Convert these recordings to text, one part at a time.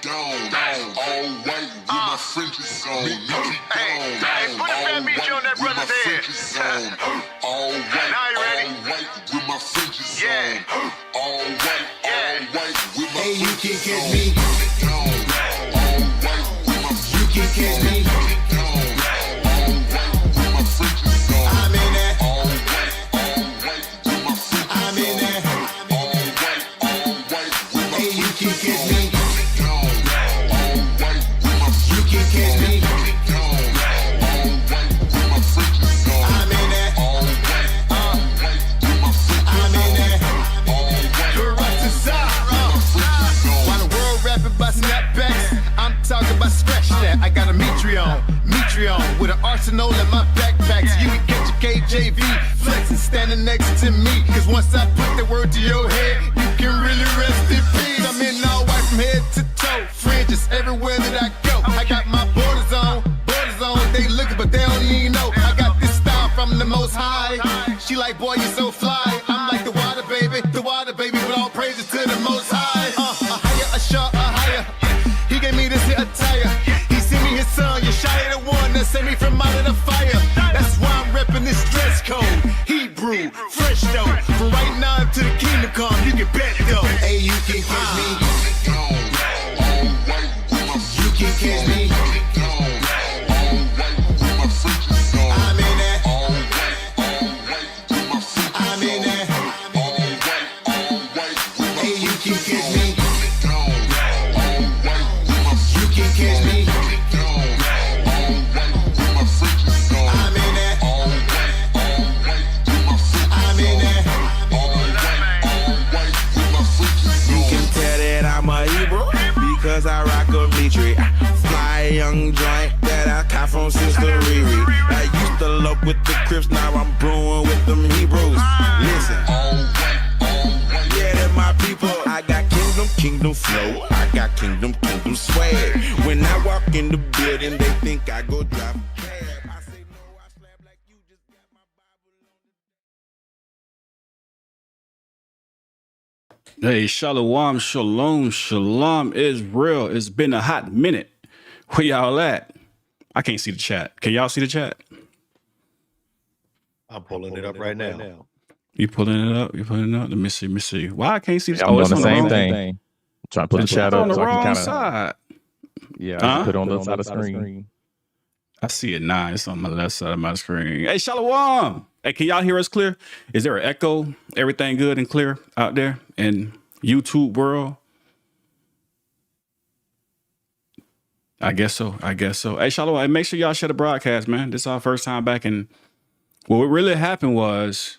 gone. All white with my fringes on. Hey, put a bad beat on that brother's head. All white with my fringes on. All white with my Hey, you can fringes catch on. me. All white with my You can catch me. I'm in that. I'm in that. Hey, you can catch me. You can catch me. I'm in that. I'm in that. While the world rapping about snapbacks, I'm talking about scratch that. I got a Metreon with an arsenal in my backpack. So you can catch a KJV flexing standing next to me. Cause once I put the word to your head, you can really rest in peace. I'm in all white from head to toe, fringes everywhere that I go. I got my borders on, they looking but they don't even know. I got this style from the Most High. She like, boy, you so fly. I'm like the water baby, with all praises to the Most High. A higher, a sharp, a higher. He gave me this here attire. He sent me his son, Yeshua, the one that saved me from out of the fire. That's why I'm repping this dress code. Hebrew, fresh though. From right now to the kingdom come, you can bet though. Hey, you can catch me. You can catch me. I'm in that. I'm in that. Hey, you can catch me. You can catch me. I'm in that. I'm in that. You can tell that I'm a Hebrew because I rock a dietary. Fly young joint that I caught from Sister Riri. I used to love with the Crips, now I'm brewing with them Hebrews. Listen, yeah, they're my people. I got kingdom flow. I got kingdom swag. When I walk in the building, they think I go drive a cab. I say no, I slap like you just got my Bible on the... Hey, shalom, Israel. It's been a hot minute. Where y'all at? I can't see the chat. Can y'all see the chat? I'm pulling it up right now. You pulling it up? Let me see. Why I can't see the Yeah, I'm doing it's the on same wrong thing. I'm trying to put the chat on up the so I can wrong kind of. side. Yeah, I just put it on the other side of the screen. I see it now. It's on my left side of my screen. Hey, shalom. Hey, can y'all hear us clear? Is there an echo? Everything good and clear out there in YouTube world? I guess so. Hey, shalom. Hey, make sure y'all share the broadcast, man. This is our first time back. And what really happened was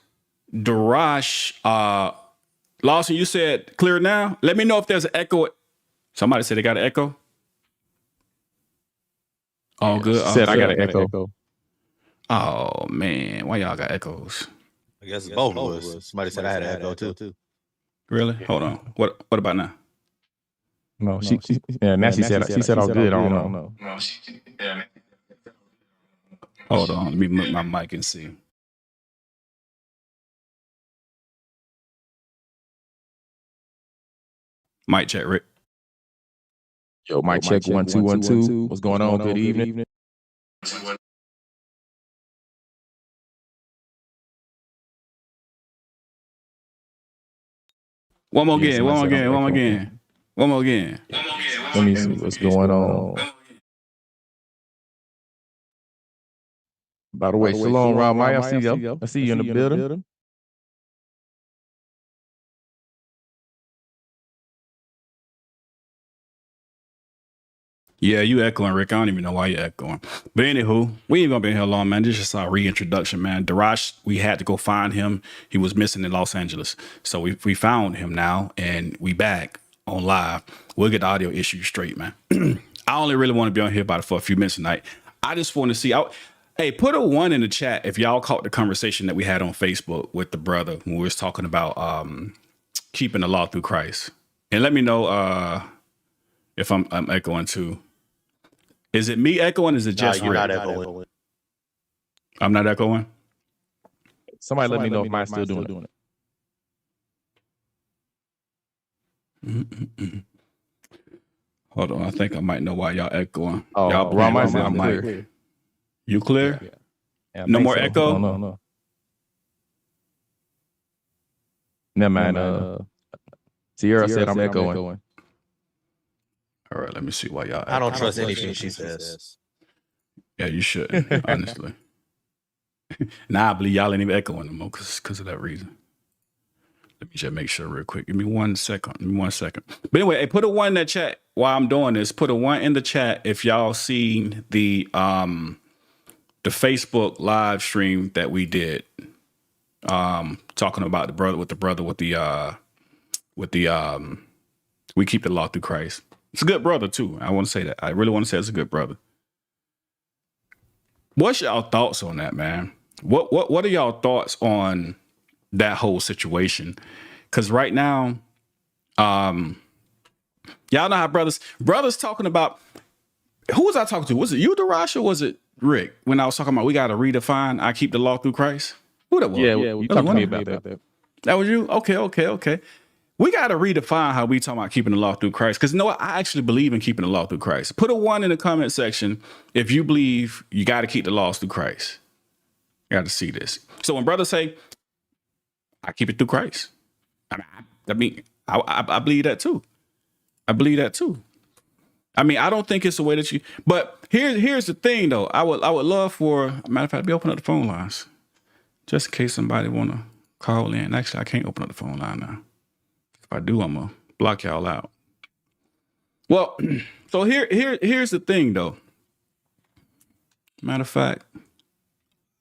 Darash, Lawson, you said clear now. Let me know if there's an echo. Somebody said they got an echo. All good. Said I got an echo. Oh man, why y'all got echoes? I guess it's both of us. Somebody said I had an echo too. Really? Hold on. What about now? No, she said all good. I don't know. Hold on. Let me mute my mic and see. Mic check, Rick. Yo, mic check 1 2 1 2. What's going on? Good evening. One more again. Let me see what's going on. By the way, shalom, Ramai. I see you in the building. Yeah, you echoing, Rick. I don't even know why you're echoing. But anywho, we ain't gonna be here long, man. This is just our reintroduction, man. Darash, we had to go find him. He was missing in Los Angeles. So we found him now, and we back on live. We'll get the audio issues straight, man. I only really want to be on here for a few minutes tonight. I just want to see out. Hey, put a 1 in the chat if y'all caught the conversation that we had on Facebook with the brother when we was talking about keeping the law through Christ. And let me know if I'm echoing too. Is it me echoing? Is it just you're Rick? not echoing. I'm not echoing? Somebody let me know if mine's still doing it. Hold on, I think I might know why y'all echoing. Oh, Y'all Ron might playing say on I'm my mic. clear. You clear? Yeah, I No think more so. echo? No. Never mind. Sierra said I'm echoing. All right, let me see why y'all I don't echoing. trust anything she says. Yeah, you shouldn't, honestly. Now I believe y'all ain't even echoing no more because of that reason. Let me just make sure real quick. Give me 1 second. But anyway, hey, put a 1 in the chat while I'm doing this. Put a 1 in the chat if y'all seen the Facebook live stream that we did. Talking about the brother with the we keep the law through Christ. It's a good brother too. I want to say that. I really want to say it's a good brother. What's y'all thoughts on that, man? What are y'all thoughts on that whole situation? Because right now, y'all know how brothers talking about. Who was I talking to? Was it you, Darash, or was it Rick? When I was talking about we got to redefine I keep the law through Christ. Who that was? Yeah, you talked to me about that. That was you? Okay. We got to redefine how we talk about keeping the law through Christ. Because you know what? I actually believe in keeping the law through Christ. Put a 1 in the comment section if you believe you got to keep the laws through Christ. You got to see this. So when brothers say, I keep it through Christ. I believe that too. I mean, I don't think it's the way that you, but here's the thing though. I would love for, matter of fact, be open up the phone lines. Just in case somebody want to call in. Actually, I can't open up the phone line now. If I do, I'm going to block y'all out. Well, so here's the thing, though. Matter of fact,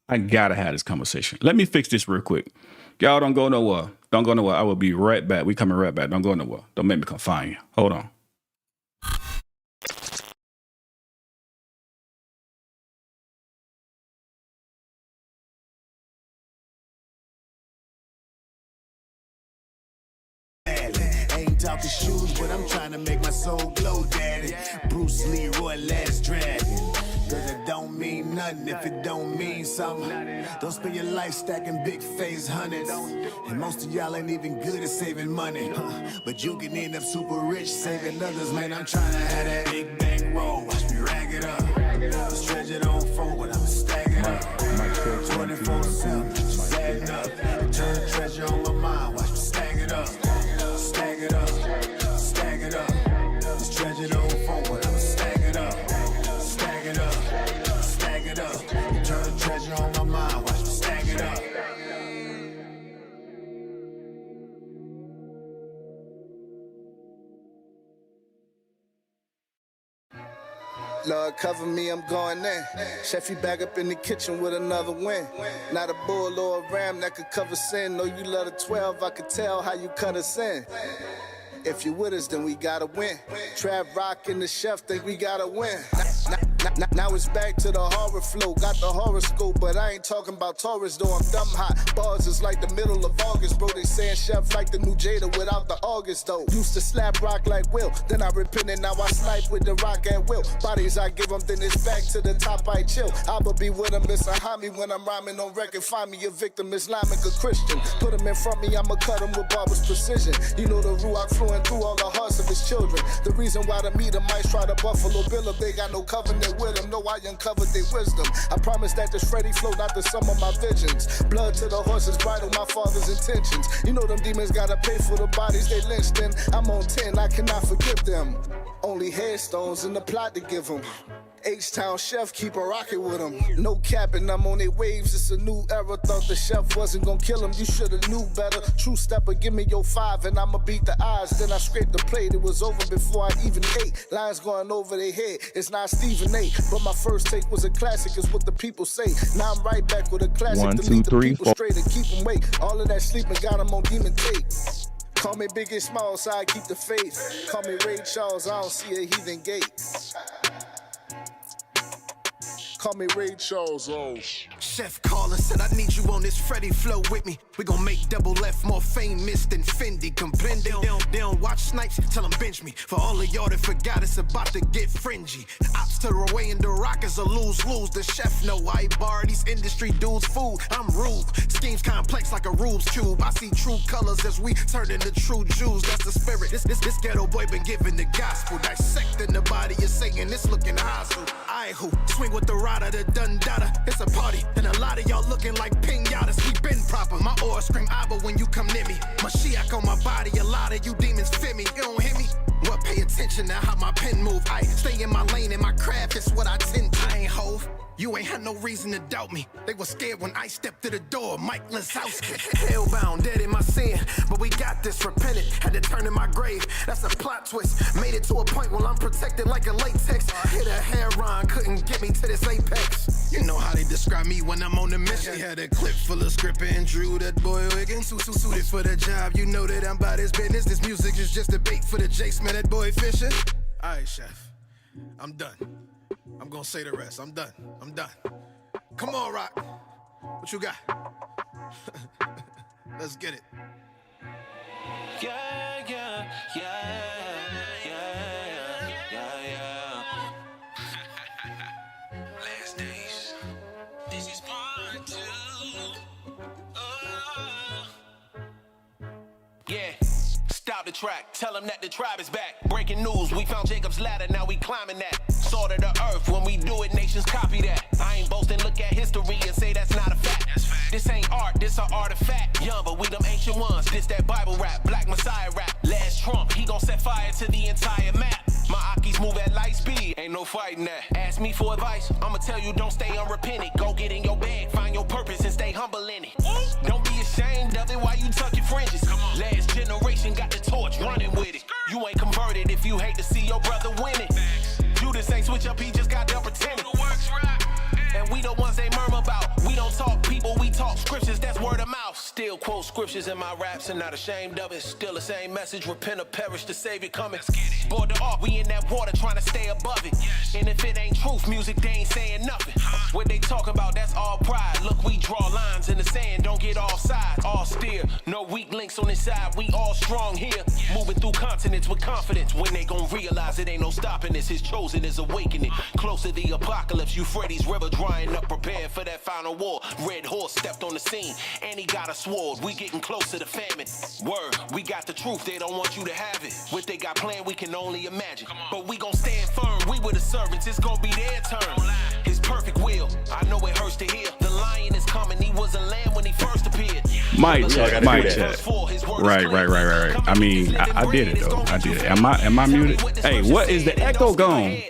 I got to have this conversation. Let me fix this real quick. Y'all don't go nowhere. I will be right back. We coming right back. Don't go nowhere. Don't make me come find you. Hold on. Ain't talking shoes, but I'm trying to make my soul glow, daddy. Bruce Lee, Roy, Last Dragon. Cause it don't mean nothing if it don't mean something. Don't spend your life stacking big face hundreds. And most of y'all ain't even good at saving money. But you can end up super rich saving others, man. I'm trying to have that big bang roll. Watch me rag it up. Stretch it on forward, I'm stacking up. 24/7, just adding up. Turn treasure on my mind, watch me stack it up. Stack it up. This treasure don't forward, I'm stack it up. Stack it up. Turn treasure on my mind, watch me stack it up. Lord, cover me, I'm going in. Chefy back up in the kitchen with another win. Not a bull or a ram that could cover sin. No, you love the 12, I could tell how you cut us in. If you with us, then we gotta win. Trap Rock and the chef think we gotta win. Now it's back to the horror flow. Got the horoscope, but I ain't talking about Taurus, though I'm dumb hot. Bars is like the middle of August, bro. They saying chef like the new Jada without the August, though. Used to slap rock like Will, then I repented, now I snipe with the rock at will. Bodies I give them, then it's back to the top, I chill. I'ma be with them, it's a homie when I'm rhyming on record. Find me a victim, Islamic or Christian. Put them in front of me, I'ma cut them with barber's precision. You know the Ruach flowing through all the hearts of his children. The reason why the meter might try to Buffalo Bill if they got no covenant with them. No, I uncovered their wisdom. I promise that this Freddy flow, not the sum of my visions. Blood to the horses, bridle my father's intentions. You know them demons gotta pay for the bodies they lynched in. I'm on 10, I cannot forgive them. Only headstones in the plot to give them. H-Town chef, keep a rocket with him. No capping, I'm on their waves, it's a new era. Thought the chef wasn't gonna kill him, you should've knew better. True stepper, give me your 5 and I'ma beat the odds. Then I scraped the plate, it was over before I even ate. Lines going over their head, it's not Stephen A. But my first take was a classic, is what the people say. Now I'm right back with a classic 1, to 2, lead the 3, people 4. straight and keep them wake. All of that sleeping got them on demon tape. Call me Big and Small, so I keep the faith. Call me Ray Charles, I don't see a heathen gate. call me Ray Charles. Oh. Chef caller said I need you on this Freddy flow with me. We gon' make double F more famous than Fendi. Comprende? They don't watch snipes, tell them bench me. For all of y'all that forgot, it's about to get fringy. Ops to the away in the rockers a lose-lose. The chef know I bar these industry dudes food. I'm rude. Schemes complex like a Rubik's Cube. I see true colors as we turn into true Jews. That's the spirit. This ghetto boy been given the gospel. Dissecting the body of Satan. It's looking hostile. I who swing with the rider, the dundada. It's a party, and a lot of y'all looking like pinatas. We been proper. My aura scream Abba when you come near me. Mashiach on my body. A lot of you demons fear me. You don't hear me? Well, pay attention to how my pen move. I stay in my lane and my craft is what I tend to. I ain't hove. You ain't had no reason to doubt me. They were scared when I stepped to the door. Mike Lazowski. Hellbound, dead in my sin. But we got this, repented. Had to turn in my grave. That's a plot twist. Made it to a point where I'm protected like a latex. Hit a heron, couldn't get me to this apex. You know how they describe me when I'm on the mission. Had a clip full of script and drew that boy Wiggins. Suited for the job. You know that I'm about his business. This music is just a bait for the Jace, man. That boy fishing. All right, chef. I'm done. I'm gonna say the rest. I'm done. Come on, Rock. What you got? Let's get it. Yeah. Last days. This is part 2. Yeah. Stop the track, tell them that the tribe is back. Breaking news, we found Jacob's ladder, now we climbing that. Sword of the earth, when we do it, nations copy that. I ain't boasting, look at history and say that's not a fact. This ain't art, this a artifact. Young, but we them ancient ones, this that Bible rap, Black Messiah rap. Last Trump, he gon' set fire to the entire map. My Akis move at light speed, ain't no fighting that. Ask me for advice, I'ma tell you don't stay unrepentant. Go get in your bag, find your purpose and stay humble in it. Don't be ashamed of it while you tuck your fringes. Last generation got the torch, running with it. You ain't converted if you hate to see your brother winning. Judas ain't switch up, he just got done pretending. And we the ones they murmur about. We don't talk people, we talk scriptures, that's word of mouth. Still quote scriptures in my raps and not ashamed of it. Still the same message, repent or perish, the Savior coming. Board the ark, we in that water trying to stay above it. And if it ain't truth music, they ain't saying nothing. What they talking about, that's all pride. Look, we draw lines in the sand, don't get offside. All steer, no weak links on this side, we all strong here. Moving through continents with confidence. When they gon' realize it ain't no stopping this, his chosen is awakening. Close to the apocalypse, Euphrates River drying up, prepared for that final war. Red horse stepped on the scene, and he got a sword. We getting close to the famine. Word, we got the truth, they don't want you to have it. What they got planned, we can only imagine. But we gon' stand firm, we were the servants, it's gon' be their turn. His perfect will, I know it hurts to hear. The lion is coming, he was a lamb when he first appeared. Mic check. Right. I mean, I did it though. I did it. Am I muted? Hey, what is the echo gone?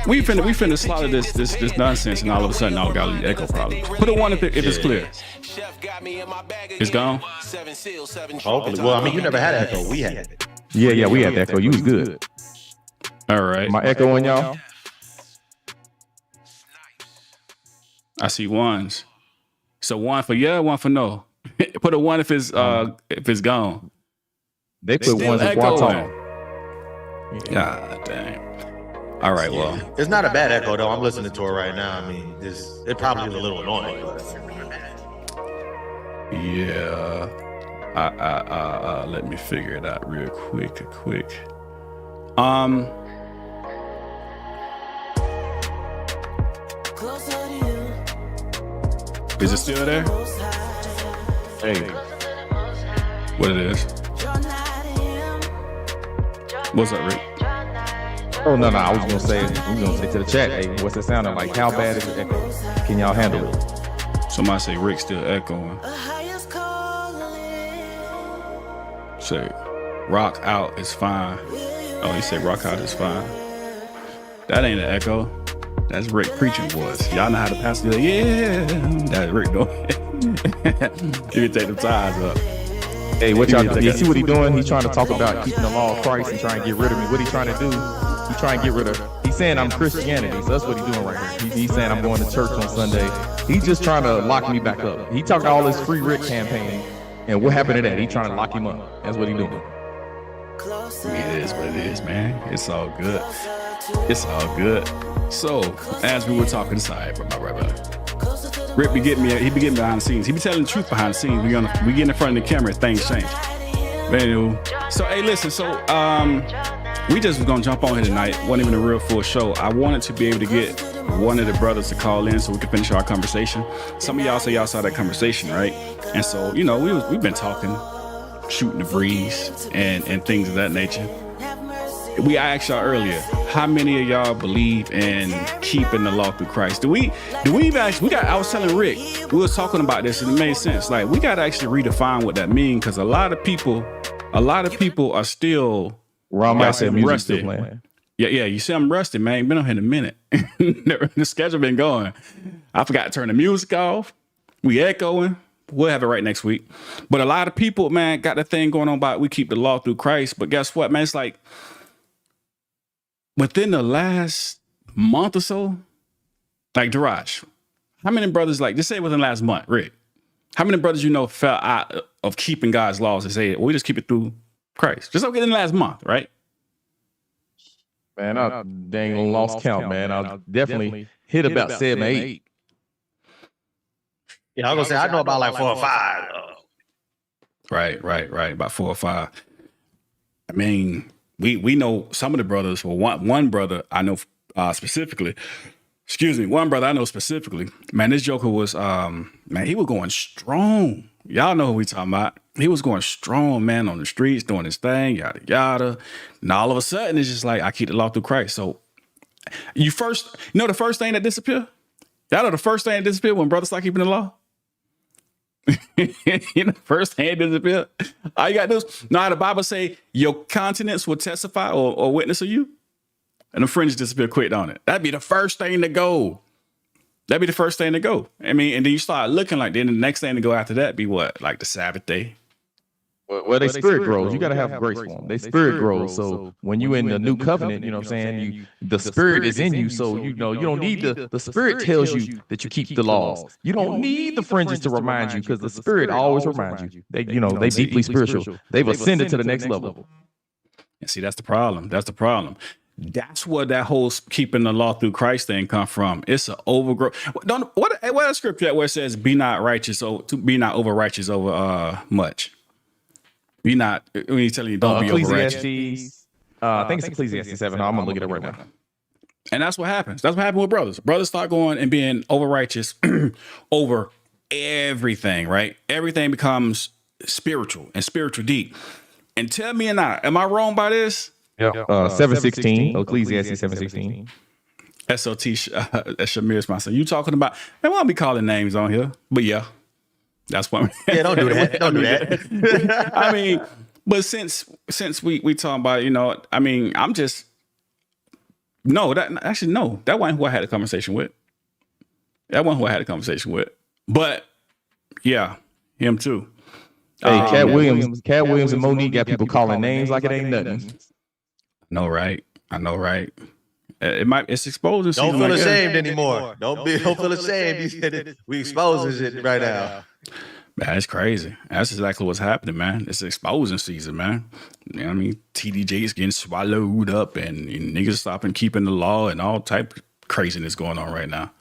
We finna slaughter this nonsense, and all of a sudden, I got an echo problem. Put a 1 if it's clear. It's gone. Hopefully. Well, I mean, you never had echo. We had it. Yeah, we had the echo. You was good. All right. My echo on y'all? I see ones. So 1 for yeah, 1 for no. Put a 1 if it's gone. They put 1 for Quaton. God dang. All right, well. It's not a bad echo, though. I'm listening to it right now. I mean, it probably is a little annoying, but yeah. Let me figure it out real quick. Is it still there? Hey. What it is? What's up, Rick? Oh, no, I was gonna say to the chat, hey, what's it sounding like? How bad is the echo? Can y'all handle it? Somebody say Rick's still echoing. Say, rock out is fine. Oh, he said rock out is fine. That ain't an echo. That's Rick preaching voice. Y'all know how to pass it. Yeah, that's Rick doing. You can take the ties up. Hey, what y'all? You see what he doing? He's trying to talk about keeping the law of Christ and trying to get rid of me. What he trying to do? He's trying to get rid of. He's saying I'm Christianity, so that's what he's doing right here. He's saying I'm going to church on Sunday. He's just trying to lock me back up. He talked all this free Rick campaign, and what happened to that? He trying to lock him up. That's what he doing. It is what it is, man. It's all good. It's all good. So, as we were talking, sorry, my brother. Rick be getting me behind the scenes. He be telling the truth behind the scenes. We get in front of the camera, things change. But anyway, so hey, listen. So we just was gonna jump on here tonight. Wasn't even a real full show. I wanted to be able to get one of the brothers to call in so we could finish our conversation. Some of y'all say y'all saw that conversation, right? And so we've been talking, shooting the breeze, and things of that nature. I asked y'all earlier, how many of y'all believe in keeping the law through Christ? I was telling Rick, we was talking about this and it made sense. Like, we got to actually redefine what that means, because a lot of people are still rusty. Yeah, you see I'm rusty, man. Been on here in a minute. The schedule been going. I forgot to turn the music off. We echoing. We'll have it right next week. But a lot of people, man, got that thing going on about we keep the law through Christ. But guess what, man? It's like, within the last month or so, like Daraj, how many brothers, like, just say within the last month, Rick, how many brothers fell out of keeping God's laws and say, well, we just keep it through Christ? Just okay in the last month, right? Man, I dang lost count, man. I'll definitely hit about 7 or 8. Yeah, I was gonna say I know about like 4 or 5. Right. About 4 or 5. I mean, we know some of the brothers. Well, one brother I know specifically. Excuse me, one brother I know specifically. Man, this joker was he was going strong. Y'all know who we talking about. He was going strong, man, on the streets, doing his thing, yada yada. And all of a sudden, it's just like, I keep the law through Christ. So the first thing that disappeared? Y'all know the first thing that disappeared when brothers start keeping the law? First thing that disappeared. All you got to do is, now the Bible say your countenance will testify or witness of you. And the fringe disappear quick on it. That'd be the first thing to go. I mean, and then you start looking like, then the next thing to go after that be what? Like the Sabbath day. Well, they spirit grows. You got to have grace for them. They spirit grows. So when you in the new covenant, you know what I'm saying? The spirit is in you. So, you don't need the spirit tells you that you keep the laws. You don't need the fringes to remind you, because the spirit always reminds you. They deeply spiritual. They've ascended to the next level. And see, that's the problem. That's where that whole keeping the law through Christ thing come from. It's an overgrowth. What scripture where it says, be not over righteous over much. Be not, when he's telling you don't be over righteous. I think it's Ecclesiastes 7. I'm gonna look at it right now. And that's what happens. That's what happened with brothers. Brothers start going and being over righteous over everything, right? Everything becomes spiritual and spiritual deep. And tell me am I wrong by this? Yeah, 7:16, Ecclesiastes 7:16. SOT, Shamir's my son. You talking about, man, why don't be calling names on here? But yeah, that's what. Yeah, don't do that. Don't do that. I mean, but since we talking about, I mean, I'm just, that wasn't who I had a conversation with. But yeah, him too. Hey, Cat Williams and Monique got people calling names like it ain't nothing. I know, right? It's exposing. Don't feel ashamed anymore. Don't feel ashamed. You said it. We exposing shit right now. Man, it's crazy. That's exactly what's happening, man. It's exposing season, man. You know what I mean? TDJ is getting swallowed up, and niggas stopping keeping the law, and all type of craziness going on right now.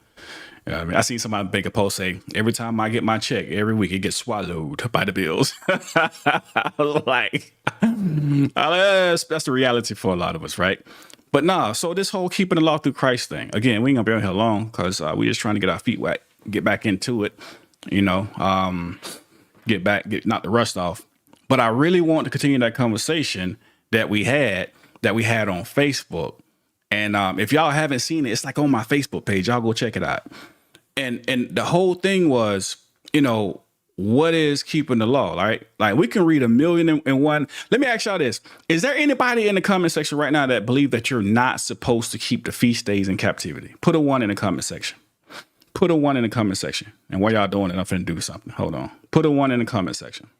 You know what I mean? I seen somebody make a post say, every time I get my check, every week it gets swallowed by the bills. I was like, that's the reality for a lot of us, right? But nah, so this whole keeping the law through Christ thing, again, we ain't gonna be on here long, because we just trying to get our feet wet, get back into it, knock the rust off. But I really want to continue that conversation that we had on Facebook. And if y'all haven't seen it, it's like on my Facebook page. Y'all go check it out. And the whole thing was, what is keeping the law, right? Like, we can read 1,000,001. Let me ask y'all this. Is there anybody in the comment section right now that believe that you're not supposed to keep the feast days in captivity? Put a 1 in the comment section. And while y'all doing it, I'm finna do something. Hold on. Put a 1 in the comment section.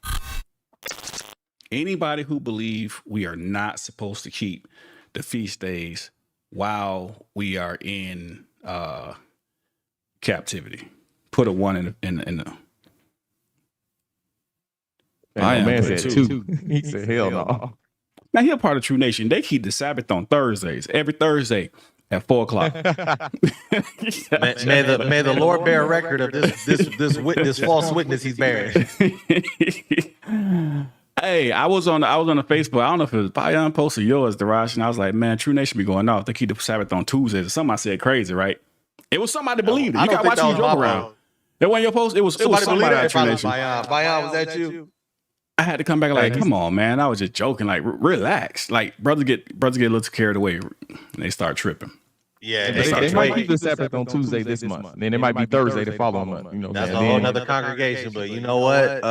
Anybody who believe we are not supposed to keep the feast days while we are in captivity, put a 1 in the. Man said 2. He said, hell no. Now, he a part of True Nation. They keep the Sabbath on Thursdays, every Thursday at 4 o'clock. May the Lord bear record of this false witness he's bearing. Hey, I was on the Facebook. I don't know if it was Bayan post or yours, Darash, and I was like, man, True Nation be going off. They keep the Sabbath on Tuesdays. Or something I said crazy, right? It was somebody believed it. You got to watch you joke around. That wasn't your post. It was somebody at True Nation. Bayan, was that you? I had to come back like, come on, man. I was just joking. Like, relax. Like, brothers get a little too carried away, and they start tripping. Yeah, they might keep the Sabbath on Tuesday this month. Then it might be Thursday the following month. You know, that's a whole nother congregation. But you know what?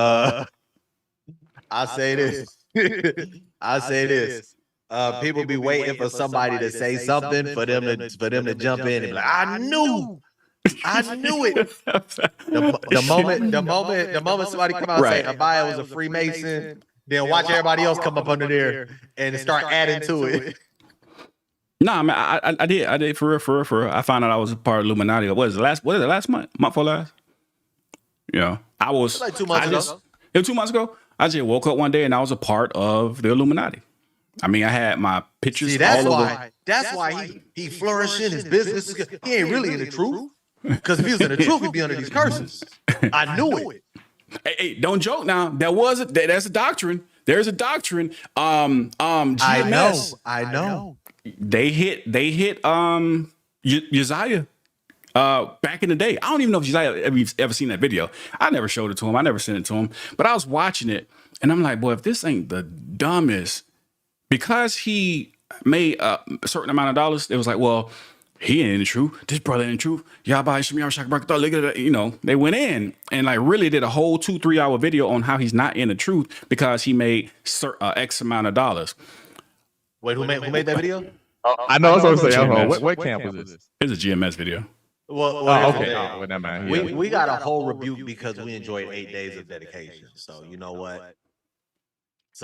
I say this. People be waiting for somebody to say something for them to jump in and be like, I knew it. The moment somebody come out and say Abaya was a Freemason, then watch everybody else come up under there and start adding to it. Nah, man, I did for real. I found out I was a part of Illuminati. What is it, last month? Month for last? Yeah. I was like 2 months ago. It was 2 months ago. I just woke up one day and I was a part of the Illuminati. I mean, I had my pictures. See, that's why he flourished in his business. He ain't really in the truth. Because if he was in the truth, he'd be under these curses. I knew it. Hey, don't joke now. That's a doctrine. There's a doctrine. GMS. I know. They hit Uzziah back in the day. I don't even know if Uzziah ever seen that video. I never showed it to him. I never sent it to him. But I was watching it and I'm like, boy, if this ain't the dumbest, because he made a certain amount of dollars, it was like, well, he ain't in the truth. This brother ain't in the truth. Look at that. You know, they went in and like really did a whole 2-3 hour video on how he's not in the truth because he made X amount of dollars. Wait, who made that video? I know. I was going to say, what camp was this? It's a GMS video. Well, okay. We got a whole rebuke because we enjoyed 8 days of dedication. So you know what?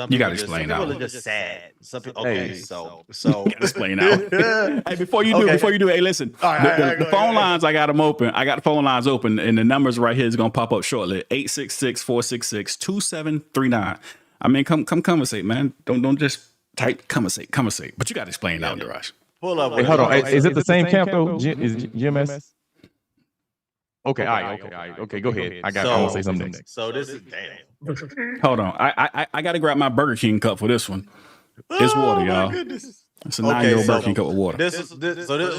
You got to explain now. Some people are just sad. Some people, so explain now. Hey, before you do, hey, listen. The phone lines, I got them open. I got the phone lines open, and the numbers right here is gonna pop up shortly. 866-466-2739. I mean, come conversate, man. Don't just type conversate. But you got to explain now, Darash. Pull up. Hey, hold on. Is it the same camp though? Is GMS? Okay, all right. Okay, go ahead. I want to say something next. So this is damn. Hold on. I got to grab my Burger King cup for this one. It's water, y'all. Goodness. It's a 9-year-old Burger King cup of water. This is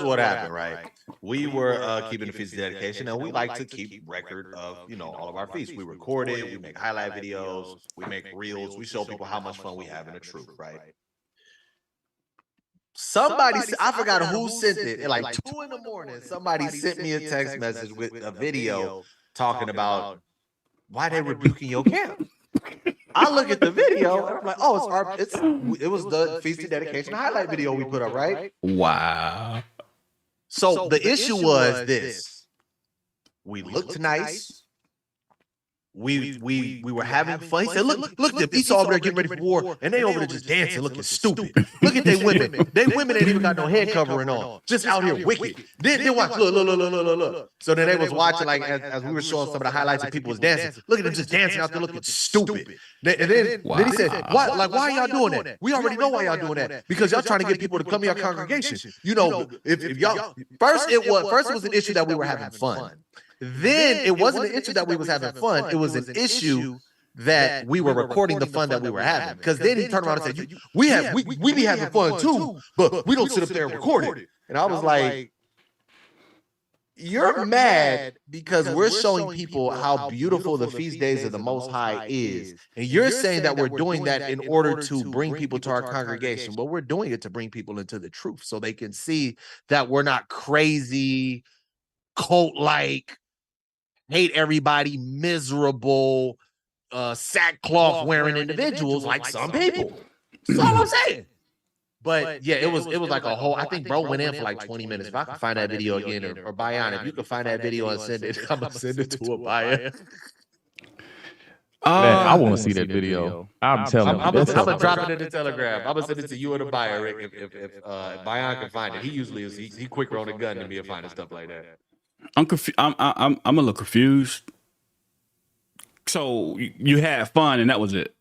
what happened, right? We were keeping the feast of dedication, and we like to keep record of all of our feasts. We record it, we make highlight videos, we make reels, we show people how much fun we have in the truth, right? Somebody, I forgot who sent it. At like 2 in the morning, somebody sent me a text message with a video talking about why they rebuking your camp. I look at the video and I'm like, oh, it was the Feast of Dedication highlight video we put up, right? Wow. So the issue was this: we looked nice. We were having fun. He said, look, them Esau over there getting ready for war, and they over there just dancing, looking stupid. Look at they women. They women ain't even got no head covering on, just out here wicked. Then watch, look. So then they was watching, like as we were showing some of the highlights, and people was dancing. Look at them just dancing out there, looking stupid. Then he said, why are y'all doing that? We already know why y'all doing that, because y'all trying to get people to come to your congregation. If y'all first it was an issue that we were having fun. Then it wasn't an issue that we was having fun. It was an issue that we were recording the fun that we were having. Because then he turned around and said, we be having fun too, but we don't sit up there and record it. And I was like, you're mad because we're showing people how beautiful the feast days of the Most High is. And you're saying that we're doing that in order to bring people to our congregation. But we're doing it to bring people into the truth so they can see that we're not crazy, cult-like, hate everybody, miserable, sackcloth wearing individuals like some people. That's all I'm saying. But yeah, it was like a whole. I think bro went in for like 20 minutes. If I can find that video again, or Bayan, if you can find that video and send it, I'm gonna send it to a Bayan. Man, I want to see that video. I'm telling you, I'm gonna drop it in the Telegram. I'm gonna send it to you and a Bayan, Rick. If Bayan can find it, he usually is. He quicker on the gun than me at finding stuff like that. I'm a little confused. So you had fun and that was it?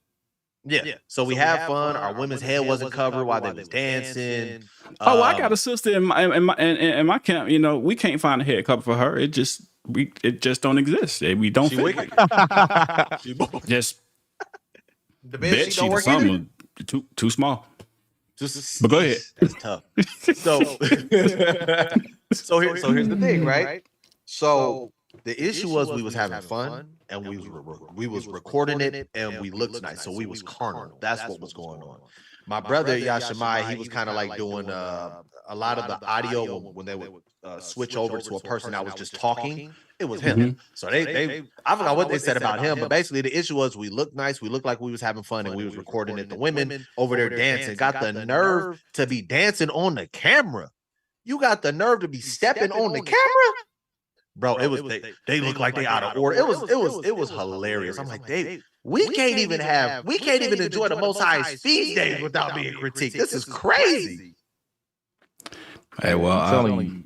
Yeah. So we have fun. Our women's head wasn't covered while they was dancing. Oh, well, I got a sister in my camp. You know, we can't find a head cover for her. It just don't exist. We don't She fit. wicked. Just The bed bed sheet sheet don't or work either. something too small. Just, But go ahead. That's tough. So here's the thing, right? So the issue was we was having fun and we was recording it and we looked nice. So we was carnal. That's what was going on. My brother Yashimai, he was kind of like doing a lot of the audio when they would switch over to a person that was just talking. It was him. So they I forgot what they said about him, but basically the issue was we looked nice, we looked like we was having fun, and we was recording it. The women over there dancing got the nerve to be dancing on the camera. You got the nerve to be stepping on the camera, bro. It was they look like they out of order. It was hilarious. I'm like, we can't even enjoy the Most High's feast days without being critiqued. This is crazy. Hey, well, I'm telling you.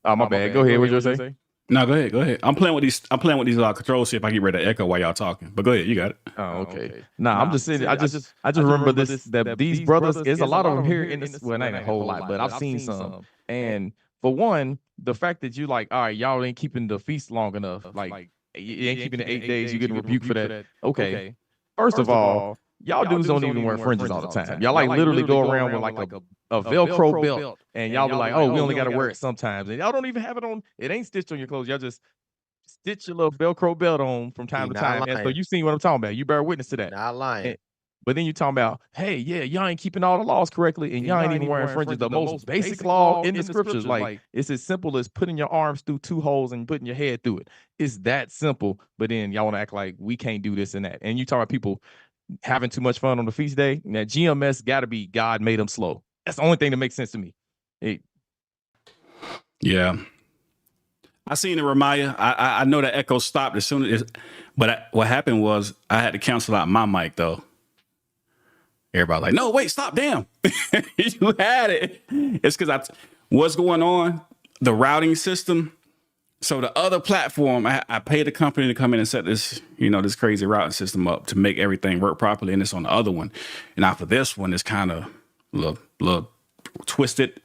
Oh, my bad. Go ahead. What you gonna say? No, go ahead. I'm playing with these controls, see if I can get rid of echo while y'all talking. But go ahead, you got it. Oh, okay. Nah, I'm just saying. I just remember that these brothers. There's a lot of them here in this. Well, not a whole lot, but I've seen some. And for one, the fact that you like, all right, y'all ain't keeping the feast long enough. Like, you ain't keeping the 8 days. You getting rebuked for that. Okay. First of all, y'all dudes don't even wear fringes all the time. Y'all like literally go around with like a Velcro belt, and y'all be like, oh, we only got to wear it sometimes, and y'all don't even have it on. It ain't stitched on your clothes. Y'all just stitch your little Velcro belt on from time to time. And so you seen what I'm talking about. You bear witness to that. Not lying. But then you talking about, hey, yeah, y'all ain't keeping all the laws correctly, and y'all ain't even wearing fringes. The most basic law in the scriptures, like it's as simple as putting your arms through 2 holes and putting your head through it. It's that simple. But then y'all want to act like we can't do this and that. And you talk about people having too much fun on the feast day. Now GMS got to be God made them slow. That's the only thing that makes sense to me. Yeah. I seen it, Ramaya. I know the echo stopped as soon as, but what happened was I had to cancel out my mic though. Everybody like, no, wait, stop, damn. You had it. It's because what's going on, the routing system. So the other platform, I paid a company to come in and set this, this crazy routing system up to make everything work properly. And it's on the other one. And now for this one, it's kind of a little twisted.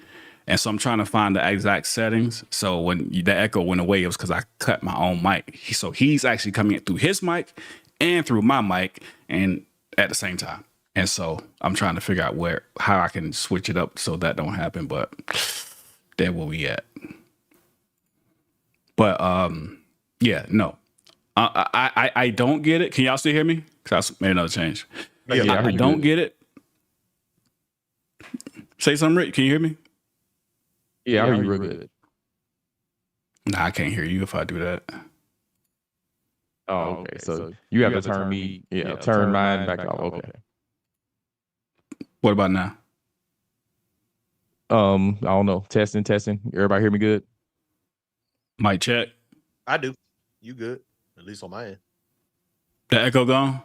And so I'm trying to find the exact settings. So when the echo went away, it was because I cut my own mic. So he's actually coming in through his mic and through my mic and at the same time. And so I'm trying to figure out how I can switch it up so that don't happen. But there where we at. But yeah, no, I don't get it. Can y'all still hear me? Because I made another change. Yeah, I don't get it. Say something, Rick. Can you hear me? Yeah, I hear you real good. Nah, I can't hear you if I do that. Oh, okay. So you have to turn me, turn mine back off. Okay. What about now? I don't know. Testing. Everybody hear me good? Mic check. I do. You good? At least on my end. The echo gone?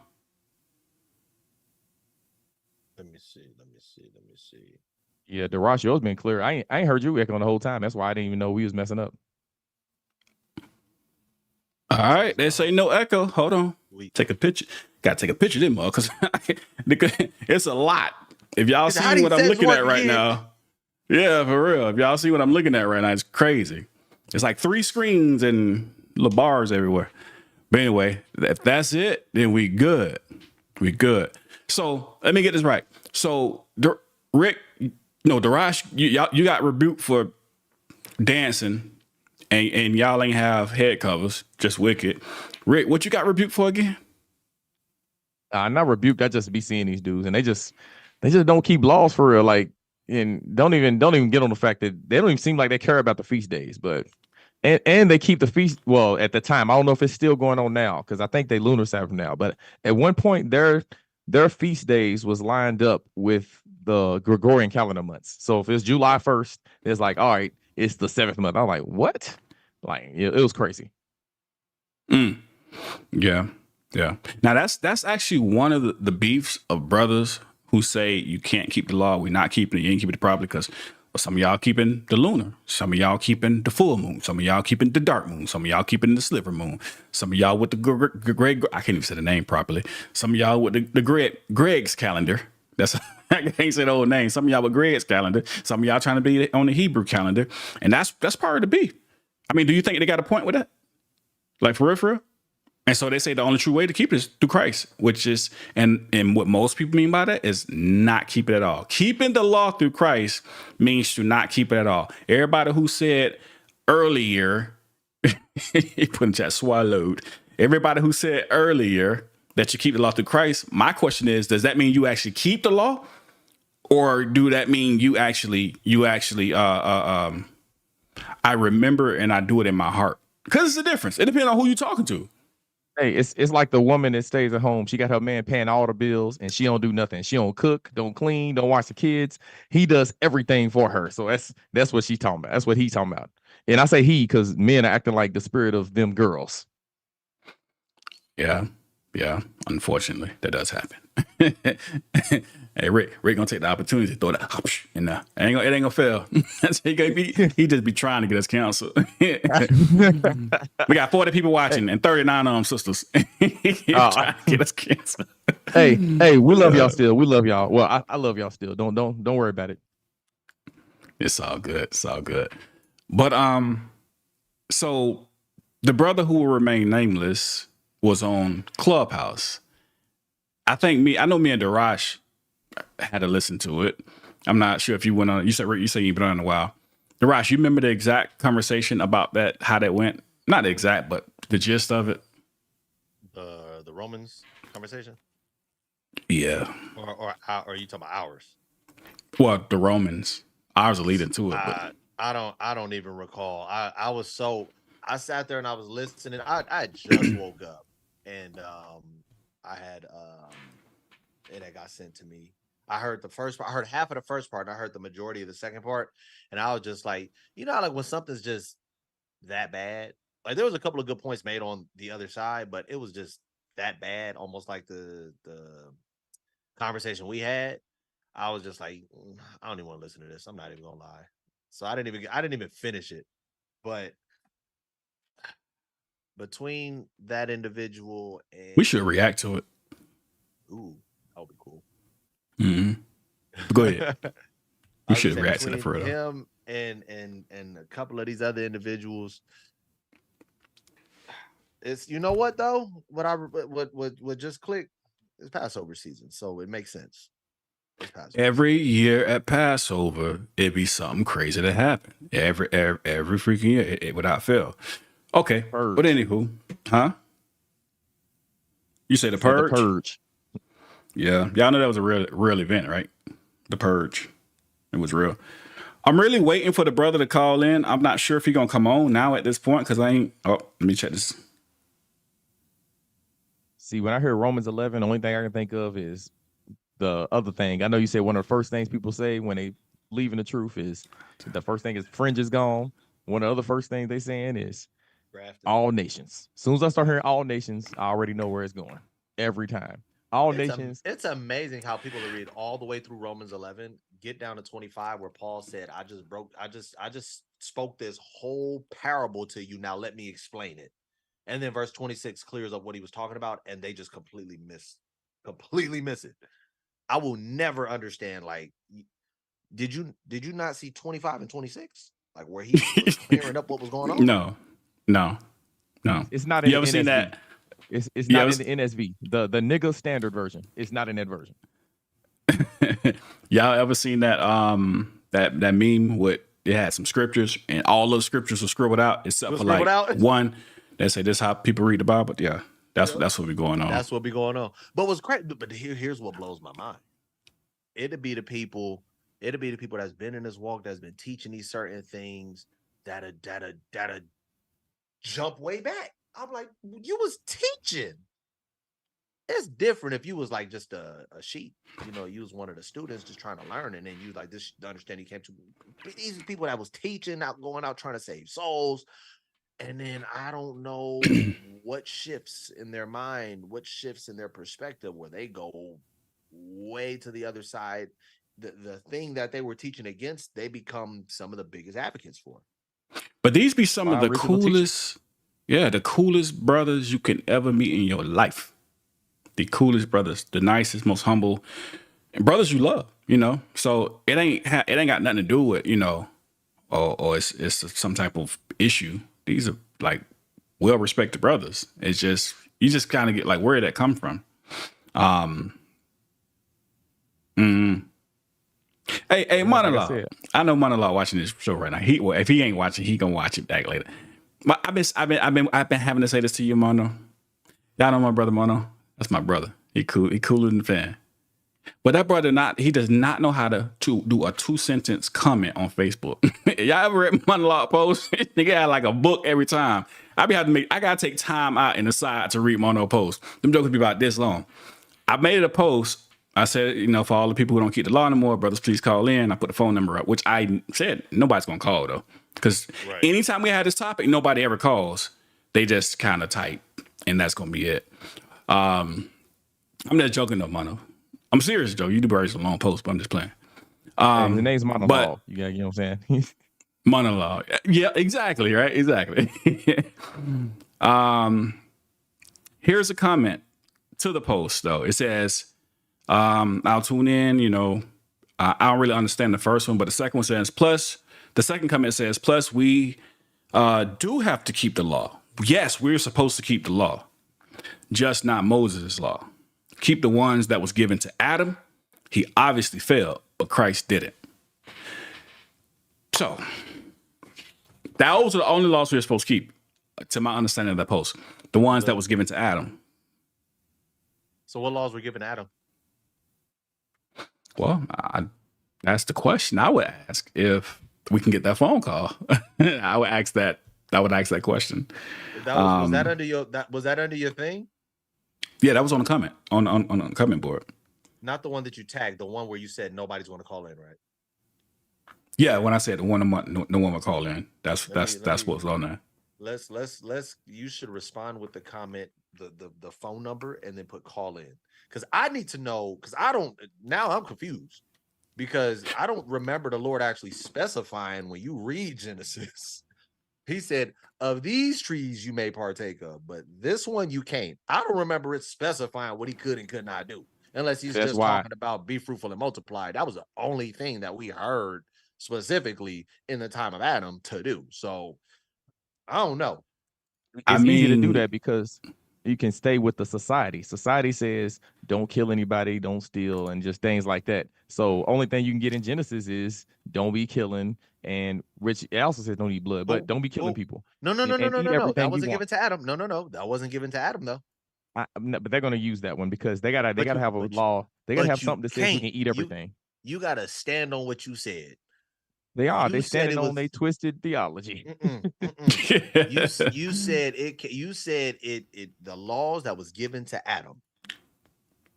Let me see. Yeah, Darash, yours been clear. I ain't heard you echoing the whole time. That's why I didn't even know we was messing up. All right, they say no echo. Hold on. Take a picture. Got to take a picture of them, because it's a lot. If y'all see what I'm looking at right now, yeah, for real. If y'all see what I'm looking at right now, it's crazy. It's like 3 screens and little bars everywhere. But anyway, if that's it, then we good. We good. So let me get this right. So Rick, Darash, you got rebuked for dancing, and y'all ain't have head covers. Just wicked. Rick, what you got rebuked for again? Not rebuked. I just be seeing these dudes, and they just don't keep laws for real. Like, and don't even get on the fact that they don't even seem like they care about the feast days. But and they keep the feast. Well, at the time, I don't know if it's still going on now, because I think they lunar Sabbath now. But at one point, their feast days was lined up with the Gregorian calendar months. So if it's July 1st, it's like, all right, it's the 7th month. I'm like, what? Like, it was crazy. Yeah. Now that's actually one of the beefs of brothers who say you can't keep the law. We're not keeping it. You ain't keeping it properly because Some of y'all keeping the lunar. Some of y'all keeping the full moon. Some of y'all keeping the dark moon. Some of y'all keeping the sliver moon. Some of y'all with the Greg. I can't even say the name properly. Some of y'all with the Greg's calendar. That's I can't say the old name. Some of y'all with Greg's calendar. Some of y'all trying to be on the Hebrew calendar, and that's part of the beef. I mean, do you think they got a point with that? Like for real, for real? And so they say the only true way to keep it is through Christ, which is, and what most people mean by that is not keep it at all. Keeping the law through Christ means to not keep it at all. Everybody who said earlier, he put in chat swallowed. Everybody who said earlier that you keep the law through Christ, my question is, does that mean you actually keep the law? Or do that mean you actually, I remember and I do it in my heart? Because it's a difference. It depends on who you're talking to. Hey, it's like the woman that stays at home. She got her man paying all the bills, and she don't do nothing. She don't cook, don't clean, don't watch the kids. He does everything for her. So that's what she's talking about. That's what he's talking about. And I say he because men are acting like the spirit of them girls. Yeah. Unfortunately, that does happen. Hey, Rick gonna take the opportunity to throw that in there. It ain't gonna fail. He just be trying to get us canceled. We got 40 people watching and 39 of them sisters. Trying to get us canceled. Hey, we love y'all still. We love y'all. Well, I love y'all still. Don't worry about it. It's all good. But so the brother who will remain nameless was on Clubhouse. I know me and Darash had to listen to it. I'm not sure if you went on. You said you've been on a while. Darash, you remember the exact conversation about that? How that went? Not the exact, but the gist of it. The Romans conversation. Yeah. Or are you talking about ours? Well, the Romans. Ours are leading to it. But I don't even recall. I sat there and I was listening. I just woke up and I had it had got sent to me. I heard the first part, I heard half of the first part, and I heard the majority of the second part, and I was just like, like when something's just that bad. Like there was a couple of good points made on the other side, but it was just that bad, almost like the conversation we had. I was just like, I don't even want to listen to this. I'm not even gonna lie. So I didn't even finish it. But between that individual and we should react to it. Ooh, that would be cool. Mm-hmm. Go ahead. We should react to that for him and a couple of these other individuals. It's what though? What just clicked? It's Passover season, so it makes sense. Every year at Passover, it'd be something crazy to happen. Every freaking year, it without fail. Okay, Purge. But anywho, huh? You say the purge? The purge. Yeah, y'all know that was a real event, right? The purge. It was real. I'm really waiting for the brother to call in. I'm not sure if he's gonna come on now at this point because I ain't. Oh, let me check this. See, when I hear Romans 11, the only thing I can think of is the other thing. I know you said one of the first things people say when they believe in the truth is the first thing is fringe is gone. One of the other first things they saying is all nations. As soon as I start hearing all nations, I already know where it's going every time. All nations. It's amazing how people will read all the way through Romans 11, get down to 25, where Paul said, I just spoke this whole parable to you. Now let me explain it. And then verse 26 clears up what he was talking about, and they just completely miss it. I will never understand. Like, did you not see 25 and 26? Like where he was clearing up what was going on? No. It's not in you ever the seen NSV. that? It's not in the NSV. The nigga standard version. It's not in that version. Y'all ever seen that that meme with it had some scriptures and all those scriptures were scribbled out except for like one that say this is how people read the Bible? Yeah. That's what be going on. That's what be going on. But what's crazy, but here's what blows my mind. It'd be the people that's been in this walk, that's been teaching these certain things that'll jump way back. I'm like, you was teaching. It's different if you was like just a sheep, you was one of the students just trying to learn, and then you like this understanding came to these people that was teaching, going out trying to save souls. And then I don't know what shifts in their mind, what shifts in their perspective where they go way to the other side the thing that they were teaching against, they become some of the biggest advocates for. But these be some of My the original coolest, the coolest brothers you can ever meet in your life. The coolest brothers, the nicest, most humble, and brothers you love. So it ain't got nothing to do with or it's some type of issue. These are like well respected brothers. It's just you just kind of get like where did that come from? Hey, Monologue. said. I know Monologue watching this show right now. If he ain't watching, he gonna watch it back later. But I've been having to say this to you, Mono. Y'all know my brother Mono. That's my brother. He cool. He cooler than the fan. But that brother he does not know how to do a 2-sentence comment on Facebook. Y'all ever read Monologue post? Nigga had like a book every time. I gotta take time out in the side to read Mono post. Them jokers be about this long. I made it a post. I said, for all the people who don't keep the law anymore, brothers, please call in. I put the phone number up, which I said nobody's gonna call though, because anytime we had this topic, nobody ever calls. They just kind of type, and that's gonna be it. I'm not joking though, Mono. I'm serious, Joe. You do very long post, but I'm just playing. The name's Monologue. You know what I'm saying? Monologue. Yeah, exactly. Right. Exactly. Here's a comment to the post though. It says, I'll tune in, I don't really understand the first one, but the second one says, the second comment says, plus we do have to keep the law. Yes, we're supposed to keep the law, just not Moses' law. Keep the ones that was given to Adam. He obviously failed, but Christ didn't. So those are the only laws we're supposed to keep, to my understanding of that post. The ones that was given to Adam. So what laws were given to Adam? Well, that's the question I would ask if we can get that phone call. I would ask that question. Was that under your thing? Yeah, that was on the comment on the comment board. Not the one that you tagged, the one where you said nobody's going to call in, right? Yeah, when I said the one will call in, that's what's on there. You should respond with the comment, the phone number, and then put call in. Because I need to know, because I'm confused. Because I don't remember the Lord actually specifying when you read Genesis. He said, of these trees you may partake of, but this one you can't. I don't remember it specifying what he could and could not do. Unless he's just talking about be fruitful and multiply. That was the only thing that we heard specifically in the time of Adam to do. So I don't know. It's easy to do that because you can stay with the society. Society says don't kill anybody, don't steal, and just things like that. So only thing you can get in Genesis is don't be killing. And Rich also says don't eat blood, but don't be killing people. No. That wasn't given to Adam. No. That wasn't given to Adam though. But they're going to use that one because they gotta have a law. They gotta have something that says you can eat everything. You gotta stand on what you said. They are. They standing on their twisted theology. You said it. You said it. The laws that was given to Adam,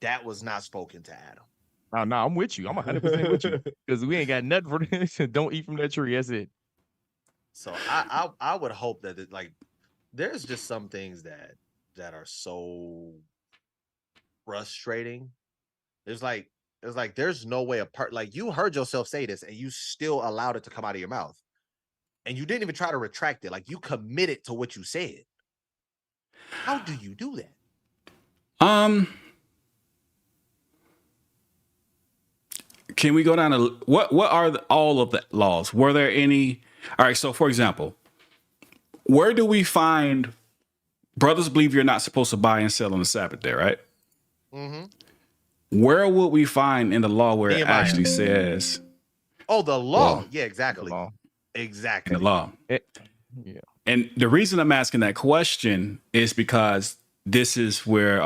that was not spoken to Adam. No, I'm with you. I'm 100% with you because we ain't got nothing for this. Don't eat from that tree. That's it. So I would hope that there's just some things that are so frustrating. There's no way apart. Like you heard yourself say this and you still allowed it to come out of your mouth. And you didn't even try to retract it. Like you committed to what you said. How do you do that? Can we go down to what are all of the laws? Were there any? All right. So for example, where do we find brothers believe you're not supposed to buy and sell on the Sabbath day, right? Mm-hmm. Where would we find in the law where it actually says? Oh, the law. Yeah, exactly. The law. Exactly. In the law. Yeah. And the reason I'm asking that question is because this is where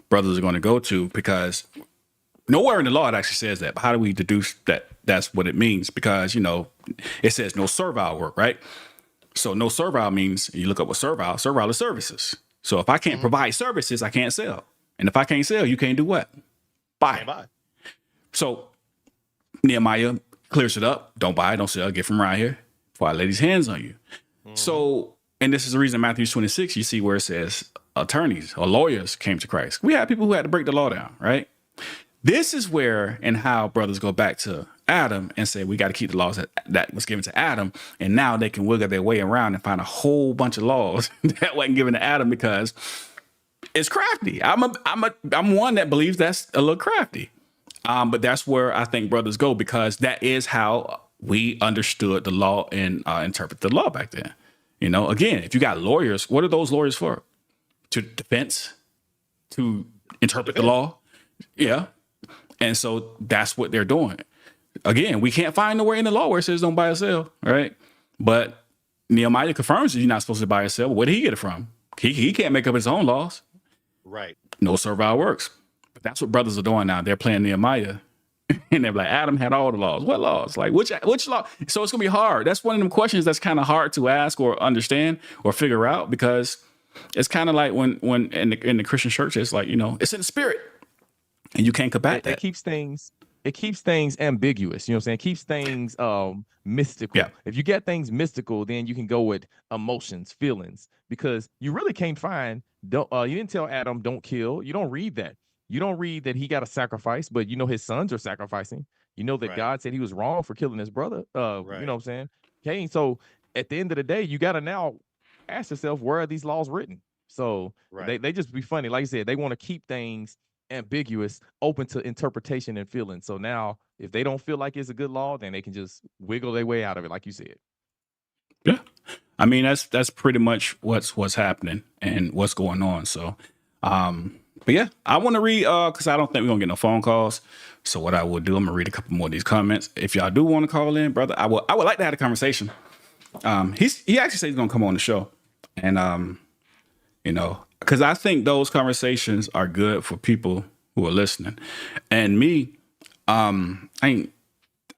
brothers are going to go to, because nowhere in the law it actually says that. But how do we deduce that that's what it means? Because, it says no servile work, right? So no servile means, you look up what servile is services. So if I can't provide services, I can't sell. And if I can't sell, you can't do what? Buy. So Nehemiah clears it up. Don't buy, don't sell, get from around here before I lay these hands on you. So, and this is the reason in Matthew 26, you see where it says attorneys or lawyers came to Christ. We had people who had to break the law down, right? This is where and how brothers go back to Adam and say we got to keep the laws that was given to Adam, and now they can wiggle their way around and find a whole bunch of laws that wasn't given to Adam because it's crafty. I'm one that believes that's a little crafty, but that's where I think brothers go because that is how we understood the law and interpret the law back then. You know, again, if you got lawyers, what are those lawyers for? To defense, to interpret the law, yeah. And so that's what they're doing. Again, we can't find nowhere in the law where it says don't buy or sell, right? But Nehemiah confirms that you're not supposed to buy or sell. Where did he get it from? He can't make up his own laws. Right. No servile works. But that's what brothers are doing now. They're playing Nehemiah. And they're like, Adam had all the laws. What laws? Like, which law? So it's going to be hard. That's one of them questions that's kind of hard to ask or understand or figure out because it's kind of like when in the Christian church, it's like, you know, it's in the spirit. And you can't combat that. It keeps things ambiguous. You know what I'm saying? It keeps things mystical. Yeah. If you get things mystical, then you can go with emotions, feelings, because you really can't find. You didn't tell Adam don't kill. You don't read that. You don't read that he got a sacrifice, but you know his sons are sacrificing. You know that God said he was wrong for killing his brother. You know what I'm saying? Cain. So at the end of the day, you got to now ask yourself, where are these laws written? So they just be funny. Like I said, they want to keep things ambiguous, open to interpretation and feeling. So now if they don't feel like it's a good law, then they can just wiggle their way out of it, like you said. Yeah. I mean, that's pretty much what's happening and what's going on. So but yeah, I want to read because I don't think we're gonna get no phone calls. So what I will do, I'm gonna read a couple more of these comments. If y'all do want to call in, brother, I would like to have a conversation. He actually said he's gonna come on the show. And you know, because I think those conversations are good for people who are listening. And me, I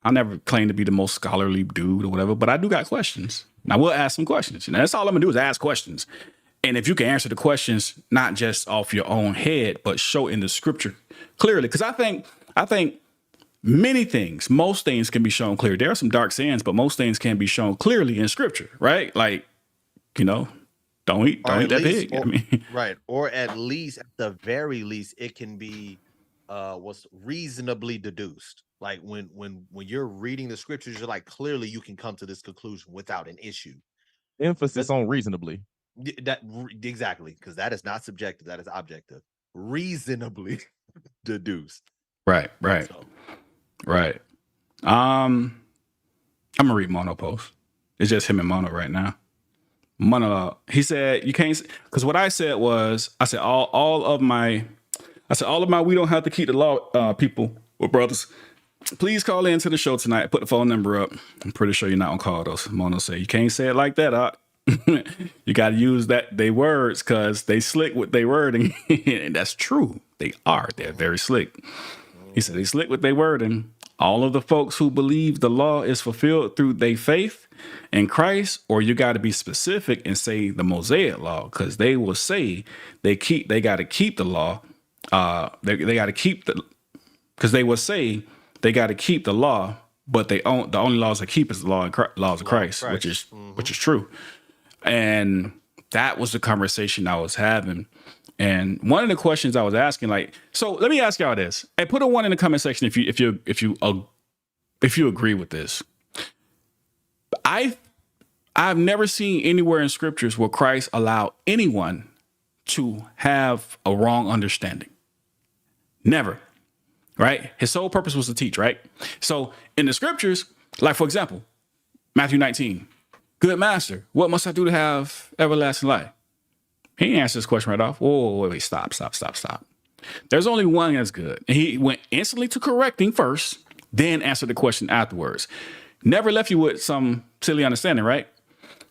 never claim to be the most scholarly dude or whatever, but I do got questions. And I will ask some questions. And that's all I'm gonna do is ask questions. And if you can answer the questions, not just off your own head, but show in the scripture clearly. Because I think most things can be shown clear. There are some dark sins, but most things can be shown clearly in scripture, right? Like, you know, don't eat that pig. I mean, right. Or at the very least, it can be what's reasonably deduced. Like when you're reading the scriptures, you're like, clearly you can come to this conclusion without an issue. Emphasis on reasonably. Exactly, because that is not subjective, that is objective. Reasonably deduced. Right. I'm gonna read Mono post. It's just him and Mono right now. Monologue. He said you can't, because what I said was all of my we don't have to keep the law, people or brothers. Please call in to the show tonight. Put the phone number up. I'm pretty sure you're not on call though. Mono said you can't say it like that. You got to use they words because they slick with their wording. And that's true. They're very slick. He said they slick with their wording. All of the folks who believe the law is fulfilled through their faith in Christ, or you got to be specific and say the Mosaic law, because they will say they got to keep the law. They got to keep because they will say they got to keep the law, but the only laws they keep is the laws of Christ, which is true. And that was the conversation I was having. And one of the questions I was asking, like, so let me ask y'all this. Hey, put a 1 in the comment section if you agree with this. I've never seen anywhere in scriptures where Christ allowed anyone to have a wrong understanding. Never. Right? His sole purpose was to teach, right? So in the scriptures, like for example, Matthew 19, good master, what must I do to have everlasting life? He didn't answer this question right off. Whoa, wait, stop. There's only one that's good. And he went instantly to correcting first, then answered the question afterwards. Never left you with some silly understanding, right?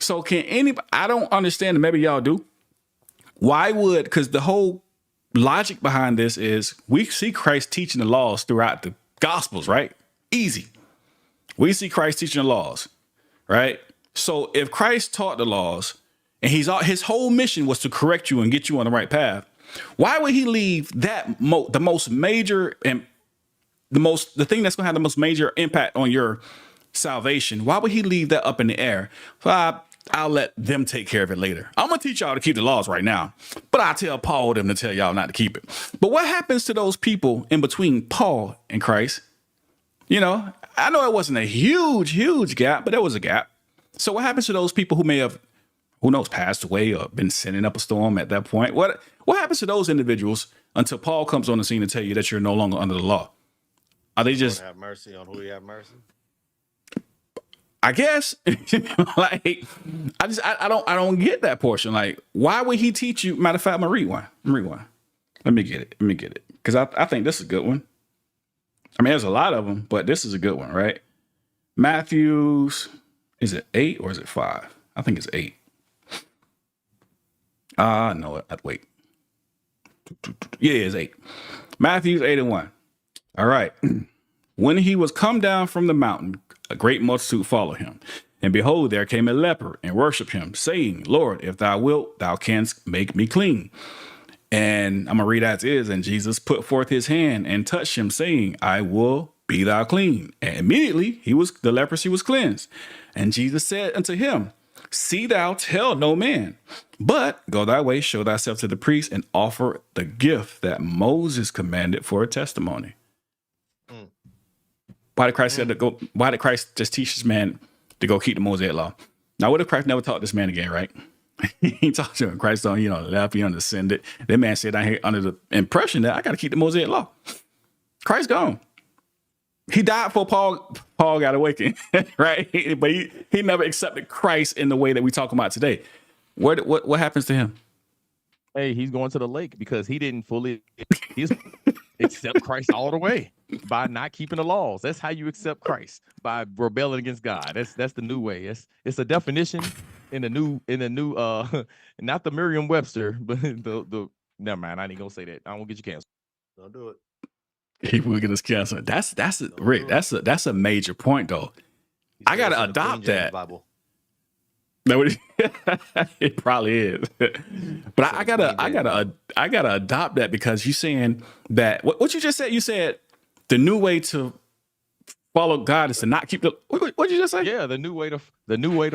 So can anybody, I don't understand, and maybe y'all do. Because the whole logic behind this is we see Christ teaching the laws throughout the Gospels, right? Easy. We see Christ teaching the laws, right? So if Christ taught the laws and his whole mission was to correct you and get you on the right path, why would he leave that the most major and the thing that's going to have the most major impact on your salvation? Why would he leave that up in the air? I'll let them take care of it later. I'm gonna teach y'all to keep the laws right now, but I tell Paul them to tell y'all not to keep it. But what happens to those people in between Paul and Christ? You know, I know it wasn't a huge gap, but there was a gap. So what happens to those people who may have, who knows, passed away or been sending up a storm at that point? What happens to those individuals until Paul comes on the scene to tell you that you're no longer under the law? Are they just have mercy on who you have mercy? I guess like I don't get that portion. Like, why would he teach you? Matter of fact, I'm gonna read one. Let me get it. Because I think this is a good one. I mean, there's a lot of them, but this is a good one, right? Matthew's, is it 8 or is it 5? I think it's 8. No, wait. Yeah, it's 8. Matthew's 8:1. All right. When he was come down from the mountain, a great multitude followed him. And behold, there came a leper and worshiped him, saying, Lord, if thou wilt, thou canst make me clean. And I'm going to read as is. And Jesus put forth his hand and touched him, saying, I will be thou clean. And immediately the leprosy was cleansed. And Jesus said unto him, see thou tell no man, but go thy way, show thyself to the priest, and offer the gift that Moses commanded for a testimony. Why did Christ why did Christ just teach this man to go keep the Mosaic law? Now, what if Christ never taught this man again, right? He talked to him. Christ on, left, he ascended. That man said, I here under the impression that I got to keep the Mosaic law. Christ gone. He died before Paul got awakened, right? But he never accepted Christ in the way that we talk about today. What happens to him? Hey, he's going to the lake because he didn't fully accept Christ all the way by not keeping the laws. That's how you accept Christ, by rebelling against God. That's the new way. It's a definition in the new not the Merriam-Webster, but the never mind. I ain't gonna say that. I won't get you canceled. Don't do it. He will get us canceled. Rick. That's a major point though. I gotta adopt that. Bible. It probably is, but I gotta adopt that, because you saying that what you just said. You said the new way to follow God is to not keep the. What did you just say? Yeah, the new way to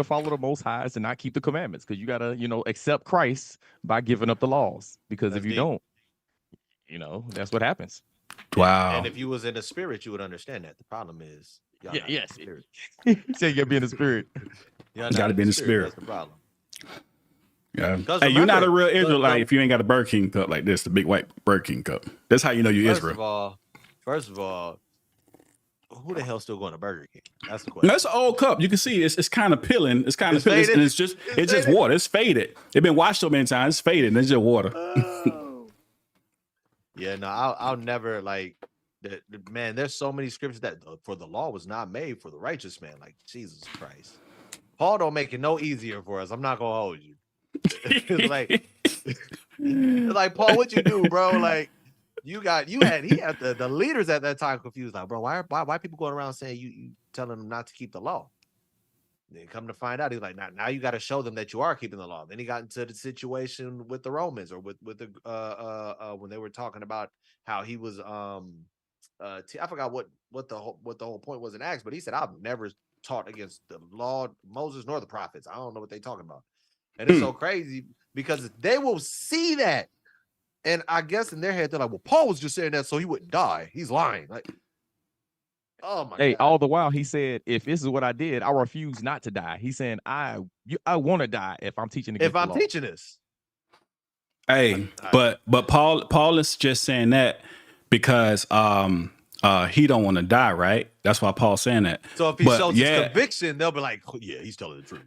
follow the Most High is to not keep the commandments, because you gotta accept Christ by giving up the laws. Because if you don't, that's what happens. Wow. And if you was in the spirit, you would understand that. The problem is, yes. Say you gotta be in the spirit. You got to be in the spirit. That's the problem. Yeah. Hey, you're not a real Israelite if you ain't got a Burger King cup like this, the big white Burger King cup. That's how you know you're Israel. First of all, who the hell's still going to Burger King? That's the question. That's an old cup. You can see it's kind of peeling. It's kind of peeling, and it's just water. It's faded. It's been washed so many times. It's faded, and it's just water. Yeah, no, I'll never man. There's so many scriptures that for the law was not made for the righteous man. Like Jesus Christ. Paul don't make it no easier for us. I'm not gonna hold you. like Paul, what you do, bro? Like he had the leaders at that time confused. Like, bro, why people going around saying you telling them not to keep the law? Then come to find out, he's like, now you got to show them that you are keeping the law. Then he got into the situation with the Romans, or with the when they were talking about how he was I forgot what the whole point was in Acts, but he said, I've never taught against the law, Moses, nor the prophets. I don't know what they're talking about. And it's so crazy because they will see that. And I guess in their head, they're like, well, Paul was just saying that so he wouldn't die. He's lying. Like, oh my God. All the while he said, if this is what I did, I refuse not to die. He's saying, I want to die if I'm teaching against the law. Teaching this. Hey, but Paul is just saying that because he don't want to die, right? That's why Paul's saying that. So if he shows his conviction, they'll be like, oh, yeah, he's telling the truth.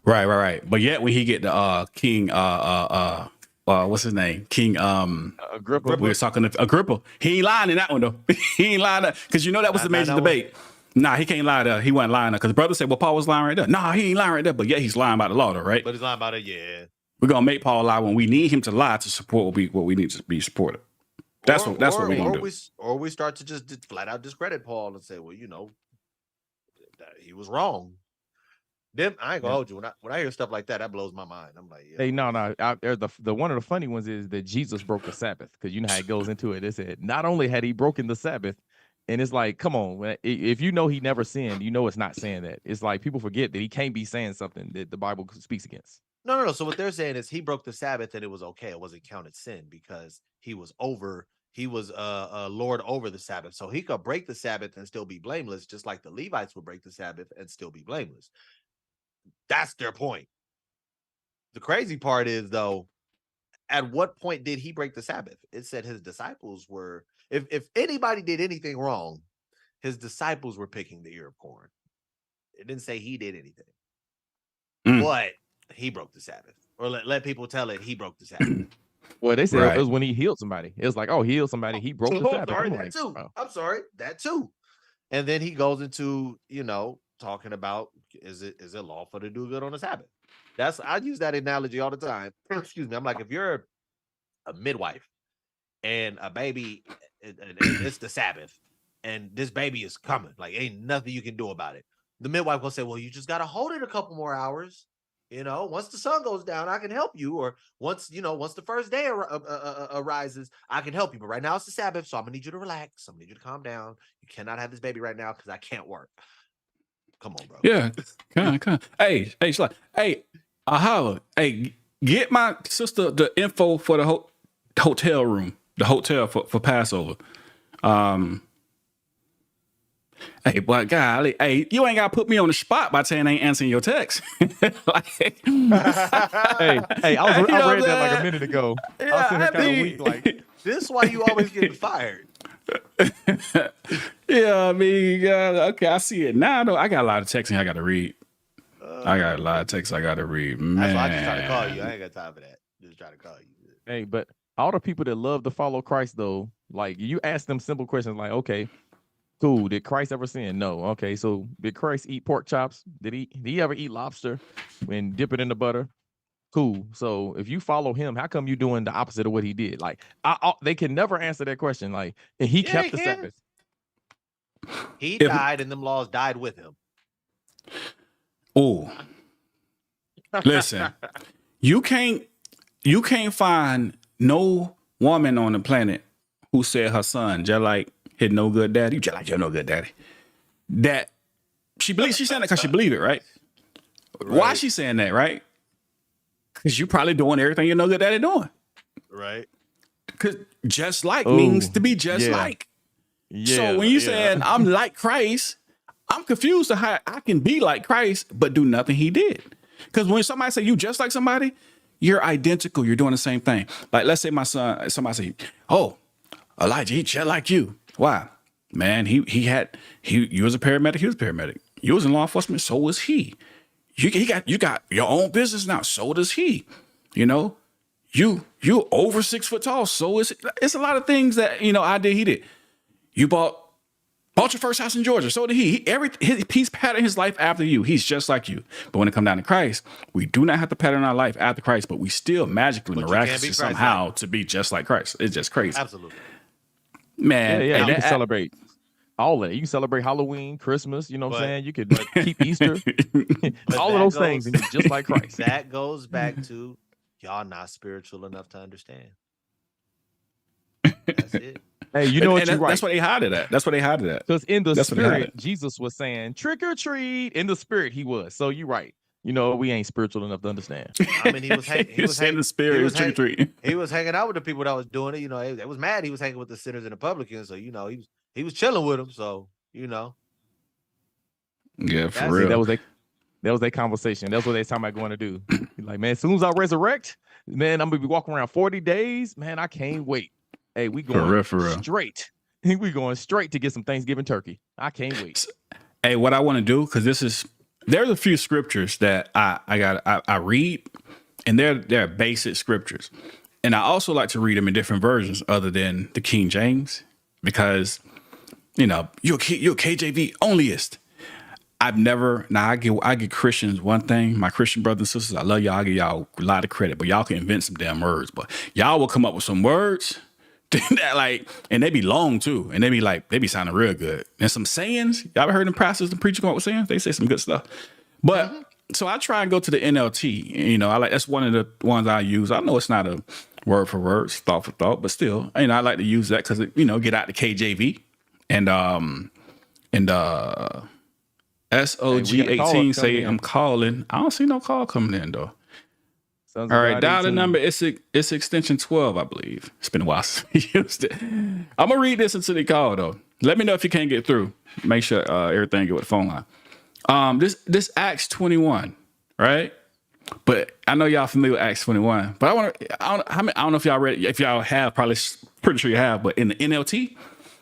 Right. But yet when he get the King what's his name? King Agrippa. We were talking to Agrippa. He ain't lying in that one though. He ain't lying because that was the major debate. Nah, he can't lie there. He wasn't lying there because the brother said, well, Paul was lying right there. Nah, he ain't lying right there, but yeah, he's lying about the law though, right? But he's lying about it, yeah. We're gonna make Paul lie when we need him to lie to support what we need to be supported. That's what we're gonna do. Or we start to just flat out discredit Paul and say, well, he was wrong. Then I ain't gonna hold you. When I hear stuff like that, that blows my mind. I'm like, yeah. Hey, no. The one of the funny ones is that Jesus broke the Sabbath, because you know how it goes into it. It said not only had he broken the Sabbath, And it's like, come on, if you know he never sinned, you know it's not saying that. It's like people forget that he can't be saying something that the Bible speaks against. No. So what they're saying is he broke the Sabbath and it was okay. It wasn't counted sin because he was Lord over the Sabbath. So he could break the Sabbath and still be blameless, just like the Levites would break the Sabbath and still be blameless. That's their point. The crazy part is, though, at what point did he break the Sabbath? It said his disciples were, if anybody did anything wrong, his disciples were picking the ear of corn. It didn't say he did anything. But he broke the Sabbath. Or let people tell it he broke the Sabbath. Well, they said it was when he healed somebody. It was like, oh, he healed somebody. He broke the Sabbath. I'm sorry, that too. And then he goes into, talking about is it lawful to do good on the Sabbath? I use that analogy all the time. Excuse me. I'm like, if you're a midwife and a baby, and it's the Sabbath, and this baby is coming, like ain't nothing you can do about it. The midwife will say, well, you just got to hold it a couple more hours. Once the sun goes down, I can help you. Or once the first day arises, I can help you. But right now it's the Sabbath, so I'm gonna need you to relax. I'm gonna need you to calm down. You cannot have this baby right now because I can't work. Come on, bro. Yeah, come on. Hey, Sly. Hey, holla. Hey, get my sister the info for the hotel room, the hotel for Passover. Hey, but golly, hey, you ain't gotta put me on the spot by saying I ain't answering your text. Hey, I read that like a minute ago. Yeah, I was sitting here kind of weak, like this is why you always getting fired. Yeah, I mean, okay, I see it now. Though I got a lot of texting I got to read. I got a lot of texts I got to read. Man, that's why I just try to call you. I ain't got time for that. Just try to call you. Hey, but all the people that love to follow Christ, though, like you ask them simple questions, like, okay, cool. Did Christ ever sin? No. Okay, so did Christ eat pork chops? Did he ever eat lobster and dip it in the butter? Cool. So if you follow him, how come you doing the opposite of what he did? Like, they can never answer that question. Like, and he kept the Sabbath. He died, and them laws died with him. Oh, listen, you can't find no woman on the planet who said her son just like his no good daddy, just like your no good daddy. That she believes she's saying that because she believe it, right? Why is she saying that, right? Because you probably doing everything your no good daddy doing, right? Because just like means to be just like. Yeah, so when you saying I'm like Christ, I'm confused to how I can be like Christ but do nothing he did. Because when somebody say you just like somebody, you're identical. You're doing the same thing. Like let's say my son, somebody say, "Oh, Elijah, he just like you." Why? Man, you was a paramedic. He was a paramedic. You was in law enforcement. So was he. You got your own business now. So does he. You over 6 foot tall. So is it. It's a lot of things that I did. He did. You bought your first house in Georgia. So did he. He's patterned his life after you. He's just like you. But when it comes down to Christ, we do not have to pattern our life after Christ, but we still magically, miraculously somehow to be just like Christ. It's just crazy. Absolutely. Man. Yeah, you can celebrate all of it. You can celebrate Halloween, Christmas, you know what I'm saying? You could keep Easter. All of those things, and you're just like Christ. That goes back to y'all not spiritual enough to understand. That's it. Hey, you know what you're right. That's what they hide it at. Because in the spirit, Jesus was saying, trick or treat. In the spirit, he was. So you're right. We ain't spiritual enough to understand. I mean, he was in the spirit. He was trick or treat. He was hanging out with the people that was doing it. They was mad. He was hanging with the sinners and the publicans. So, he was chilling with them. So, Yeah, for real. That was their conversation. That's what they talking about going to do. Like, man, as soon as I resurrect, man, I'm going to be walking around 40 days. Man, I can't wait. Hey, we going for real. Straight. We going straight to get some Thanksgiving turkey. I can't wait. Hey, what I want to do, because there's a few scriptures that I read, and they're basic scriptures. And I also like to read them in different versions other than the King James, because, you're a KJV onlyist. I give Christians one thing. My Christian brothers and sisters, I love y'all. I give y'all a lot of credit, but y'all can invent some damn words. But y'all will come up with some words that and they be long too. And they be sounding real good. And some sayings, y'all ever heard them pastors and preachers come up with sayings? They say some good stuff. But so I try and go to the NLT. That's one of the ones I use. I know it's not a word for word, thought for thought, but still, I like to use that because, get out the KJV. And SOG Hey, we got a caller 18 say coming in. I'm calling. I don't see no call coming in though. Sons of All right, God dial the 18. number. It's extension 12, I believe. It's been a while since we used it. I'm gonna read this until they call though. Let me know if you can't get through. Make sure everything get with the phone line. This Acts 21, right? But I know y'all familiar with Acts 21. But I don't know if y'all read. If y'all have, probably pretty sure you have. But in the NLT,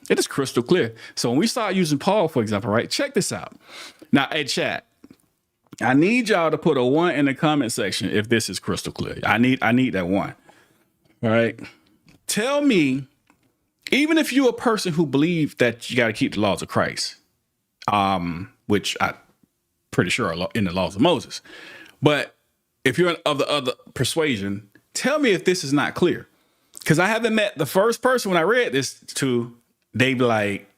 it is crystal clear. So when we start using Paul, for example, right? Check this out. Now, hey, chat. I need y'all to put a 1 in the comment section if this is crystal clear. I need that 1. All right. Tell me, even if you're a person who believes that you got to keep the laws of Christ, which I'm pretty sure are in the laws of Moses, but if you're of the other persuasion, tell me if this is not clear. Because I haven't met the first person when I read this to, they be like,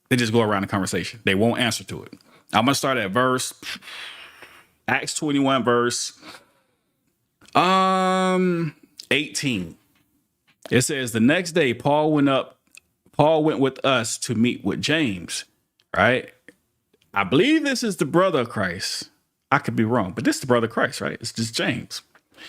they just go around the conversation. They won't answer to it. I'm going to start at Acts 21, verse 18. It says, the next day, Paul went with us to meet with James, right? I believe this is the brother of Christ. I could be wrong, but this is the brother of Christ, right? It's just James.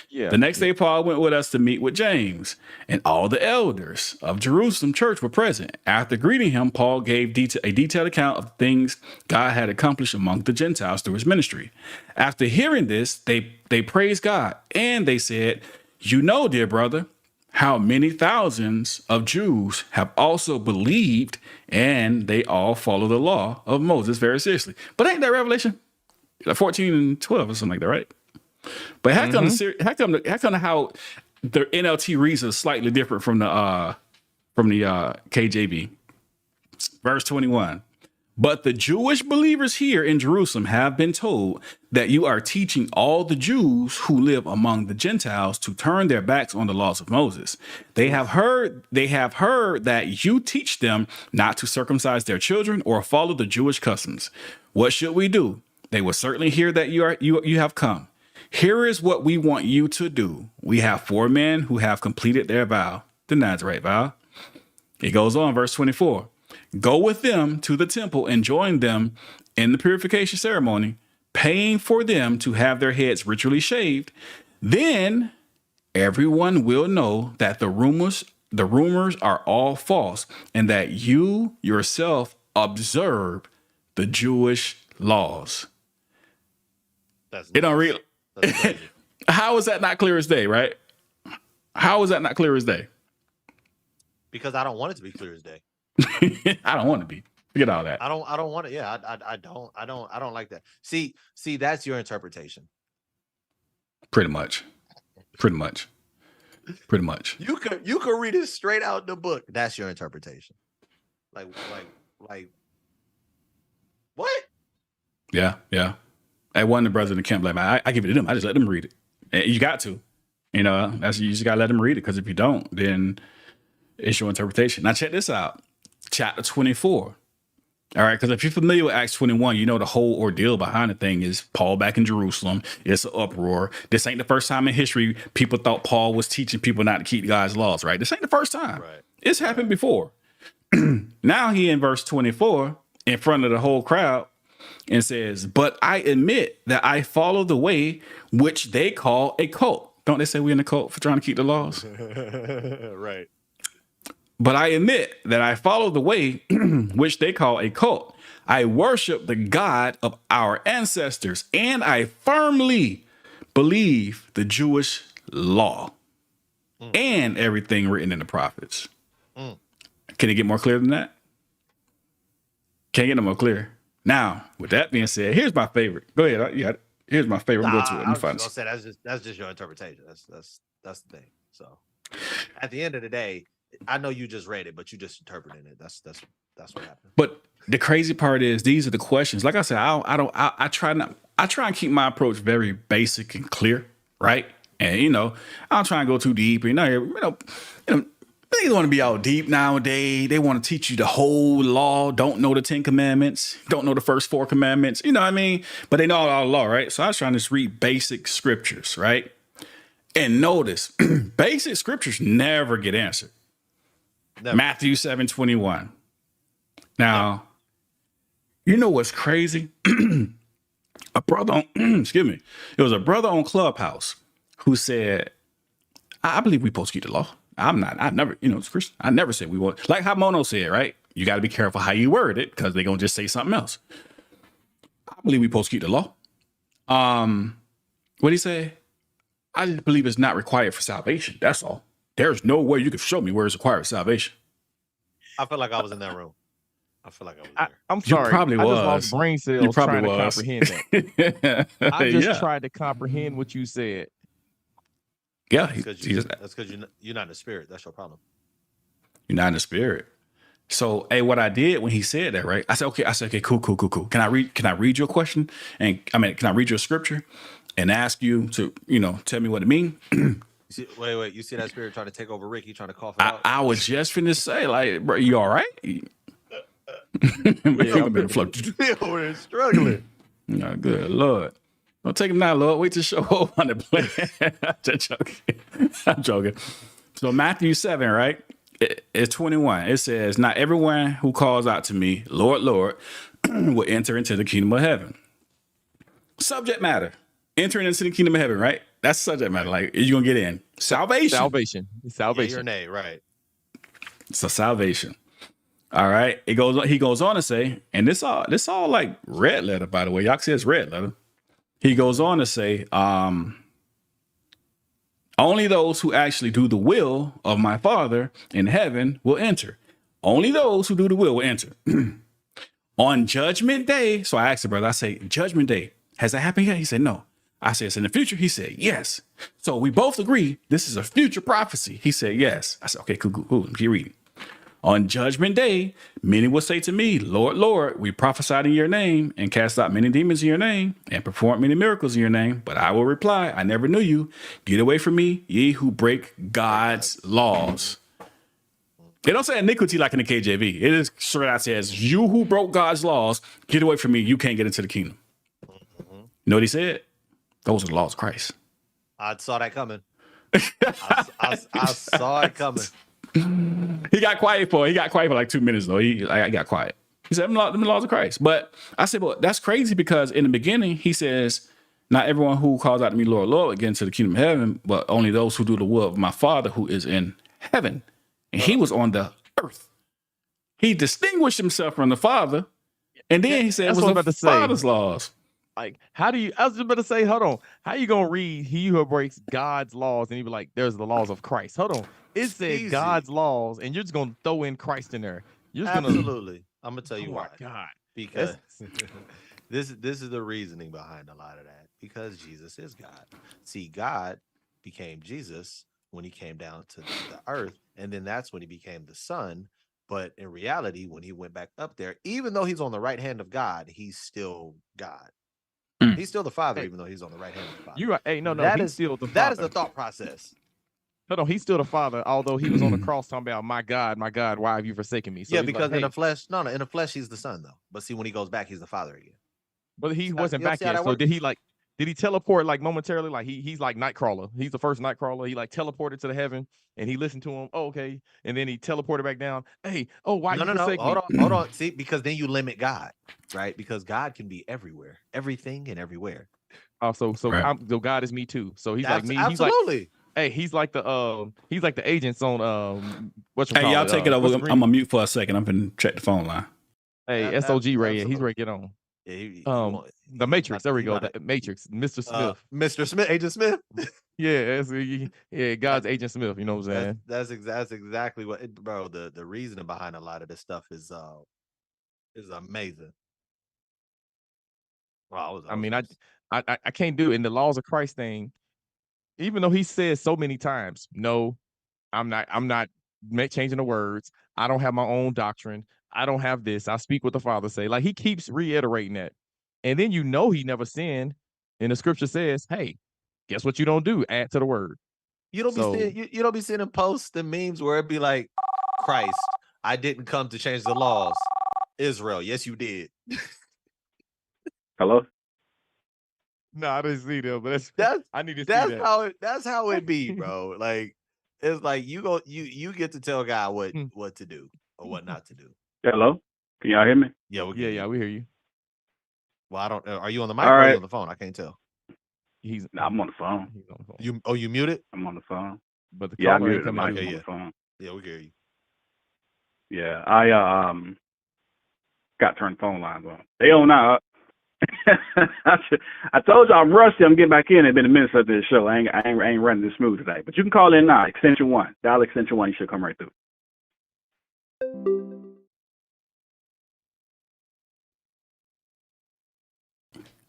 Yeah. The next day, Paul went with us to meet with James, and all the elders of Jerusalem church were present. After greeting him, Paul gave a detailed account of the things God had accomplished among the Gentiles through his ministry. After hearing this, they praised God, and they said, you know, dear brother, how many thousands of Jews have also believed, and they all follow the law of Moses very seriously. But ain't that Revelation 14 and 12 or something like that, right? But how come how the NLT reads is slightly different from the KJV? Verse 21. But the Jewish believers here in Jerusalem have been told that you are teaching all the Jews who live among the Gentiles to turn their backs on the laws of Moses. They have heard that you teach them not to circumcise their children or follow the Jewish customs. What should we do? They will certainly hear that you have come. Here is what we want you to do. We have 4 men who have completed their vow, the Nazarite vow. It goes on, verse 24. Go with them to the temple and join them in the purification ceremony, paying for them to have their heads ritually shaved. Then everyone will know that the rumors are all false and that you yourself observe the Jewish laws. It don't read. How is that not clear as day, right? How is that not clear as day? Because I don't want it to be clear as day. I don't want to be. Forget all that. I don't want it. Yeah, I don't like that. See, that's your interpretation. Pretty much. You could read it straight out the book. That's your interpretation. Like what? Yeah. I one of the brothers in the camp like, man, I give it to them. I just let them read it. And you got to, you just got to let them read it. Because if you don't, then it's your interpretation. Now check this out. Chapter 24. All right. Because if you're familiar with Acts 21, you know the whole ordeal behind the thing is Paul back in Jerusalem. It's an uproar. This ain't the first time in history people thought Paul was teaching people not to keep God's laws, right? This ain't the first time. Right. It's happened before. Now he in verse 24 in front of the whole crowd and says, but I admit that I follow the way which they call a cult. Don't they say we're in a cult for trying to keep the laws? Right. But I admit that I follow the way which they call a cult. I worship the God of our ancestors, and I firmly believe the Jewish law and everything written in the prophets. Can it get more clear than that? Can't get no more clear. Now, with that being said, here's my favorite. Go ahead. Yeah, here's my favorite. Go to it. I was gonna say that's just your interpretation. That's the thing. So, at the end of the day, I know you just read it, but you just interpreted it. That's what happened. But the crazy part is these are the questions. Like I said, I try and keep my approach very basic and clear, right? And I don't try and go too deep. They want to be all deep nowadays. They want to teach you the whole law. Don't know the 10 commandments. Don't know the first 4 commandments. You know what I mean? But they know all the law, right? So I was trying to just read basic scriptures, right? And notice, basic scriptures never get answered. Never. Matthew 7:21. Now, you know what's crazy? A brother on, excuse me, it was a brother on Clubhouse who said, I believe we supposed to keep the law. I never, it's Christian. I never said we want, like how Mono said, right? You got to be careful how you word it because they're going to just say something else. I believe we supposed to keep the law. What he say? I just believe it's not required for salvation. That's all. There's no way you can show me where it's required for salvation. I feel like I was in that room. I feel like I was there. I'm sorry. You probably I was. just lost brain cells You probably trying was. to comprehend that. I just Yeah. tried to comprehend what you said. Yeah, That's because you're not in the spirit. That's your problem. You're not in the spirit. So, hey, what I did when he said that, right? I said, okay, cool. Can I read your question? And can I read your scripture and ask you to, tell me what it means? Wait. You see that spirit trying to take over Rick? He trying to cough it out? I was just finna say, like, bro, you all right? Yeah, I'm over there struggling. Good Lord. Don't take him now, Lord. Wait to show up on the plane. I'm joking. So Matthew 7, right? It's 21. It says, not everyone who calls out to me, Lord, Lord, will enter into the kingdom of heaven. Subject matter. Entering into the kingdom of heaven, right? That's subject matter. Like, you're going to get in. Salvation. Yeah, your name, right. So salvation. All right. He goes on to say, and this all like red letter, by the way. Y'all can see it's red letter. He goes on to say, only those who actually do the will of my Father in heaven will enter. Only those who do the will enter. On Judgment Day. So I asked the brother, I say, Judgment Day, has that happened yet? He said, no. I said, it's in the future. He said, yes. So we both agree this is a future prophecy. He said, yes. I said, okay, cool. Keep reading. On Judgment Day, many will say to me, Lord, Lord, we prophesied in your name and cast out many demons in your name and performed many miracles in your name. But I will reply, I never knew you. Get away from me, ye who break God's laws. They don't say iniquity like in the KJV. It is straight out says, you who broke God's laws, get away from me. You can't get into the kingdom. You know what he said? Those are the laws of Christ. I saw that coming. I saw it coming. He got quiet for like 2 minutes though. I got quiet. He said, them laws of Christ. But I said, well, that's crazy because in the beginning he says, not everyone who calls out to me, Lord, Lord, will get into the kingdom of heaven, but only those who do the will of my Father who is in heaven. And he was on the earth. He distinguished himself from the Father. And then he said, it was the Father's laws. Like, I was just about to say, hold on. How you going to read he who breaks God's laws and you be like, there's the laws of Christ. Hold on. It said God's laws and you're just going to throw in Christ in there. Absolutely. I'm going to tell you why. God. Because this is the reasoning behind a lot of that. Because Jesus is God. See, God became Jesus when he came down to the earth. And then that's when he became the Son. But in reality, when he went back up there, even though he's on the right hand of God, he's still God. He's still the Father, even though he's on the right hand of the Father. You're right. Hey, no, he's still the Father. That is the thought process. No, he's still the Father, although he was on the cross talking about, my God, why have you forsaken me? So yeah, because in the flesh, in the flesh, he's the Son, though. But see, when he goes back, he's the Father again. But he wasn't back yet. So did he teleport like momentarily? Like he's like Nightcrawler. He's the first Nightcrawler. He like teleported to the heaven and he listened to him. Oh, okay. And then he teleported back down. Hey, why you forsake me? Hold on. See, because then you limit God, right? Because God can be everywhere, everything and everywhere. Oh, so God is me too. So he's like me. Absolutely. He's like the agents on Hey, y'all take it over. I'm gonna mute for a second. I'm gonna check the phone line. Hey, SOG Ray, he's ready to get on. Yeah, the Matrix. There we go. The Matrix. Mr. Smith. Mr. Smith, Agent Smith. Yeah, God's Agent Smith. You know what I'm saying? That's exactly what, bro. The reasoning behind a lot of this stuff is amazing. Wow, I can't do it. In the laws of Christ thing, even though he says so many times, no, I'm not changing the words. I don't have my own doctrine. I don't have this. I speak what the Father say. Like he keeps reiterating that. And then he never sinned. And the scripture says, hey, guess what you don't do? Add to the word. You don't be seeing posts and memes where it be like, Christ, I didn't come to change the laws. Israel, yes, you did. Hello? No, I didn't see that, but I need to see that. That's how it be, bro. Like it's like you get to tell God what to do or what not to do. Hello? Can y'all hear me? Yeah, Yeah, we hear you. Well, I don't. Are you on the mic All or are right. you on the phone? I can't tell. I'm on the phone. He's on the phone. You muted? I'm on the phone. But the Yeah, I caller muted ain't the coming mic. through. I'm on Yeah. the phone. Yeah, we hear you. Yeah, I got to turn the phone lines on. They on now. I told you I'm rusty. I'm getting back in. It's been a minute since this show. I ain't running this smooth today. But you can call in now. Extension 1. Dial extension 1. You should come right through.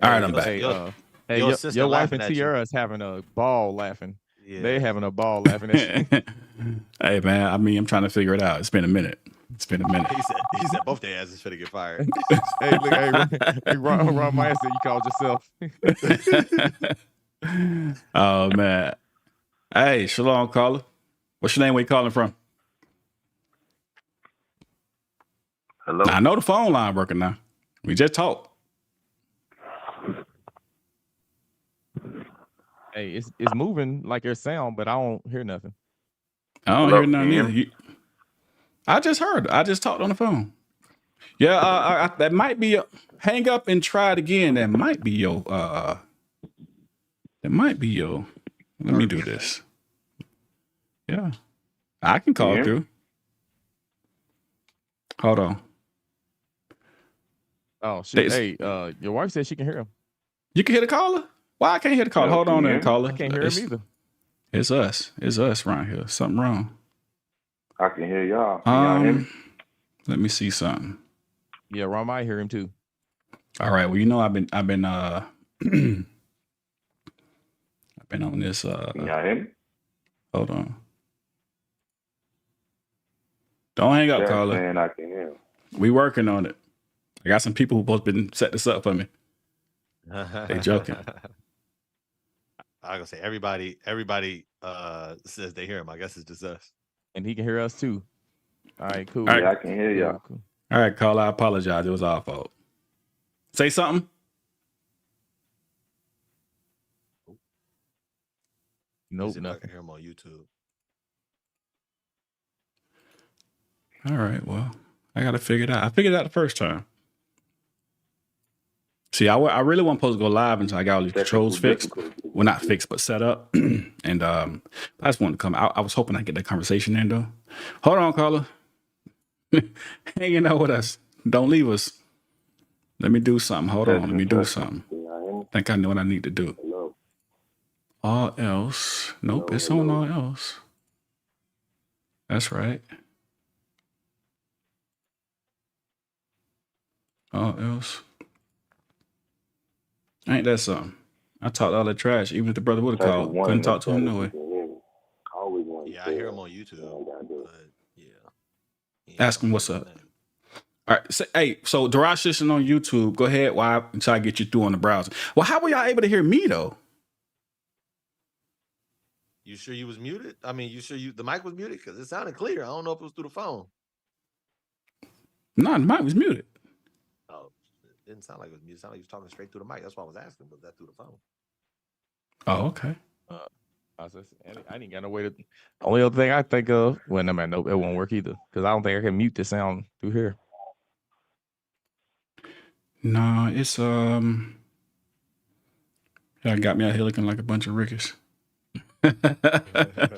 All right, I'm back. Hey, your wife and Tiara is having a ball laughing. Yeah. They having a ball laughing at you. Hey, man, I mean, I'm trying to figure it out. It's been a minute. He said both their asses finna get fired. Hey, look, hey, Ron Meyer said you called yourself. Oh, man. Hey, shalom, caller. What's your name? Where you calling from? Hello. I know the phone line working now. We just talked. Hey, it's moving like your sound, but I don't hear nothing. I don't hear nothing either. I just heard. I just talked on the phone. Yeah, that might be hang up and try it again. That might be your. Let me do this. Yeah, I can call through. Hold on. Oh shit! Hey, your wife said she can hear him. You can hear the caller? Why I can't hear the caller? Hold on there, caller. I can't hear him either. It's us. It's us around here. Something wrong. I can hear y'all. Can y'all hear me? Let me see something. Yeah, Ron might hear him too. All right. Well, you know, I've been I've been on this. Can y'all hear me? Hold on. Don't hang up, caller. Saying I can hear him. We working on it. I got some people who supposed to been set this up for me. They joking. I gonna say everybody says they hear him. I guess it's just us. And he can hear us too. All right, cool. All right. Yeah, I can hear y'all. Cool. All right, caller, I apologize. It was our fault. Say something. Nope, I nothing. can hear him on YouTube. All right, well, I got to figure it out. I figured it out the first time. See, I really wasn't supposed to go live until I got all these controls fixed. Well, not fixed, but set up. And I just wanted to come. I was hoping I'd get that conversation in, though. Hold on, caller. Hanging out with us. Don't leave us. Let me do something. Hold on. Let me do something. I think I know what I need to do. All else. Nope, it's on all else. That's right. All else. Ain't that something? I talked all that trash, even if the brother would have called. Couldn't talk to him no way. Yeah, I hear him on YouTube. But yeah. Ask him what's up. All right. Hey, so Darash listening on YouTube. Go ahead until I get you through on the browser. Well, how were y'all able to hear me though? You sure you was muted? I mean, you sure the mic was muted? Because it sounded clear. I don't know if it was through the phone. No, the mic was muted. Oh, it didn't sound like it was muted. It sounded like you was talking straight through the mic. That's why I was asking. Was that through the phone? Oh, okay. I didn't got no way to. Only other thing I think of, well, no man, nope, it won't work either. Because I don't think I can mute the sound through here. No, it's y'all got me out here looking like a bunch of rickers. Got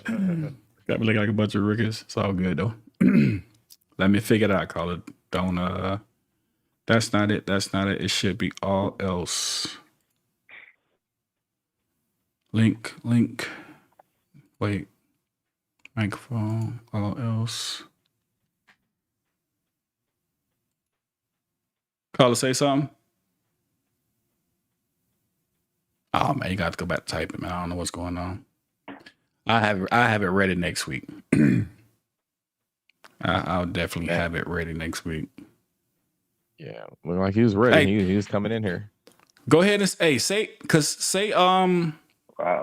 me looking like a bunch of rickers. It's all good though. Let me figure it out, caller. Don't that's not it. That's not it. It should be all else. Link. Wait. Microphone, all else. Caller, say something. Oh man, you got to go back to typing, man. I don't know what's going on. I have it ready next week. I'll definitely have it ready next week. Yeah, looked like he was ready. Hey, he was coming in here. Go ahead and say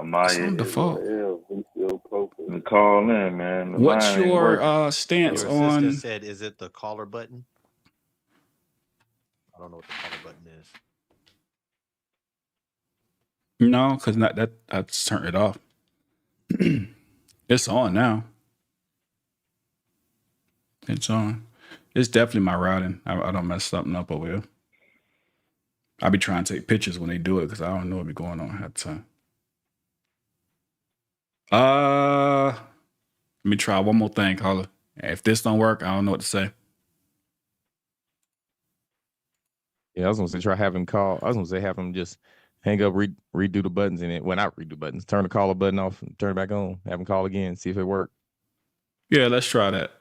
Maya on default. Call in, man. The what's your stance on? Your sister said, "Is it the caller button?" I don't know what the caller button is. No, because not that. I just turned it off. It's on now. It's on. It's definitely my routing. I don't mess something up over here. I be trying to take pictures when they do it because I don't know what be going on at the time. Let me try one more thing, caller. If this don't work, I don't know what to say. Yeah, I was gonna say try have him call. I was gonna say have him just hang up, redo the buttons in it. Well, not redo buttons. Turn the caller button off and turn it back on. Have him call again, see if it worked. Yeah, let's try that.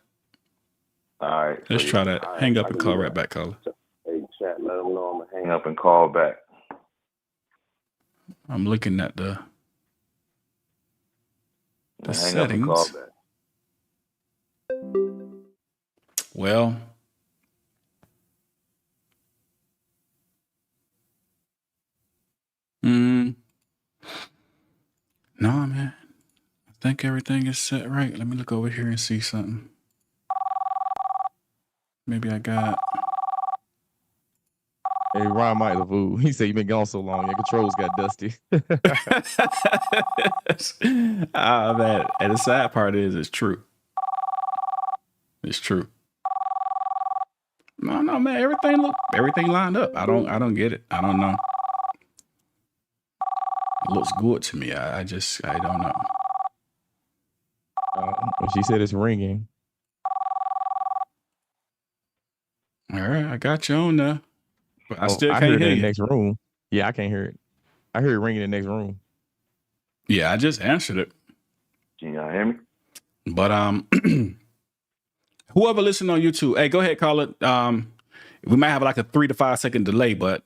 All right. Let's try that. All right, Hang up I and can call do right that. back, caller. Hey, chat, let them know I'm going to hang up and call back. I'm looking at the Hang up and call settings. back. Well, no, man. I think everything is set right. Let me look over here and see something. Maybe I got. Hey, Ron might have fool. He said you've been gone so long. Your controls got dusty. Man. And the sad part is, it's true. It's true. No, man. Everything lined up. I don't get it. I don't know. It looks good to me. I don't know. She said it's ringing. All right, I got you on there. But I still I can't heard hear it in you. the next room. Yeah, I can't hear it. I heard it ringing in the next room. Yeah, I just answered it. Can y'all hear me? But whoever listened on YouTube, hey, go ahead, call it. We might have like a 3 to 5 second delay, but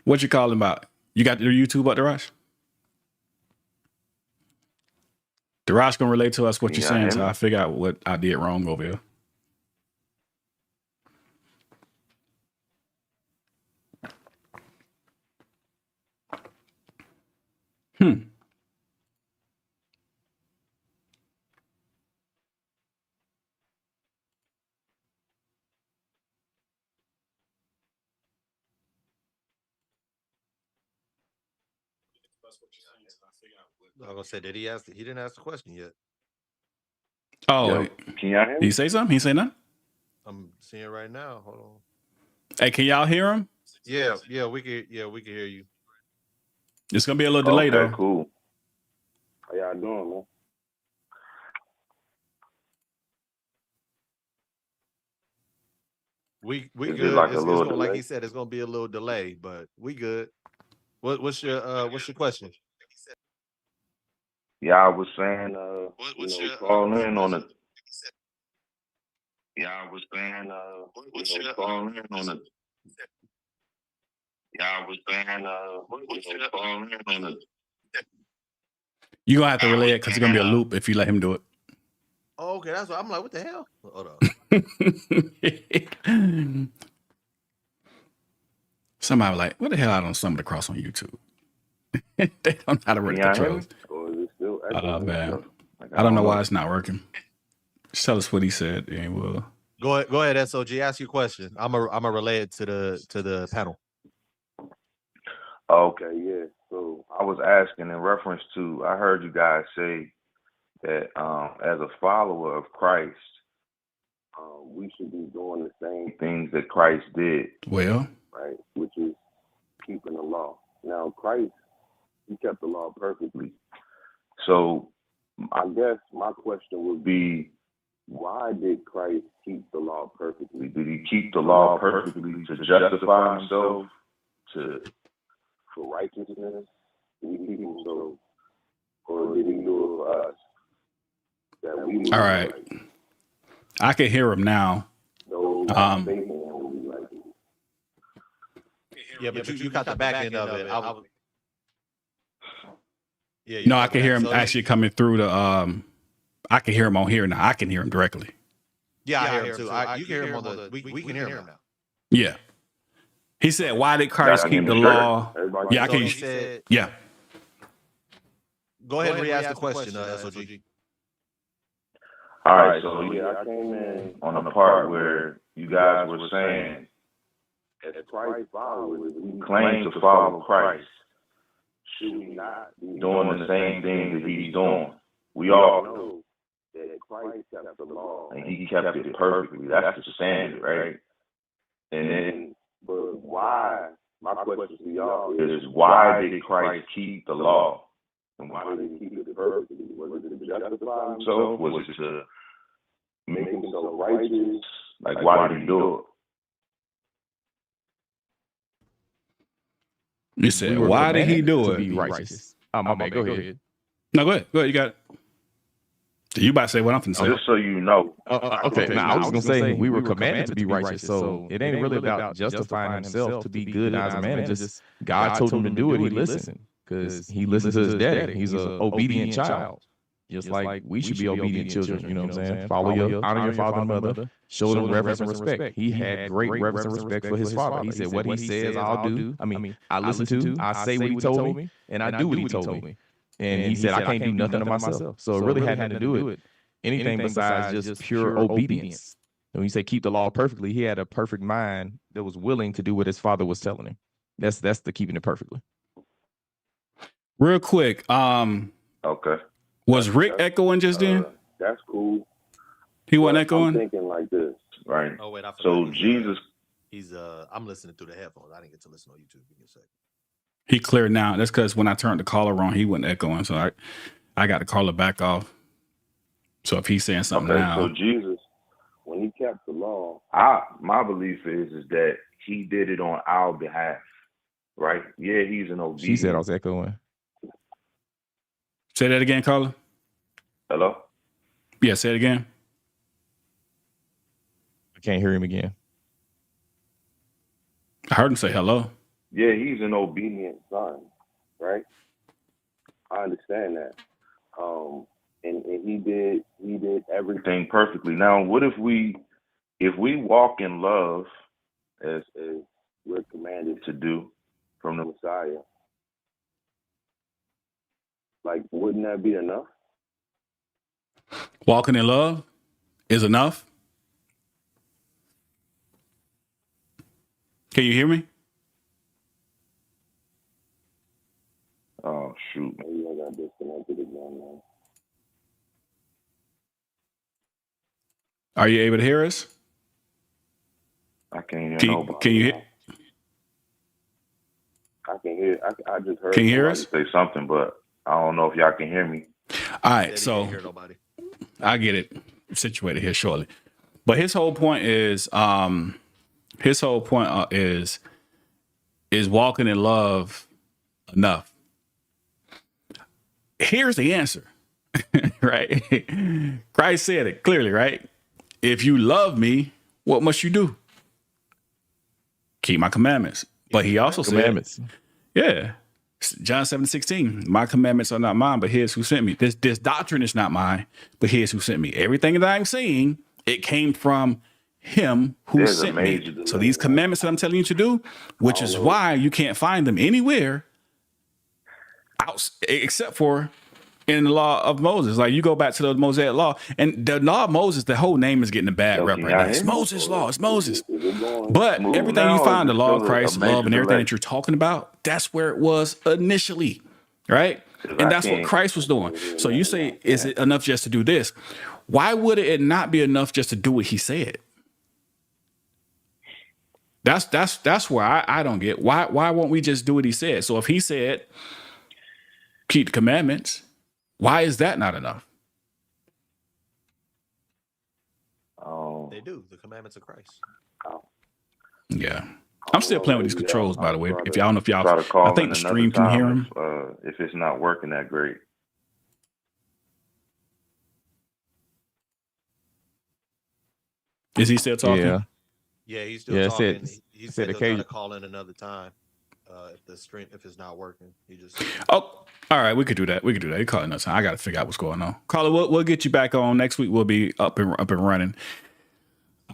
what you calling about? You got your YouTube up, Darash? Darash gonna relate to us what you're saying, so I figure out what I did wrong over here. I was gonna say that he didn't ask the question yet. Oh, can y'all hear me? Did he say something? He say nothing? I'm seeing right now. Hold on. Hey, can y'all hear him? Yeah, we can hear you. It's gonna be a little delay though. Cool. How y'all doing, man? We Is it good. like a It's little gonna, like delay? he said, it's gonna be a little delay, but we good. What's your question? Y'all was saying, call in on the. Y'all was saying, call in on the. Y'all was saying, call in on the. You're gonna have to relay it because it's gonna be a loop if you let him do it. Oh, okay, that's what I'm like. What the hell? Hold on. Somebody like, what the hell I don't stumble across on YouTube? They don't know how to run the controls. Oh man. I don't know why it's not working. Just tell us what he said and we'll go ahead, SOG. Ask your question. I'm a relay it to the panel. Okay, yeah. So I was asking in reference to, I heard you guys say that as a follower of Christ, we should be doing the same things that Christ did. Well, right, which is keeping the law. Now, Christ, he kept the law perfectly. So I guess my question would be, why did Christ keep the law perfectly? Did he keep the law perfectly to justify himself, for righteousness? Did he keep him so, or did he do it for us? That we all right. I can hear him now. Yeah, but you got the back end of it. No, I can hear him actually coming through the I can hear him on here now. I can hear him directly. Yeah, I hear him too. You can hear him on the we can hear him now. Yeah. He said, why did Christ keep the law? Yeah, I can hear. Yeah. Go ahead and re-ask the question, SOG. All right, so I came in on the part where you guys were saying, as Christ followers, we claim to follow Christ. Should we not be doing the same thing that he's doing? We all know that Christ kept the law and he kept it perfectly. That's the standard, right? And then, but why? My question to y'all is, why did Christ keep the law? And why did he keep it perfectly? Was it to justify himself? Was it to make himself righteous? Like, why did he do it? You said, why did he do it? To be righteous. My bad, go ahead. No, go ahead. Go ahead. You got it. You about to say what I'm finna say. Just so you know. Okay, now I was gonna say we were commanded to be righteous, so it ain't really about justifying himself to be good as a man. It's just God told him to do it. He listened because he listened to his daddy. He's an obedient child, just like we should be obedient children. You know what I'm saying? Honor your father and mother, show them reverence and respect. He had great reverence and respect for his father. He said, "What he says, I'll do." I listen to, I say what he told me, and I do what he told me. And he said, I can't do nothing to myself. So it really had nothing to do with anything besides just pure obedience. And when you say keep the law perfectly, he had a perfect mind that was willing to do what his father was telling him. That's the keeping it perfectly. Real quick, Okay. was Rick echoing just then? That's cool. He wasn't echoing? I'm thinking like this, right? Oh wait, I forgot. So Jesus, he's I'm listening through the headphones. I didn't get to listen on YouTube. Give me a second. He cleared now. That's because when I turned the caller on, he wasn't echoing. So I got the caller back off. So if he's saying something now. So Jesus, when he kept the law, my belief is that he did it on our behalf, right? Yeah, he's an obedient. She said I was echoing. Say that again, caller. Hello? Yeah, say it again. I can't hear him again. I heard him say hello. Yeah, he's an obedient son, right? I understand that. And he did everything perfectly. Now, what if we walk in love as we're commanded to do from the Messiah? Like, wouldn't that be enough? Walking in love is enough. Can you hear me? Oh, shoot. Maybe I got disconnected again, man. Are you able to hear us? I can't hear nobody. Can you hear? I can hear. I just heard. Can you hear us? Say something, but I don't know if y'all can hear me. All right, so I get it situated here shortly. But his whole point is walking in love enough? Here's the answer, right? Christ said it clearly, right? If you love me, what must you do? Keep my commandments. But he also said, yeah, John 7:16, my commandments are not mine, but his who sent me. This doctrine is not mine, but his who sent me. Everything that I'm saying, it came from him who sent me. So these commandments that I'm telling you to do, which is why you can't find them anywhere except for in the law of Moses. Like you go back to the Mosaic law, and the law of Moses, the whole name is getting a bad rep right now. It's Moses' law. It's Moses. But everything you find, the law of Christ, love, and everything that you're talking about, that's where it was initially, right? And that's what Christ was doing. So you say, is it enough just to do this? Why would it not be enough just to do what he said? That's where I don't get. Why won't we just do what he said? So if he said, keep the commandments, why is that not enough? They do. The commandments of Christ. Yeah. I'm still playing with these controls, by the way. If y'all don't know if y'all, I think the stream can hear him. If it's not working that great. Is he still talking? Yeah, he's still talking. He said he'll try to call in another time. If it's not working, he just. Oh, all right. We could do that. You call it another time. I got to figure out what's going on. Carla, we'll get you back on next week. We'll be up and running.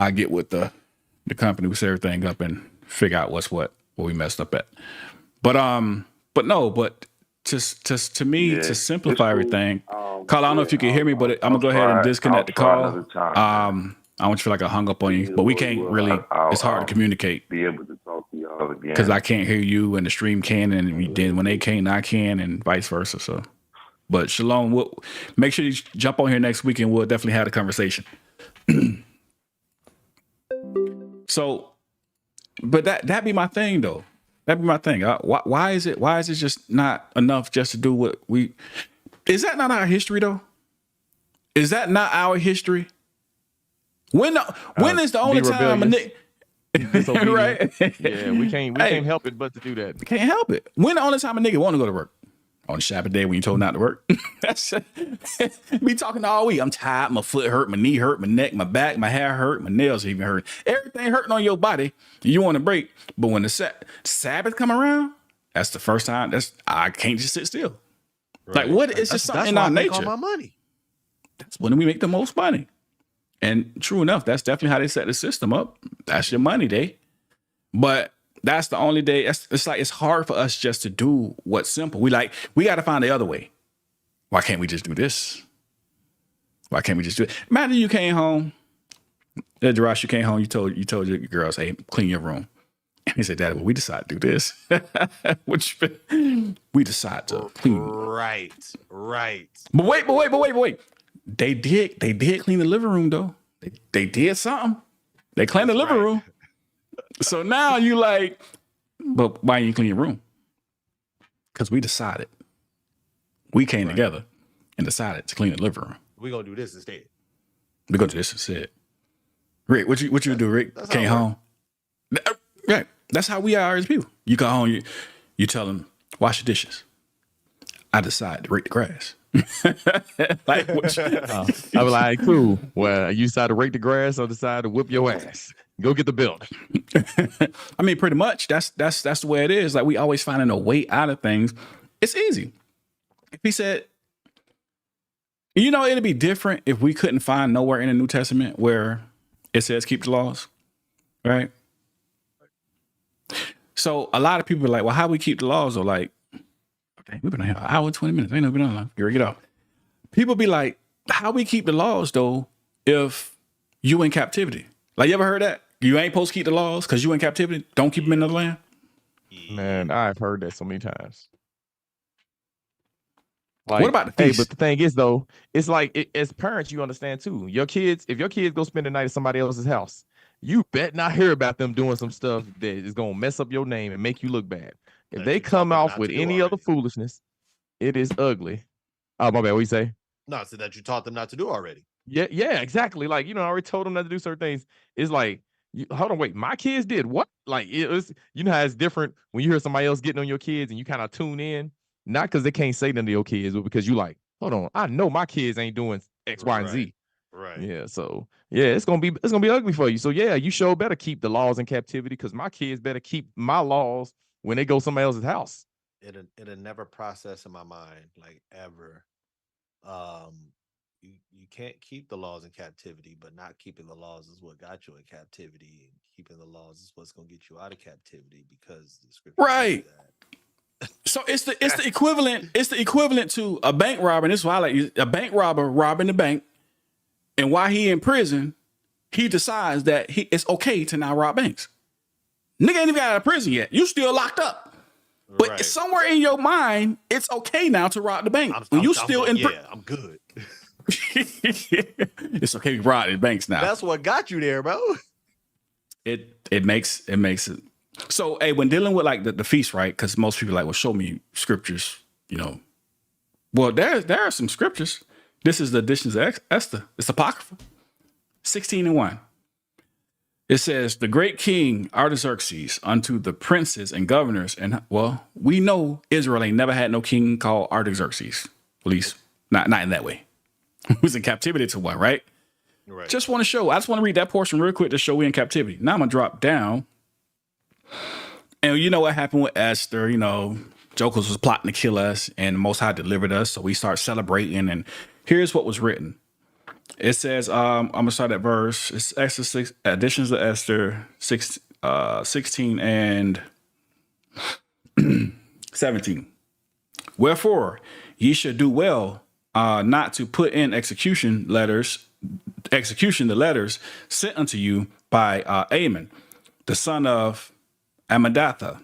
I get with the company, we set everything up and figure out what's what we messed up at. But just to me, to simplify everything, Carla, I don't know if you can hear me, but I'm gonna go ahead and disconnect the call. I don't feel like I hung up on you, but we can't really. It's hard to communicate. Be able to talk to y'all again because I can't hear you and the stream can, and then when they can't, I can, and vice versa. So But Shalom, make sure you jump on here next week and we'll definitely have a conversation. So, but that be my thing though. That'd be my thing. Why is it just not enough just to do what we? Is that not our history though? Is that not our history? When is the only time a nigga? Right? Yeah, we can't help it but to do that. Can't help it. When the only time a nigga want to go to work? On the Sabbath day when you told not to work. That's me talking all week. I'm tired. My foot hurt. My knee hurt. My neck. My back. My hair hurt. My nails even hurt. Everything hurting on your body. You want to break, but when the Sabbath come around, that's the first time. I can't just sit still. Right. Like what? It's just something in our nature. All my money. That's when we make the most money. And true enough, that's definitely how they set the system up. That's your money day. But that's the only day. It's like it's hard for us just to do what's simple. We got to find the other way. Why can't we just do this? Why can't we just do it? Imagine you came home, Darash, you came home. You told your girls, "Hey, clean your room." And he said, "Daddy, well, we decided to do this." Which we decided to clean. Right. But wait. They did clean the living room though. They did something. They cleaned the living room. So now you like, but why you clean your room? Because we decided. We came together and decided to clean the living room. We're going to do this instead. We're going to do this instead. Rick, what you do, Rick? Came home. Right. That's how we are as people. You come home, you tell them, wash the dishes. I decide to rake the grass. Like, I was like, cool. Well, you decide to rake the grass or decide to whip your ass. Go get the building. I mean, pretty much. That's the way it is. Like we always finding a way out of things. It's easy. If he said, it'd be different if we couldn't find nowhere in the New Testament where it says keep the laws, right? So a lot of people are like, well, how we keep the laws? Or like, okay, we've been here an hour and 20 minutes. Ain't no been on long. Get off. People be like, how we keep the laws though if you in captivity? Like you ever heard that? You ain't supposed to keep the laws because you in captivity. Don't keep them in the land. Man, I've heard that so many times. Like, what about the feast? But the thing is, though, it's like as parents, you understand too. Your kids, if your kids go spend the night at somebody else's house, you bet not hear about them doing some stuff that is gonna mess up your name and make you look bad. If they come off with any other foolishness, it is ugly. Oh, my bad. What you say? No, so that you taught them not to do already. Yeah, exactly. Like, I already told them not to do certain things. It's like, hold on, wait, my kids did what? Like, it was, how it's different when you hear somebody else getting on your kids and you kind of tune in, not because they can't say nothing to your kids, but because you like, hold on, I know my kids ain't doing X, Y, and Z. Right. Yeah. So yeah, it's gonna be ugly for you. So yeah, you sure better keep the laws in captivity because my kids better keep my laws when they go somebody else's house. It'll never process in my mind, like ever. You can't keep the laws in captivity, but not keeping the laws is what got you in captivity, and keeping the laws is what's gonna get you out of captivity because the scripture right. So it's the equivalent. It's the equivalent to a bank robber. And this is why I like a bank robber robbing the bank, and while he in prison, he decides that it's okay to now rob banks. Nigga ain't even got out of prison yet. You still locked up. But somewhere in your mind, it's okay now to rob the bank. I'm good. It's okay to rob the banks now. That's what got you there, bro. It makes it. So, hey, when dealing with like the feast, right? Because most people are like, well, show me scriptures, Well, there are some scriptures. This is the editions of Esther. It's apocryphal. 16:1. It says, the great king Artaxerxes unto the princes and governors. And well, we know Israel ain't never had no king called Artaxerxes. At least not in that way. He was in captivity to one, right? Right. I just want to read that portion real quick to show we in captivity. Now I'm going to drop down. And you know what happened with Esther? Jokers was plotting to kill us and the Most High delivered us. So we start celebrating. And here's what was written. It says, I'm going to start at verse. It's Esther 6, additions of Esther 6, 16 and 17. Wherefore, ye should do well not to put in execution the letters sent unto you by Ammon, the son of Amadatha.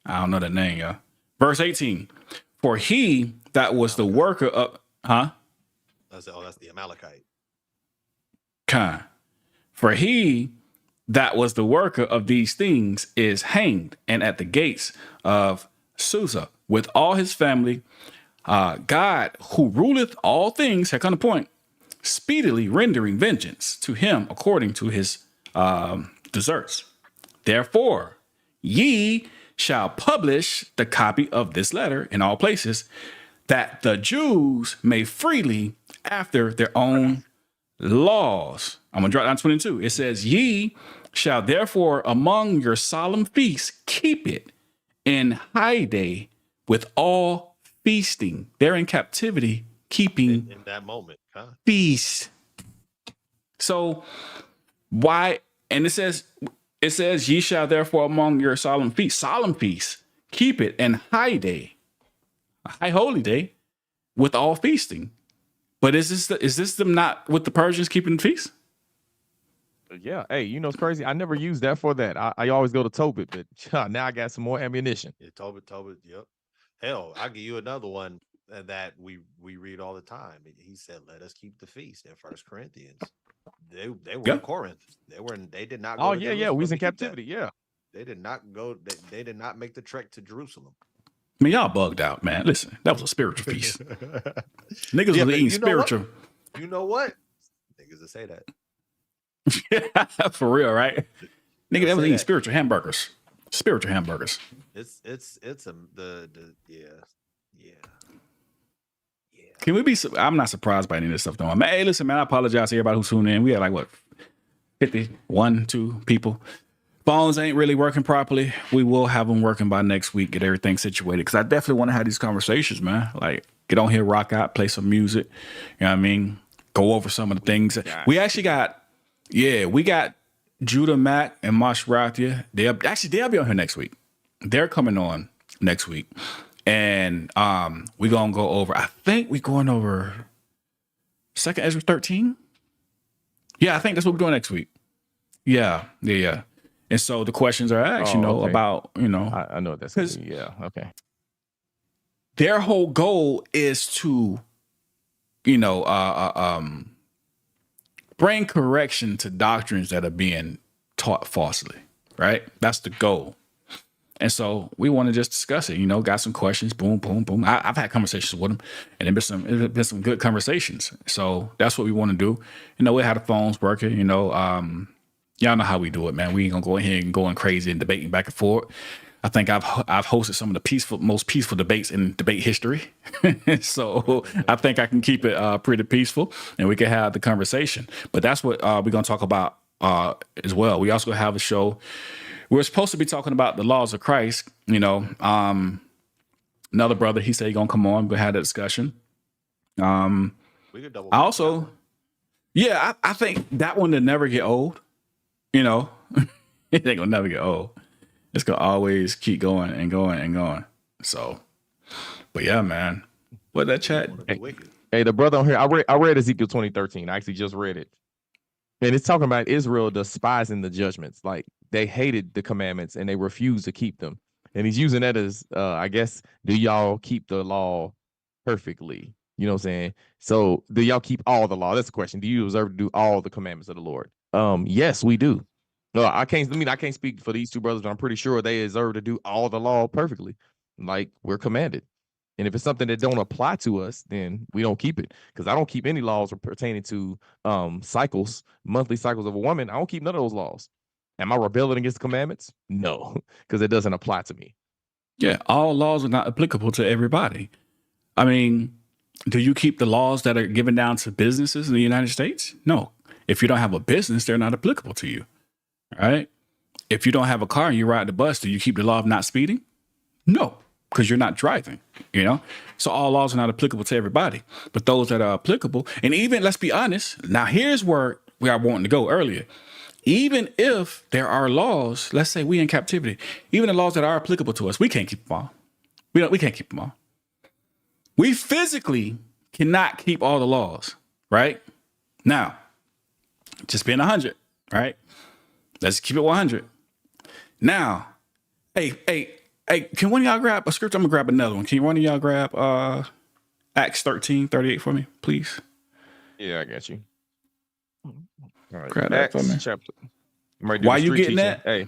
I don't know that name, y'all. Verse 18. For he that was the worker of, That's the Amalekite. For he that was the worker of these things is hanged, and at the gates of Susa with all his family. God, who ruleth all things, had come to point, speedily rendering vengeance to him according to his deserts. Therefore, ye shall publish the copy of this letter in all places, that the Jews may freely, after their own laws. I'm going to drop down 22. It says, ye shall therefore among your solemn feasts keep it in high day with all feasting. They're in captivity, keeping in that moment, feast. So why? And it says, ye shall therefore among your solemn feasts, keep it in high day, a high holy day, with all feasting. But is this them not with the Persians keeping the feast? Yeah. Hey, you know it's crazy. I never use that for that. I always go to Tobit, but now I got some more ammunition. Yeah, Tobit. Yep. Hell, I'll give you another one that we read all the time. He said, "Let us keep the feast." In 1 Corinthians, they were in Corinth. They did not. Go Oh to yeah, Jerusalem we was in to keep captivity. that. Yeah, they did not go. They did not make the trek to Jerusalem. I mean, y'all bugged out, man. Listen, that was a spiritual feast. Niggas was eating spiritual. You know what? Niggas that say that. For real, right? Nigga, that was eating spiritual hamburgers. Spiritual hamburgers. It's yeah. Can we be? I'm not surprised by any of this stuff, though. Man, hey, listen, man. I apologize to everybody who's tuning in. We had like what, 51, 2 people. Phones ain't really working properly. We will have them working by next week. Get everything situated, because I definitely want to have these conversations, man. Like, get on here, rock out, play some music. You know what I mean? Go over some of the things. We actually got. Yeah, we got Judah Mack and Mosh Rathia. They'll be on here next week. They're coming on next week. And we're going to go over, I think we're going over 2nd Ezra 13. Yeah, I think that's what we're doing next week. Yeah. And so the questions are asked, okay. about, I know what that's gonna be. Yeah, okay. Their whole goal is to, bring correction to doctrines that are being taught falsely, right? That's the goal. And so we want to just discuss it, got some questions, boom, boom, boom. I've had conversations with them, and it's been some good conversations. So that's what we want to do. We had the phones working, y'all know how we do it, man. We ain't gonna go in here and going crazy and debating back and forth. I think I've hosted some of the most peaceful debates in debate history. So I think I can keep it pretty peaceful, and we can have the conversation. But that's what we're going to talk about as well. We also have a show. We're supposed to be talking about the laws of Christ. Another brother, he said he's going to come on. We're going to have that discussion. I think that one will never get old. It ain't going to never get old. It's going to always keep going and going and going. So, but yeah, man. What that chat? Hey, the brother on here, I read Ezekiel 20:13. I actually just read it. And it's talking about Israel despising the judgments. Like, they hated the commandments and they refused to keep them. And he's using that as, I guess, do y'all keep the law perfectly? You know what I'm saying? So do y'all keep all the law? That's the question. Do you observe to do all the commandments of the Lord? Yes, we do. No, I can't speak for these two brothers, but I'm pretty sure they deserve to do all the law perfectly, like we're commanded. And if it's something that don't apply to us, then we don't keep it. Because I don't keep any laws pertaining to monthly cycles of a woman. I don't keep none of those laws. Am I rebelling against the commandments? No, because it doesn't apply to me. Yeah, all laws are not applicable to everybody. I mean, do you keep the laws that are given down to businesses in the United States? No. If you don't have a business, they're not applicable to you. Right? If you don't have a car and you ride the bus, do you keep the law of not speeding? No, because you're not driving, So all laws are not applicable to everybody, but those that are applicable, and even, let's be honest, now here's where we are wanting to go earlier. Even if there are laws, let's say we in captivity, even the laws that are applicable to us, we can't keep them all. We can't keep them all. We physically cannot keep all the laws, right? Now, just being 100, right? Let's keep it 100. Now, hey, Hey, can one of y'all grab a scripture? I'm gonna grab another one. Can one of y'all grab Acts 13:38 for me, please? Yeah, I got you. All right. Grab that for me. Acts chapter. Why you getting teaching. that? Hey,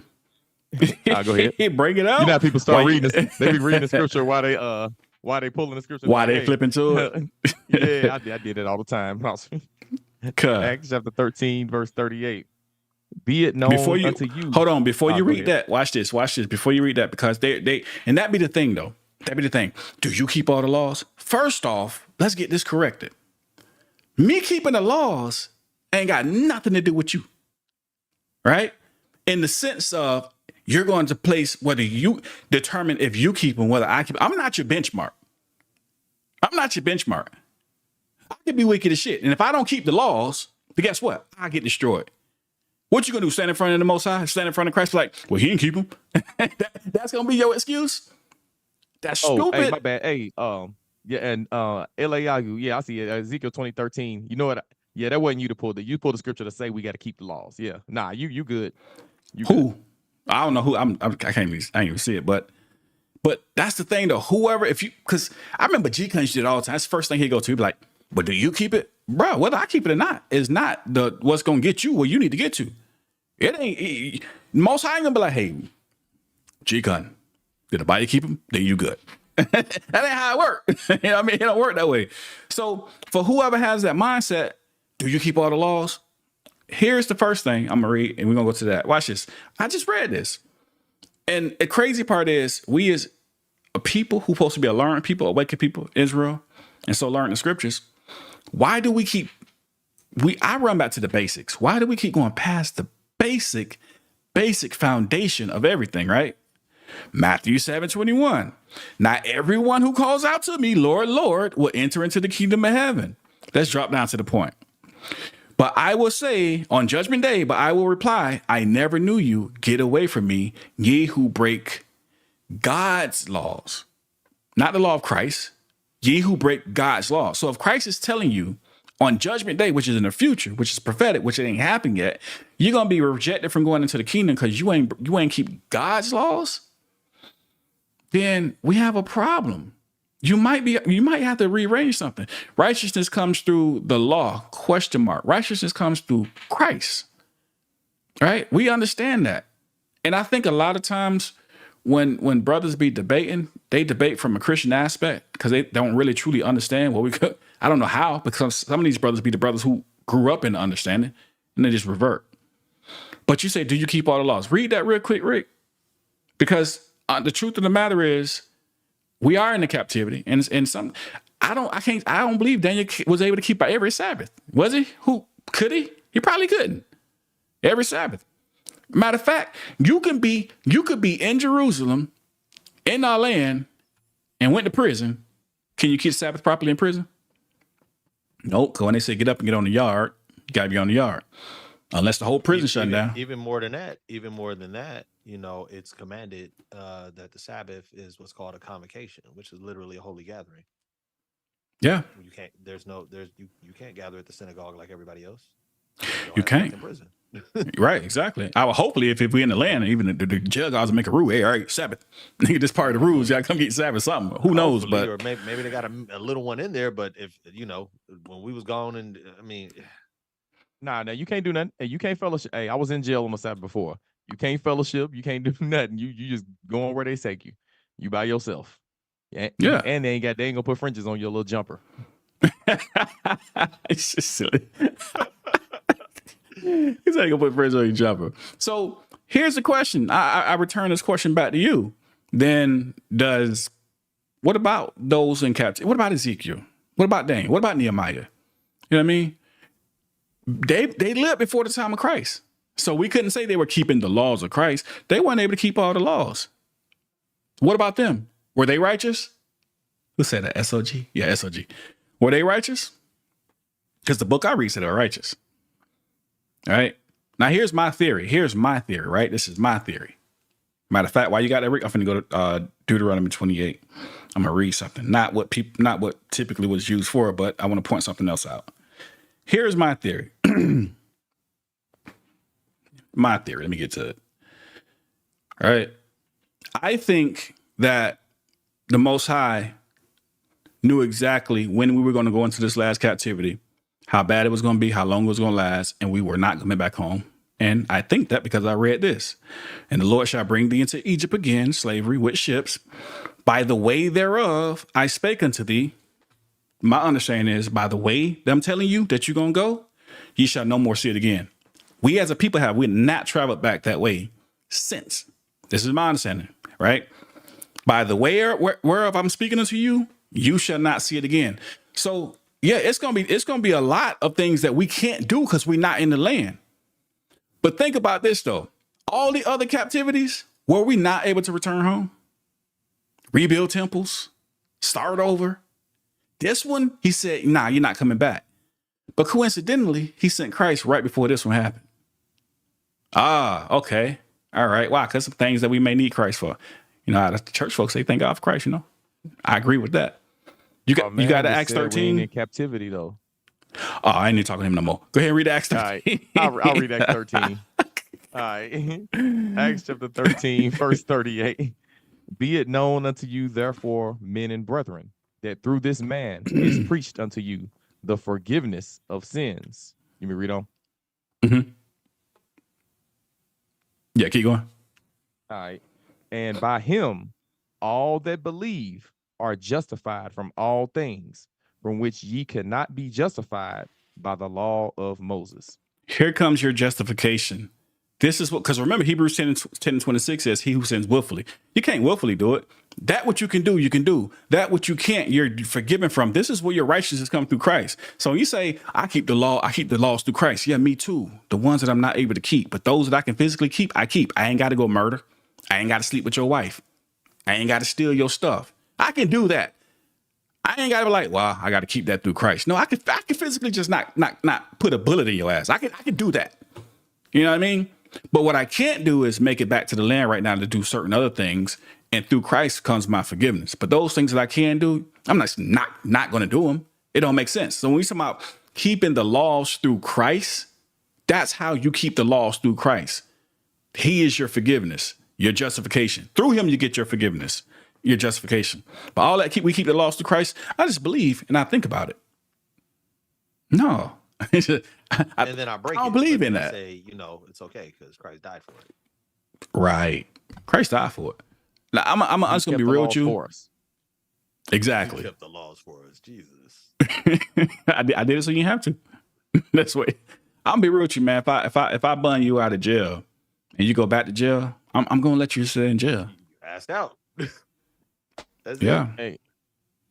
go ahead. Bring it out. You know how people start Why reading this, they be reading the scripture while they pulling the scripture. Why like, they flipping to it? Yeah, I did it all the time. Acts chapter 13, verse 38. Be it known unto you. Hold on, before you read that, watch this. Before you read that, because they and that be the thing though. That be the thing. Do you keep all the laws? First off, let's get this corrected. Me keeping the laws ain't got nothing to do with you. Right? In the sense of you're going to place whether you determine if you keep them, whether I keep. I'm not your benchmark. I'm not your benchmark. I could be wicked as shit. And if I don't keep the laws, then guess what? I get destroyed. What you gonna do? Stand in front of the Most High? Stand in front of Christ? Like, well, he didn't keep them. That's gonna be your excuse. That's stupid. Hey, my bad. Hey, yeah, and Eliyahu, yeah, I see it. Ezekiel 20:13. You know what? Yeah, that wasn't you to pull the. You pulled the scripture to say we got to keep the laws. Yeah, nah, you good. Who? Good. I don't know who. I can't even see it, but that's the thing though. Whoever, because I remember G Cunch did it all the time. That's the first thing he'd go to. He'd be like, but do you keep it? Bro, whether I keep it or not is not what's gonna get you where you need to get to. It ain't Most High ain't gonna be like, hey, G-Con, did the body keep him? Then you good. That ain't how it works. You know what I mean? It don't work that way. So for whoever has that mindset, do you keep all the laws? Here's the first thing I'm gonna read, and we're gonna go to that. Watch this. I just read this. And the crazy part is we as a people who supposed to be a learned people, awakened people, Israel, and so learn the scriptures. Why do we keep I run back to the basics. Why do we keep going past the basic foundation of everything, right? Matthew 7:21. Not everyone who calls out to me, Lord, Lord, will enter into the kingdom of heaven. Let's drop down to the point. But I will say on judgment day, but I will reply, I never knew you. Get away from me, ye who break God's laws. Not the law of Christ. Ye who break God's law. So if Christ is telling you on judgment day, which is in the future, which is prophetic, which it ain't happened yet, you're gonna be rejected from going into the kingdom because you ain't keep God's laws, then we have a problem. You might have to rearrange something. Righteousness comes through the law, ? Righteousness comes through Christ. Right? We understand that. And I think a lot of times when brothers be debating, they debate from a Christian aspect because they don't really truly understand what we could. I don't know how, because some of these brothers be the brothers who grew up in the understanding and they just revert. But you say, do you keep all the laws? Read that real quick, Rick. Because the truth of the matter is we are in the captivity. And some, I don't believe Daniel was able to keep every Sabbath. Was he? Could he? He probably couldn't. Every Sabbath. Matter of fact, you could be in Jerusalem, in our land, and went to prison. Can you keep the Sabbath properly in prison? Nope. Because when they say get up and get on the yard, you got to be on the yard. Unless the whole prison shut down. Even more than that, it's commanded that the Sabbath is what's called a convocation, which is literally a holy gathering. Yeah. You can't gather at the synagogue like everybody else. You can't. In prison. Right, exactly. Hopefully, if we're in the land, even the judge always make a rule. Hey, all right, Sabbath. Nigga, this part of the rules. Y'all come get Sabbath something. Who knows? But or maybe they got a little one in there. But if when we was gone, and nah, you can't do nothing. Hey, you can't fellowship. Hey, I was in jail on the Sabbath before. You can't fellowship. You can't do nothing. You just go on where they take you. You by yourself. Yeah. And they ain't gonna put fringes on your little jumper. It's just silly. He's not gonna put fringes on your jumper. So here's the question. I return this question back to you. Then what about those in captivity? What about Ezekiel? What about Daniel? What about Nehemiah? You know what I mean? They lived before the time of Christ. So we couldn't say they were keeping the laws of Christ. They weren't able to keep all the laws. What about them? Were they righteous? Who said that? SOG? Yeah, SOG. Were they righteous? Because the book I read said they were righteous. All right. Now here's my theory. Right? This is my theory. Matter of fact, while you got that, Rick, I'm going to go to Deuteronomy 28. I'm going to read something. Not what typically was used for, but I want to point something else out. Here's my theory. My theory. Let me get to it. All right. I think that the Most High knew exactly when we were going to go into this last captivity, how bad it was going to be, how long it was going to last, and we were not coming back home. And I think that because I read this. And the Lord shall bring thee into Egypt again, slavery with ships. By the way thereof I spake unto thee. My understanding is by the way that I'm telling you that you're going to go, ye shall no more see it again. We as a people we not traveled back that way since. This is my understanding, right? By the way whereof I'm speaking unto you, you shall not see it again. So yeah, it's gonna be a lot of things that we can't do because we're not in the land. But think about this though. All the other captivities, were we not able to return home? Rebuild temples, start over. This one, he said, nah, you're not coming back. But coincidentally, he sent Christ right before this one happened. Ah, okay. All right. Why? Because of things that we may need Christ for. You know, the church folks, they thank God for Christ, you know. I agree with that. You got the Acts 13 in captivity though. Oh, I ain't even talking to him no more. Go ahead and read Acts 13. All right. I'll read Acts 13. All right. Acts chapter 13, verse 38. Be it known unto you, therefore, men and brethren, that through this man is preached unto you the forgiveness of sins. You may read on. Mm-hmm. Yeah, keep going. All right. And by him, all that believe are justified from all things from which ye cannot be justified by the law of Moses. Here comes your justification. This is what, because remember, Hebrews 10 and 26 says, he who sins willfully. You can't willfully do it. That what you can do, you can do. That what you can't, you're forgiven from. This is where your righteousness comes through Christ. So when you say, I keep the laws through Christ. Yeah, me too. The ones that I'm not able to keep, but those that I can physically keep, I keep. I ain't got to go murder. I ain't got to sleep with your wife. I ain't got to steal your stuff. I can do that. I ain't got to be like, well, I got to keep that through Christ. No, I can physically just not put a bullet in your ass. I can do that. You know what I mean? But what I can't do is make it back to the land right now to do certain other things. And through Christ comes my forgiveness. But those things that I can do, I'm not going to do them. It don't make sense. So when we talk about keeping the laws through Christ, that's how you keep the laws through Christ. He is your forgiveness, your justification. Through him, you get your forgiveness, your justification. But all that we keep the laws through Christ. I just believe and I think about it. No. And then I break it. I don't believe in that. Say, you know, it's okay because Christ died for it. Right. Christ died for it. Now, I'm just going to be real with you. Exactly. He kept the laws for us. Jesus. I did it so you have to. That's what I'm be real with you, man. If I bun you out of jail and you go back to jail, I'm going to let you sit in jail. You asked out. That's yeah. It. Hey,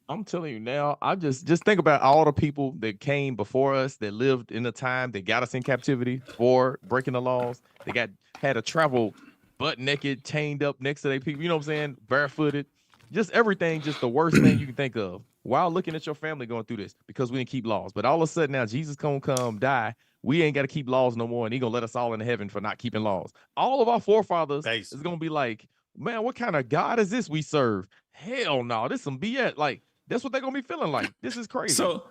I'm telling you now, I just think about all the people that came before us that lived in the time that got us in captivity for breaking the laws. They had to travel butt naked, chained up next to their people, you know what I'm saying? Barefooted, just everything, just the worst thing you can think of while looking at your family going through this because we didn't keep laws. But all of a sudden now Jesus gonna come die. We ain't got to keep laws no more. And he gonna let us all into heaven for not keeping laws. All of our forefathers is gonna be like, man, what kind of God is this we serve? Hell no, this some BS. Like, that's what they're gonna be feeling like. This is crazy. So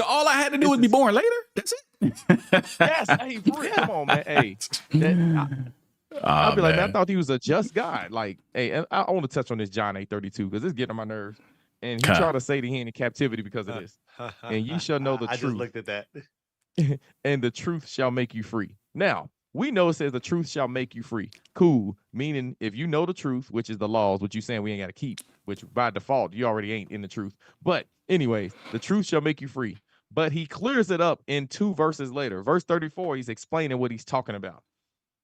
all I had to do was be born later? That's it? Yes, hey, for real. Come on, man. Hey. I'll be like, man, I thought he was a just God. Like, hey, I want to touch on this John 8:32 because it's getting on my nerves. And he tried to say that he in captivity because of this. And ye shall know the truth. I just looked at that. And the truth shall make you free. Now, we know it says the truth shall make you free. Cool. Meaning, if you know the truth, which is the laws, which you saying we ain't got to keep, which by default, you already ain't in the truth. But anyways, the truth shall make you free. But he clears it up in 2 verses later. Verse 34, he's explaining what he's talking about.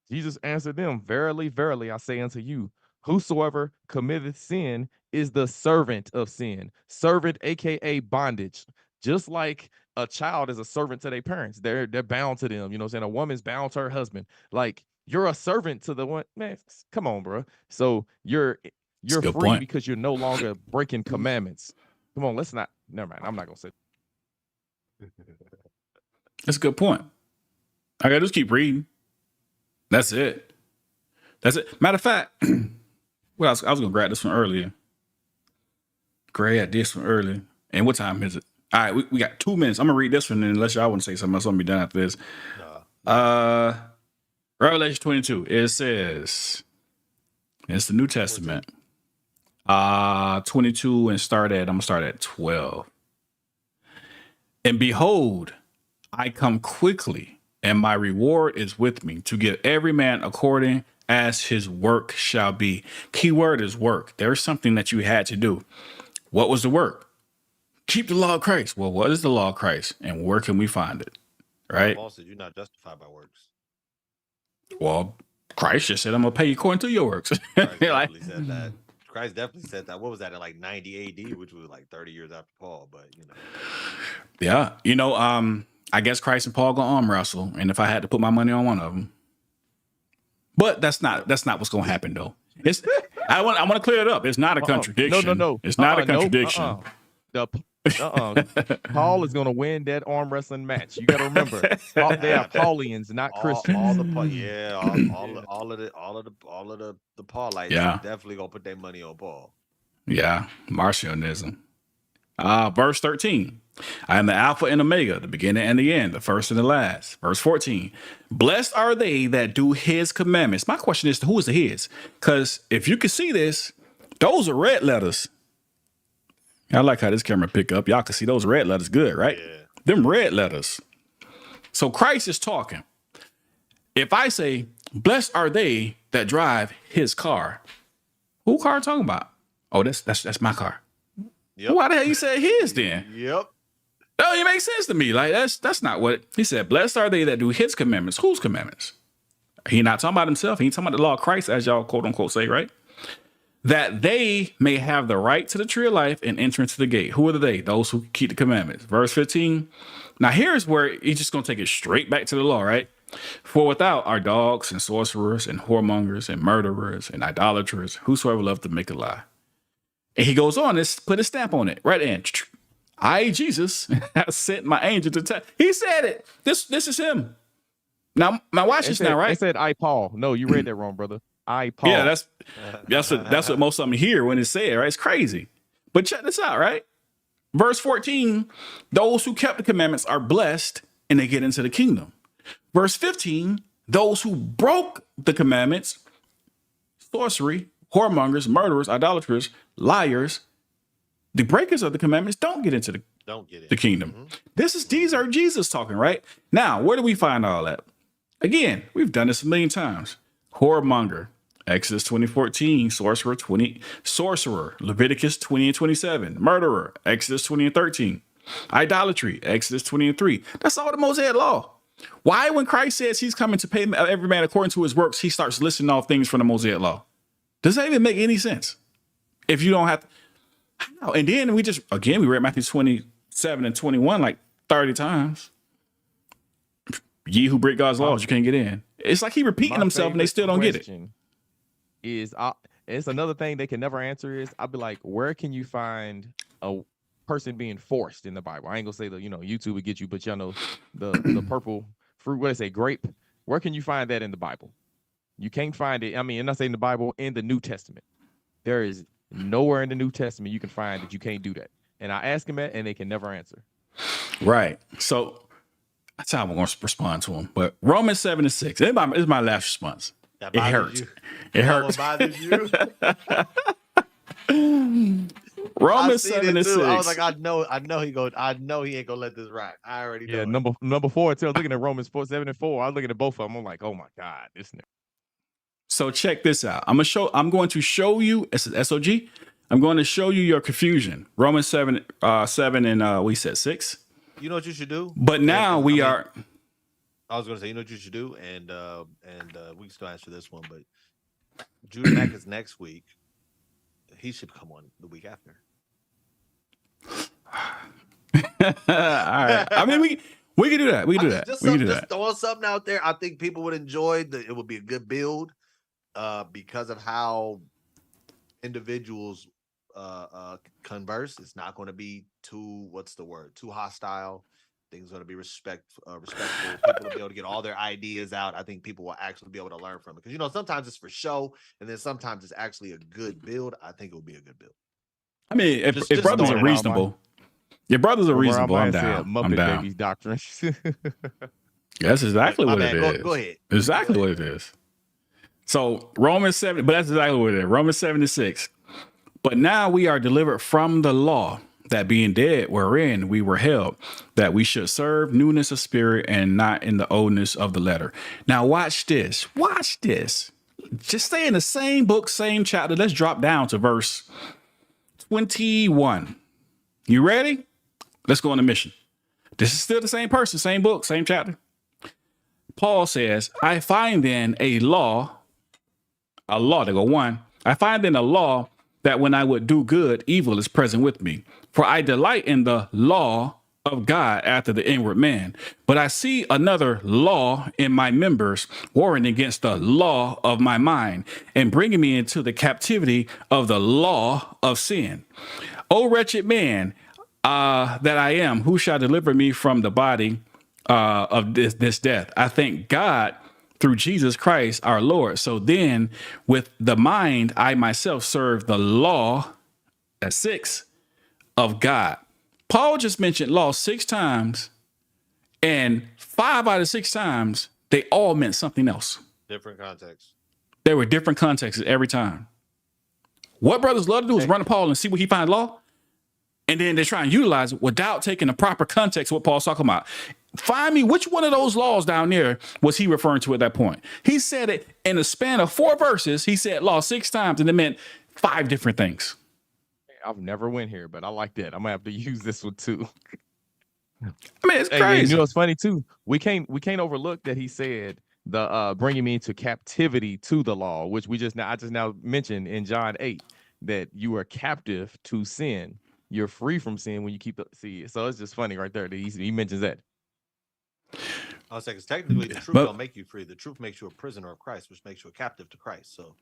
Jesus answered them, verily, verily, I say unto you, whosoever committeth sin is the servant of sin. Servant, aka bondage. Just like a child is a servant to their parents. They're bound to them. You know what I'm saying? A woman's bound to her husband. Like, you're a servant to the one. Man, come on, bro. So you're free point. because you're no longer breaking commandments. Come on, let's not. Never mind. I'm not gonna say. That's a good point. I gotta just keep reading. That's it. Matter of fact, well, I was gonna grab this one earlier. Grab this one earlier. And what time is it? All right, we got 2 minutes. I'm gonna read this one, and unless y'all want to say something else, I'm gonna be done after this. Revelation 22. It says, it's the New Testament. 22 and I'm gonna start at 12. And behold, I come quickly, and my reward is with me to give every man according as his work shall be. Key word is work. There's something that you had to do. What was the work? Keep the law of Christ. Well, what is the law of Christ, and where can we find it? Right? Paul said you're not justified by works. Well, Christ just said, I'm gonna pay you according to your works. Christ definitely said that. Christ definitely said that. What was that in like 90 AD, which was like 30 years after Paul? But you know. Yeah, I guess Christ and Paul gonna arm wrestle, and if I had to put my money on one of them, but that's not what's gonna happen though. I want to clear it up. It's not a contradiction. No. It's not a contradiction. Paul is going to win that arm wrestling match. You got to remember, they are Paulians, not Christians. All of the Paulites definitely gonna put their money on Paul. Yeah, Marcionism. Verse 13. I am the Alpha and Omega, the beginning and the end, the first and the last. Verse 14. Blessed are they that do his commandments. My question is, who is the his? Because if you can see this, those are red letters. I like how this camera pick up. Y'all can see those red letters good, right? Yeah. Them red letters. So Christ is talking. If I say, blessed are they that drive his car, who car I'm talking about? Oh, that's my car. Yep. Why the hell you said his then? Yep. No, it makes sense to me. Like that's not what he said. Blessed are they that do his commandments. Whose commandments? He not talking about himself. He ain't talking about the law of Christ, as y'all quote unquote say, right? That they may have the right to the tree of life and enter into the gate. Who are they? Those who keep the commandments. Verse 15. Now here's where he's just going to take it straight back to the law, right? For without are dogs and sorcerers and whoremongers and murderers and idolaters, whosoever love to make a lie. And he goes on and put a stamp on it, right? And I, Jesus, have sent my angel to tell. He said it. This is him. Now watch this now, right? They said I, Paul. No, you read that wrong, brother. I, Paul. Yeah, that's what most of them hear when it's said, right? It's crazy. But check this out, right? Verse 14, those who kept the commandments are blessed and they get into the kingdom. Verse 15, those who broke the commandments, sorcery, whoremongers, murderers, idolaters, liars, the breakers of the commandments don't get into the kingdom. Mm-hmm. These are Jesus talking, right? Now, where do we find all that? Again, we've done this a million times. Whoremonger, Exodus 20:14, sorcerer, Leviticus 20:27, murderer, Exodus 20:13, idolatry, Exodus 20:3. That's all the Mosaic law. Why, when Christ says he's coming to pay every man according to his works, he starts listing off things from the Mosaic law? Does that even make any sense? If you don't have to, and then we read Matthew 27 and 21 like 30 times. Ye who break God's laws, you can't get in. It's like he repeating himself and they still don't get it. It's another thing they can never answer is, I'll be like, where can you find a person being forced in the Bible? I ain't gonna say YouTube would get you, but y'all know the purple fruit, what they say, grape. Where can you find that in the Bible? You can't find it. I mean, I'm not saying the Bible, in the New Testament. There is nowhere in the New Testament you can find that you can't do that. And I ask them that and they can never answer. Right. So that's how I'm going to respond to him. But Romans 7:6. This is my last response. It hurts. It hurts. Romans 7:6. I was like, I know he ain't gonna let this rock. I already know. Yeah, number 4. So looking at Romans 4:7-4. I was looking at both of them. I'm like, oh my God, this nigga. So check this out. I'm going to show you. It's an SOG. I'm going to show you your confusion. Romans 7 and we said 6. You know what you should do? But now I was going to say, you know what you should do, and we can still answer this one. But Judah Mack is next week. He should come on the week after. All right. I mean, we can do that. We can do that. Just throwing something out there. I think people would enjoy. It would be a good build, because of how individuals converse. It's not going to be too hostile. Things are going to be respectful. People will be able to get all their ideas out. I think people will actually be able to learn from it, because sometimes it's for show, and then sometimes it's actually a good build. I think it will be a good build. I mean, if brothers are reasonable, your brothers are reasonable. I'm down. I'm down. Babies doctrine. That's exactly what it is. Go ahead. Exactly what it is. So Romans 7, but that's exactly what it is. Romans 7:6. But now we are delivered from the law, that being dead wherein we were held, that we should serve newness of spirit and not in the oldness of the letter. Now watch this. Watch this. Just stay in the same book, same chapter. Let's drop down to verse 21. You ready? Let's go on a mission. This is still the same person, same book, same chapter. Paul says, I find then a law, they go one. I find then a law that when I would do good, evil is present with me. For I delight in the law of God after the inward man. But I see another law in my members, warring against the law of my mind, and bringing me into the captivity of the law of sin. O wretched man that I am, who shall deliver me from the body of this death? I thank God through Jesus Christ our Lord. So then with the mind, I myself serve the law, at 6, of God. Paul just mentioned law 6 times, and 5 out of 6 times, they all meant something else. Different context. There were different contexts every time. What brothers love to do is run to Paul and see what he finds law, and then they try and utilize it without taking the proper context of what Paul's talking about. Find me which one of those laws down there was he referring to at that point. He said it in a span of 4 verses. He said law 6 times, and it meant 5 different things. I've never went here, but I like that. I'm gonna have to use this one too. I mean, it's crazy. You know, it's funny too. We can't overlook that he said the bringing me into captivity to the law, which I just now mentioned in John 8, that you are captive to sin. You're free from sin when you keep so it's just funny right there that he mentions that. I was saying, because technically the truth don't make you free. The truth makes you a prisoner of Christ, which makes you a captive to Christ. So,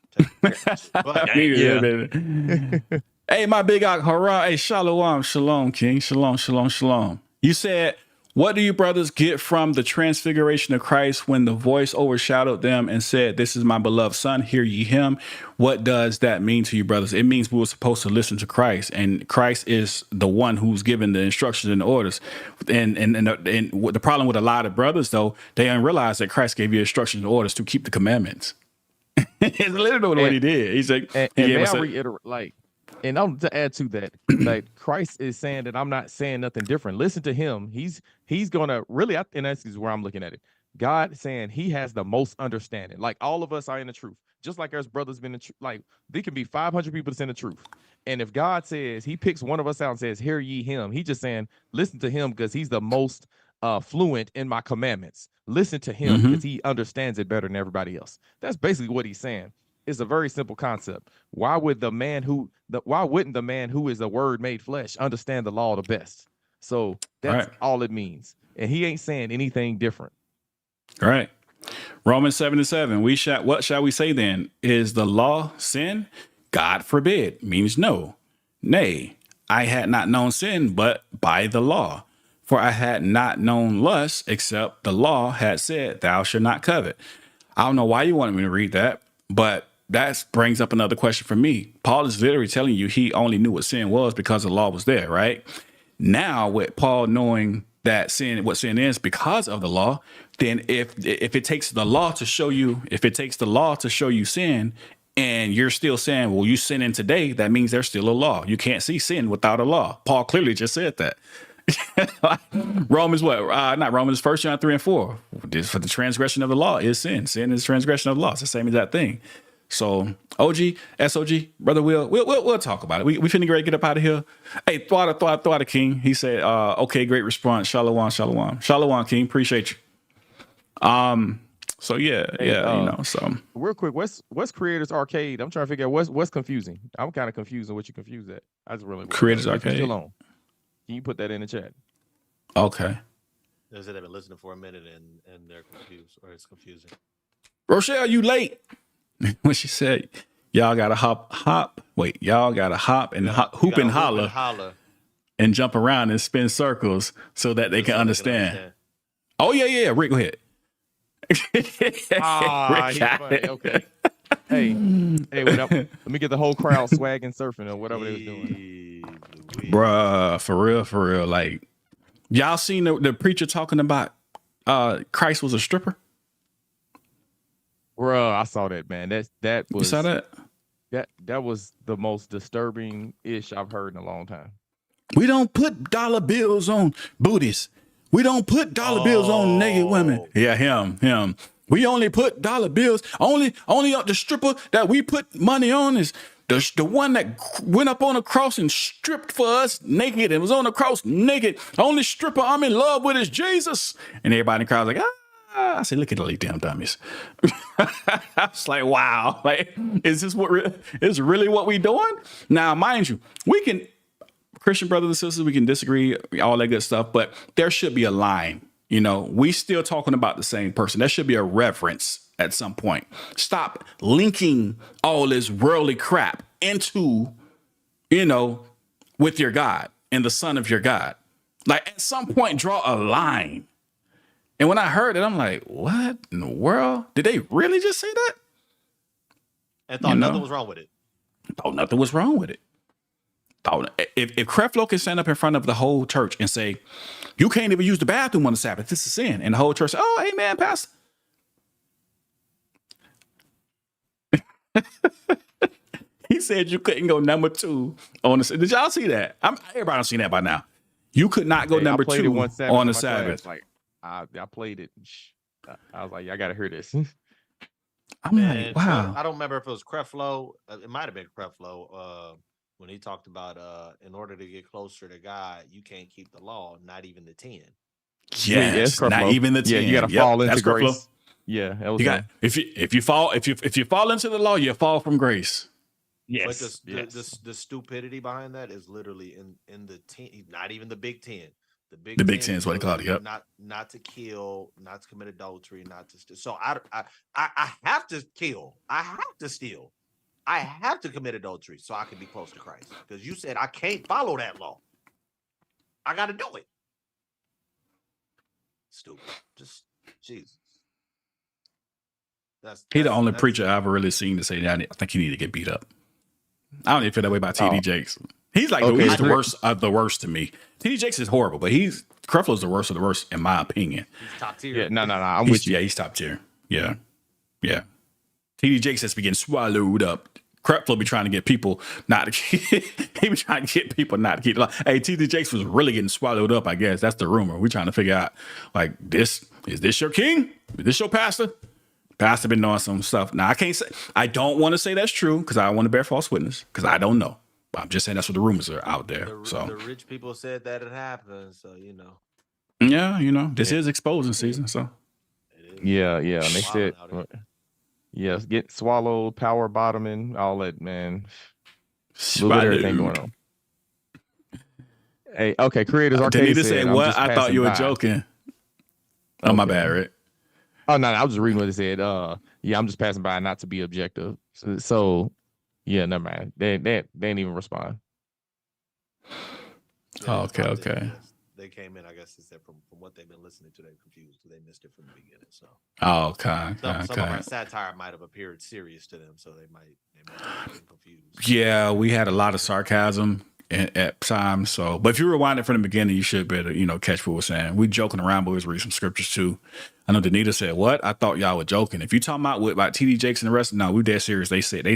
Hey, my big hurrah. Hey, shalom, King. Shalom. You said, what do you brothers get from the transfiguration of Christ when the voice overshadowed them and said, this is my beloved son, hear ye him? What does that mean to you, brothers? It means we were supposed to listen to Christ, and Christ is the one who's given the instructions and the orders. And the problem with a lot of brothers, though, they don't realize that Christ gave you instructions and orders to keep the commandments. It's literally what he did. He's like, and may I reiterate, and I'm to add to that, like Christ is saying that I'm not saying nothing different. Listen to him. He's gonna really, and that's where I'm looking at it. God saying he has the most understanding. Like all of us are in the truth, just like our brothers been in like there can be 500 people that's in the truth. And if God says he picks one of us out and says, hear ye him, he just saying, listen to him because he's the most fluent in my commandments. Listen to him because he understands it better than everybody else. That's basically what he's saying. It's a very simple concept. Why wouldn't the man who is the word made flesh understand the law the best? So that's all it means. And he ain't saying anything different. All right. Romans 7:7. What shall we say then? Is the law sin? God forbid. Means no. Nay, I had not known sin, but by the law. For I had not known lust, except the law had said, thou shalt not covet. I don't know why you wanted me to read that, but that brings up another question for me. Paul is literally telling you he only knew what sin was because the law was there, right? Now, with Paul knowing that what sin is because of the law, then if it takes the law to show you, sin, and you're still saying, well, you sinning today, that means there's still a law. You can't see sin without a law. Paul clearly just said that. Romans 1 John 3 and 4. For the transgression of the law is sin. Sin is transgression of the law. It's the same exact thing. So SOG, brother, we'll talk about it. We finna get up out of here. Hey, Thwada King. He said, okay, great response. Shalom, King. Appreciate you. So so real quick, what's Creators Arcade? I'm trying to figure out what's confusing. I'm kind of confused on what you confused at. I just really Creators Arcade. Still on. Can you put that in the chat? Okay. They said they've been listening for a minute and they're confused, or it's confusing. Rochelle, you late? When she said, y'all gotta hop. Wait, y'all gotta hop and hoop and holler and jump around and spin circles so that they can understand. Oh yeah. Rick, go ahead. He's funny. Okay. Hey, let me get the whole crowd swagging, surfing, or whatever they was doing. Bruh, for real. Like, y'all seen the preacher talking about Christ was a stripper? Bruh, I saw that, man. That was. You saw that? That was the most disturbing ish I've heard in a long time. We don't put dollar bills on booties. We don't put dollar bills on naked women. Yeah, him. We only put dollar bills. Only the stripper that we put money on is the one that went up on a cross and stripped for us naked and was on the cross naked. Only stripper I'm in love with is Jesus. And everybody in the crowd was like, I said, look at all these damn dummies. I was like, wow. Like, is this is really what we doing? Now, mind you, we can, Christian brothers and sisters, we can disagree, all that good stuff, but there should be a line. You know, we still talking about the same person. There should be a reverence at some point. Stop linking all this worldly crap into, with your God and the son of your God. Like, at some point, draw a line. And when I heard it, I'm like, what in the world? Did they really just say that? And thought nothing was wrong with it. Thought nothing was wrong with it. If Creflo can stand up in front of the whole church and say, you can't even use the bathroom on the Sabbath, this is sin. And the whole church said, oh, amen, pastor. He said you couldn't go number 2 on the. Did y'all see that? Everybody don't seen that by now. You could not go number 2 on the Sabbath. Like, I played it. I was like, I gotta hear this. I'm like, wow. I don't remember if it was Creflo. It might have been Creflo. When he talked about in order to get closer to God, you can't keep the law, not even the 10. Yes, not even the 10. Yeah, you gotta fall into grace. Creflo. Yeah, that was if you fall into the law, you fall from grace. Yes. But the stupidity behind that is literally in the 10, not even the Big 10. The Big 10 is what they call it. Yep. Not to kill, not to commit adultery, not to steal. So I have to kill. I have to steal. I have to commit adultery so I can be close to Christ. Because you said I can't follow that law. I got to do it. Stupid. Just Jesus. He's the only preacher I've ever really seen to say that. I think he need to get beat up. I don't even feel that way about TD Jakes. He's like he's the worst of the worst to me. TD Jakes is horrible, but Creflo's the worst of the worst in my opinion. He's top tier. Yeah, no, I'm with you. Yeah, he's top tier. Yeah. TD Jakes has been getting swallowed up. Creflo be trying to get people not to keep. He be trying to get people not to keep. Hey, TD Jakes was really getting swallowed up. I guess that's the rumor. We're trying to figure out like is this your king? Is this your pastor? Pastor been doing some stuff. Now I don't want to say that's true because I don't want to bear false witness because I don't know. But I'm just saying that's what the rumors are out there. The rich people said that it happened, so Yeah, this is exposing season, so. Yeah, and they said, yes, get swallowed, power bottoming, all that, man. Everything going on. Hey, okay, Creators Arcade said, what? I thought you were joking. Oh, my bad, Rick. Oh, no, I was just reading what it said. I'm just passing by not to be objective. So yeah, never mind. They didn't even respond. Yeah, okay. They came in, I guess they said from what they've been listening to, they're confused. They missed it from the beginning. So some of our satire might have appeared serious to them, so they might have been confused. Yeah, we had a lot of sarcasm at times. So, but if you rewind it from the beginning, you should better, catch what we're saying. We joking around, but we was reading some scriptures too. I know Danita said, "What? I thought y'all were joking." If you talking about TD Jakes and the rest, no, we dead serious. They said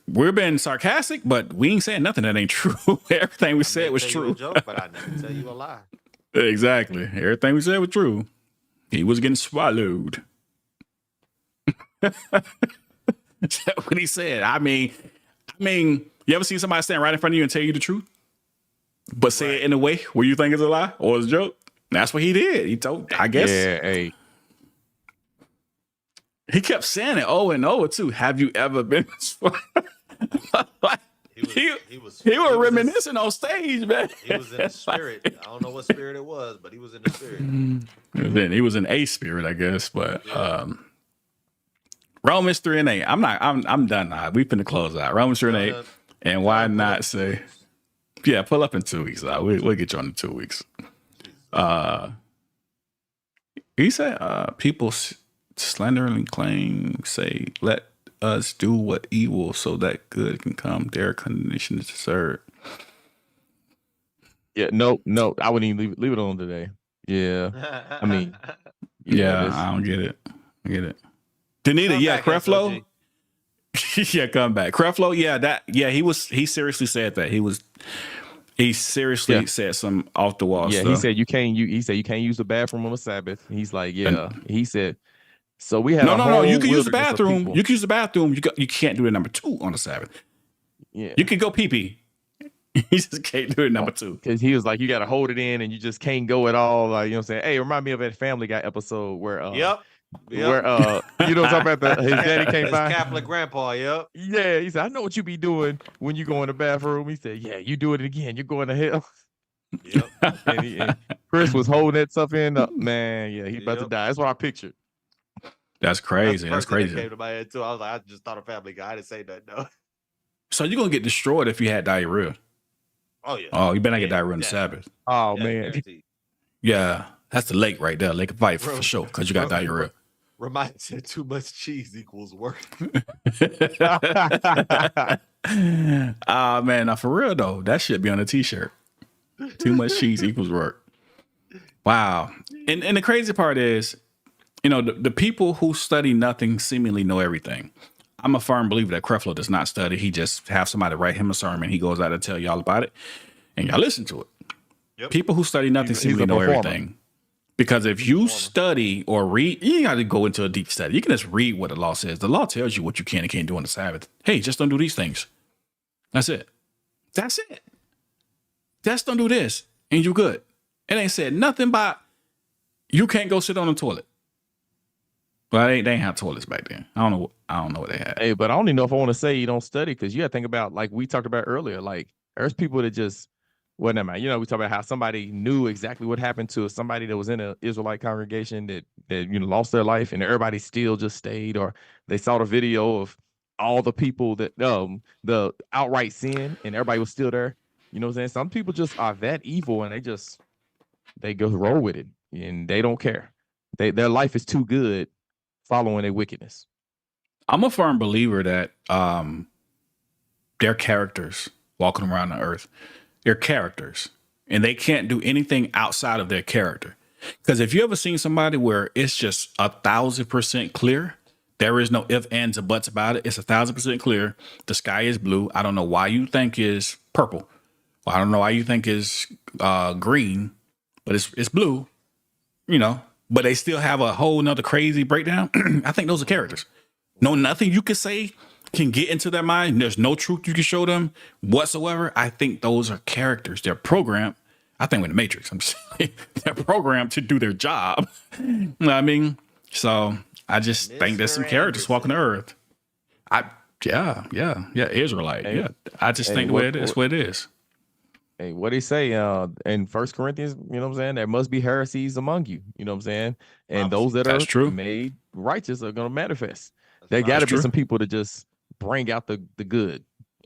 we're being sarcastic, but we ain't saying nothing that ain't true. Everything we said was true. Joke, but I never tell you a lie. Exactly. Everything we said was true. He was getting swallowed. That's what he said. I mean, you ever seen somebody stand right in front of you and tell you the truth, but say it in a way where you think it's a lie or it's a joke? That's what he did. He told, I guess. Yeah, hey. He kept saying it over and over too. Have you ever been? He was reminiscing on stage, man. He was in the spirit. I don't know what spirit it was, but he was in the spirit. Then he was in a spirit, I guess. But Romans 3:8. I'm done now. We finna close out. Romans 3:8. And why not say? Yeah, pull up in 2 weeks. We'll get you on in 2 weeks. He said, people slanderingly claim, say, let us do what evil so that good can come. Their condition is deserved. Yeah, no, I wouldn't even leave it on today. Yeah, I mean, I don't get it. I get it. Danita, Creflo. Yeah, come back. Creflo, he seriously said that. He seriously said some off the wall stuff. He said you can't use the bathroom on the Sabbath. He's like, he said, so we had no, you can use the bathroom. You can use the bathroom. You can't do it number 2 on the Sabbath. Yeah. You can go pee-pee. You just can't do it number 2. Because he was like, you got to hold it in and you just can't go at all. Like, you know what I'm saying? Hey, remind me of that Family Guy episode where where you know what I'm talking about, his daddy came by. Catholic grandpa, Yeah, he said, I know what you be doing when you go in the bathroom. He said, yeah, you do it again. You're going to hell. Yep. and Chris was holding that stuff in. Man, yeah, he's about to die. That's what I pictured. That's crazy. That's crazy. That came to my head too. I was like, I just thought of Family Guy. I didn't say that, no. So you're going to get destroyed if you had diarrhea. Oh, yeah. Oh, you better not get diarrhea on the Sabbath. Oh, man. Guaranteed. Yeah, that's the lake right there. Lake of Fife for sure, because you got diarrhea. Reminds me, too much cheese equals work. Man, now for real though, that should be on a t-shirt. Too much cheese equals work. Wow. And the crazy part is, you know, the people who study nothing seemingly know everything. I'm a firm believer that Creflo does not study. He just have somebody write him a sermon. He goes out and tell y'all about it, and y'all listen to it. Yep. People who study nothing seemingly know everything. Because if you study or read, you got to go into a deep study. You can just read what the law says. The law tells you what you can and can't do on the Sabbath. Hey, just don't do these things. That's it. That's it. Just don't do this, and you're good. It ain't said nothing about you can't go sit on the toilet. Well, they ain't have toilets back then. I don't know what they had. Hey, but I don't even know if I want to say you don't study, because you got to think about, like we talked about earlier, like there's people that just, what am I? You know, we talk about how somebody knew exactly what happened to somebody that was in an Israelite congregation that you know lost their life, and everybody still just stayed, or they saw the video of all the people that the outright sin, and everybody was still there. You know what I'm saying? Some people just are that evil, and they go roll with it, and they don't care. Their life is too good following their wickedness. I'm a firm believer that they're characters walking around the earth. They're characters, and they can't do anything outside of their character. Because if you ever seen somebody where it's just 1,000% clear, there is no ifs, ands, or buts about it. It's 1,000% clear. The sky is blue. I don't know why you think is purple. Well, I don't know why you think is green, but it's blue, you know, but they still have a whole nother crazy breakdown. I think those are characters. No, nothing you can say can get into their mind. There's no truth you can show them whatsoever. I think those are characters. They're programmed. I think with the Matrix, I'm just saying, they're programmed to do their job. You know what I mean? So I just think there's some characters walking the earth. Israelite. Yeah. I just think the way it is, what it is. Hey, what they say in 1 Corinthians, you know what I'm saying? There must be heresies among you, you know what I'm saying? And those that are made righteous are going to manifest. There got to be some people to just bring out the good.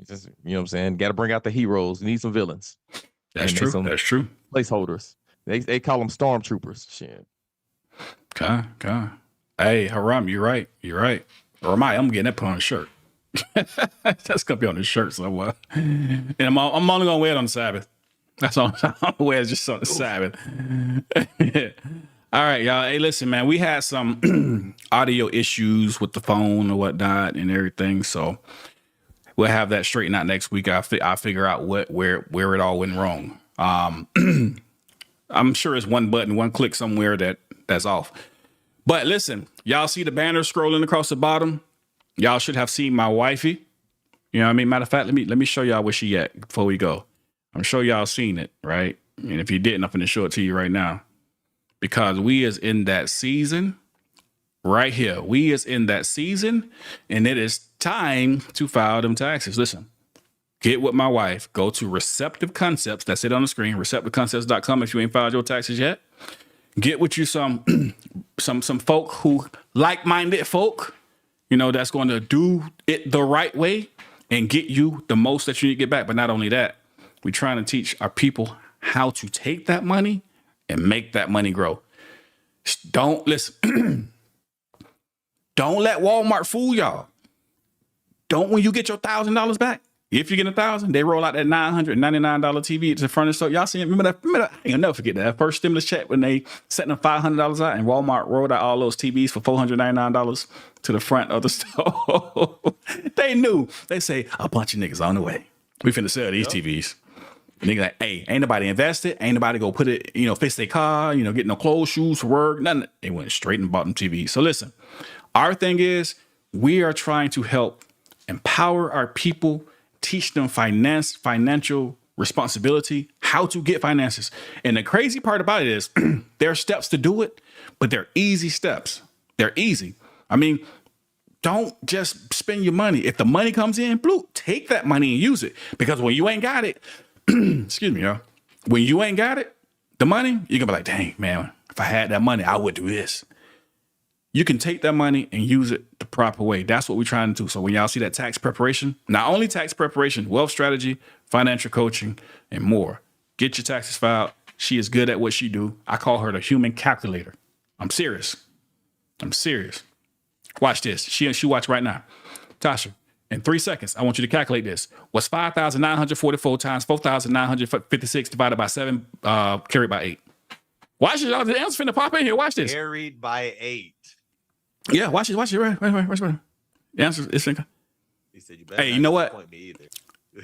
Just, you know what I'm saying? Got to bring out the heroes. You need some villains. That's true. That's true. Placeholders. They call them stormtroopers. Shit. Okay. Hey, Haram, you're right. Ramai, I'm getting that put on a shirt. That's gonna be on the shirt somewhere. And I'm only gonna wear it on the Sabbath. That's all I'm gonna wear it just on the Sabbath. All right, y'all. Hey, listen, man, we had some audio issues with the phone or whatnot and everything. So we'll have that straightened out next week. I'll figure out where it all went wrong. I'm sure it's one button, one click somewhere that's off. But listen, y'all see the banner scrolling across the bottom? Y'all should have seen my wifey. You know what I mean? Matter of fact, let me show y'all where she at before we go. I'm sure y'all seen it, right? And if you didn't, I'm finna show it to you right now. Because we is in that season right here. We is in that season, and it is time to file them taxes. Listen, get with my wife. Go to Receptive Concepts. That's it on the screen. ReceptiveConcepts.com if you ain't filed your taxes yet. Get with you some folk who like-minded folk, you know, that's going to do it the right way and get you the most that you need to get back. But not only that, we're trying to teach our people how to take that money and make that money grow. Don't listen. Don't let Walmart fool y'all. Don't, when you get your $1,000 back, if you get $1,000, they roll out that $999 TV at the front of the store. Y'all see it? Remember that? You'll never forget that first stimulus check when they set them $500 out and Walmart rolled out all those TVs for $499 to the front of the store. They knew. They say, a bunch of niggas on the way. We finna sell these TVs. Nigga like, hey, ain't nobody invested. Ain't nobody go put it, fix their car, get no clothes, shoes for work, nothing. They went straight and bought them TVs. So listen, our thing is we are trying to help empower our people, teach them financial responsibility, how to get finances. And the crazy part about it is there are steps to do it, but they're easy steps. They're easy. I mean, don't just spend your money. If the money comes in, take that money and use it. Because when you ain't got it, excuse me, y'all. When you ain't got it, the money, you're gonna be like, dang, man, if I had that money, I would do this. You can take that money and use it the proper way. That's what we're trying to do. So when y'all see that tax preparation, not only tax preparation, wealth strategy, financial coaching, and more. Get your taxes filed. She is good at what she do. I call her the human calculator. I'm serious. Watch this. She watch right now. Tasha, in 3 seconds, I want you to calculate this. What's 5,944 times 4,956 divided by 7 carried by 8? Watch it, y'all. The answer's finna pop in here. Watch this. Carried by 8. Yeah, watch it. Right. The answer is finna. He said, you better hey, you know what? disappoint me either.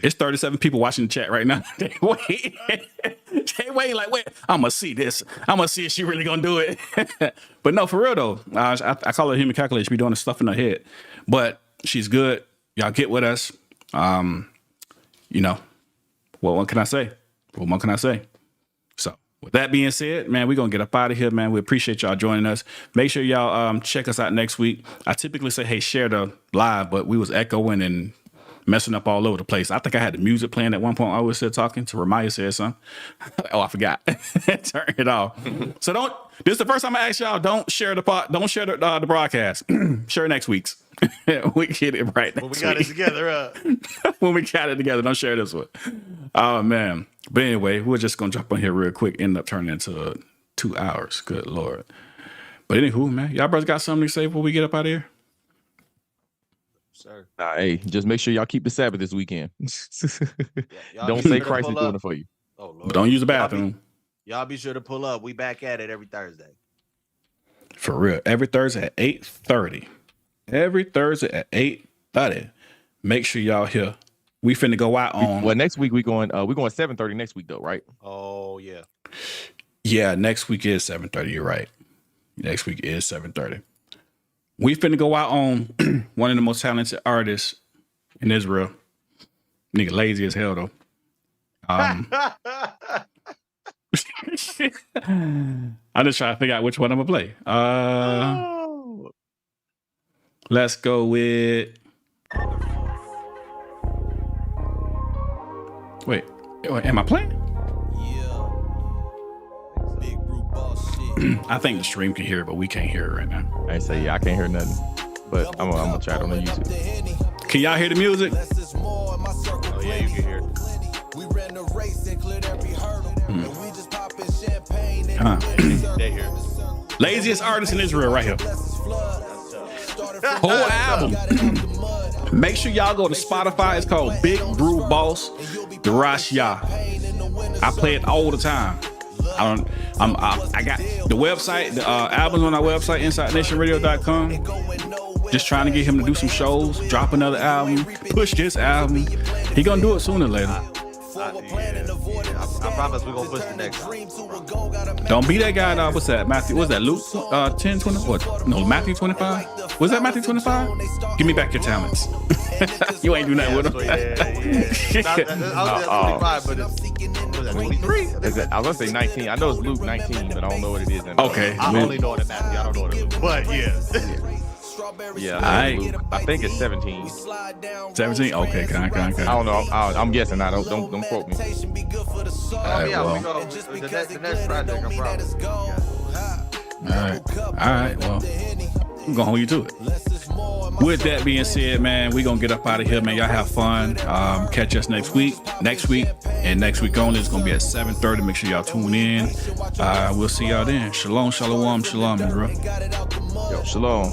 It's 37 people watching the chat right now. They wait like, wait, I'm going to see this. I'm going to see if she really going to do it. But no, for real though, I call her human calculator. She be doing the stuff in her head. But she's good. Y'all get with us. What more can I say? So with that being said, man, we're going to get up out of here, man. We appreciate y'all joining us. Make sure y'all check us out next week. I typically say, hey, share the live, but we was echoing and messing up all over the place. I think I had the music playing at one point. I was still talking to Ramaya said something. Oh, I forgot. Turn it off. So this is the first time I ask y'all, don't share the broadcast. Share next week's. We get it right next When we got it together. When we got it together, don't share this one. Oh, man. But anyway, we're just going to jump on here real quick. End up turning into 2 hours. Good Lord. But anywho, man, y'all brothers got something to say before we get up out of here? Sir. Nah, hey, just make sure y'all keep the Sabbath this weekend. Y'all Don't be say sure to Christ is pull doing up. it for you. Oh, Lord. But don't use the bathroom. Y'all be sure to pull up. We back at it every Thursday. For real. Every Thursday at 8:30. Every Thursday at 8:30. Make sure y'all here. We finna go out on. Well, next week we're going 7:30 next week though, right? Oh yeah. Yeah, next week is 7:30. You're right. Next week is 7:30. We finna go out on one of the most talented artists in Israel. Nigga lazy as hell though. I'm just trying to figure out which one I'm gonna play. Let's go with. Wait, am I playing? Yeah. Big Brew boss shit. I think the stream can hear it, but we can't hear it right now. I ain't say I can't hear nothing, but I'm gonna try it on the YouTube. Can y'all hear the music? Oh yeah, you can hear it. We ran the race and cleared every hurdle. And we just popping champagne Huh. They hear it. Laziest artist in Israel right here. Whole album. Make sure y'all go to Spotify. It's called Big Brew Boss Darash Yah. I play it all the time. I got the website, the albums on our website, InsideNationRadio.com. Just trying to get him to do some shows, drop another album, push this album. He gonna do it sooner or later. I promise we're gonna push the next one. Don't be that guy. What's that? Matthew? What's that? Luke 10, 20? What? No, Matthew 25. Was that Matthew 25? Give me back your talents. You ain't do nothing with them. Yeah. I was 25, but it's 23. I was gonna say 19. I know it's Luke 19, but I don't know what it is. Okay. I only know it in Matthew. I don't know what it is. But yeah. Yeah, All right. Luke. I think it's 17. 17? Okay, can I? I don't know. I'm guessing. I don't quote me. Oh yeah, well. we go. The next project, I promise. All right. Well, I'm gonna hold you to it. With that being said, man, we gonna get up out of here, man. Y'all have fun. Catch us next week, and next week only. It's gonna be at 7:30. Make sure y'all tune in. We'll see y'all then. Shalom, shalom, shalom, bro. Yo, shalom.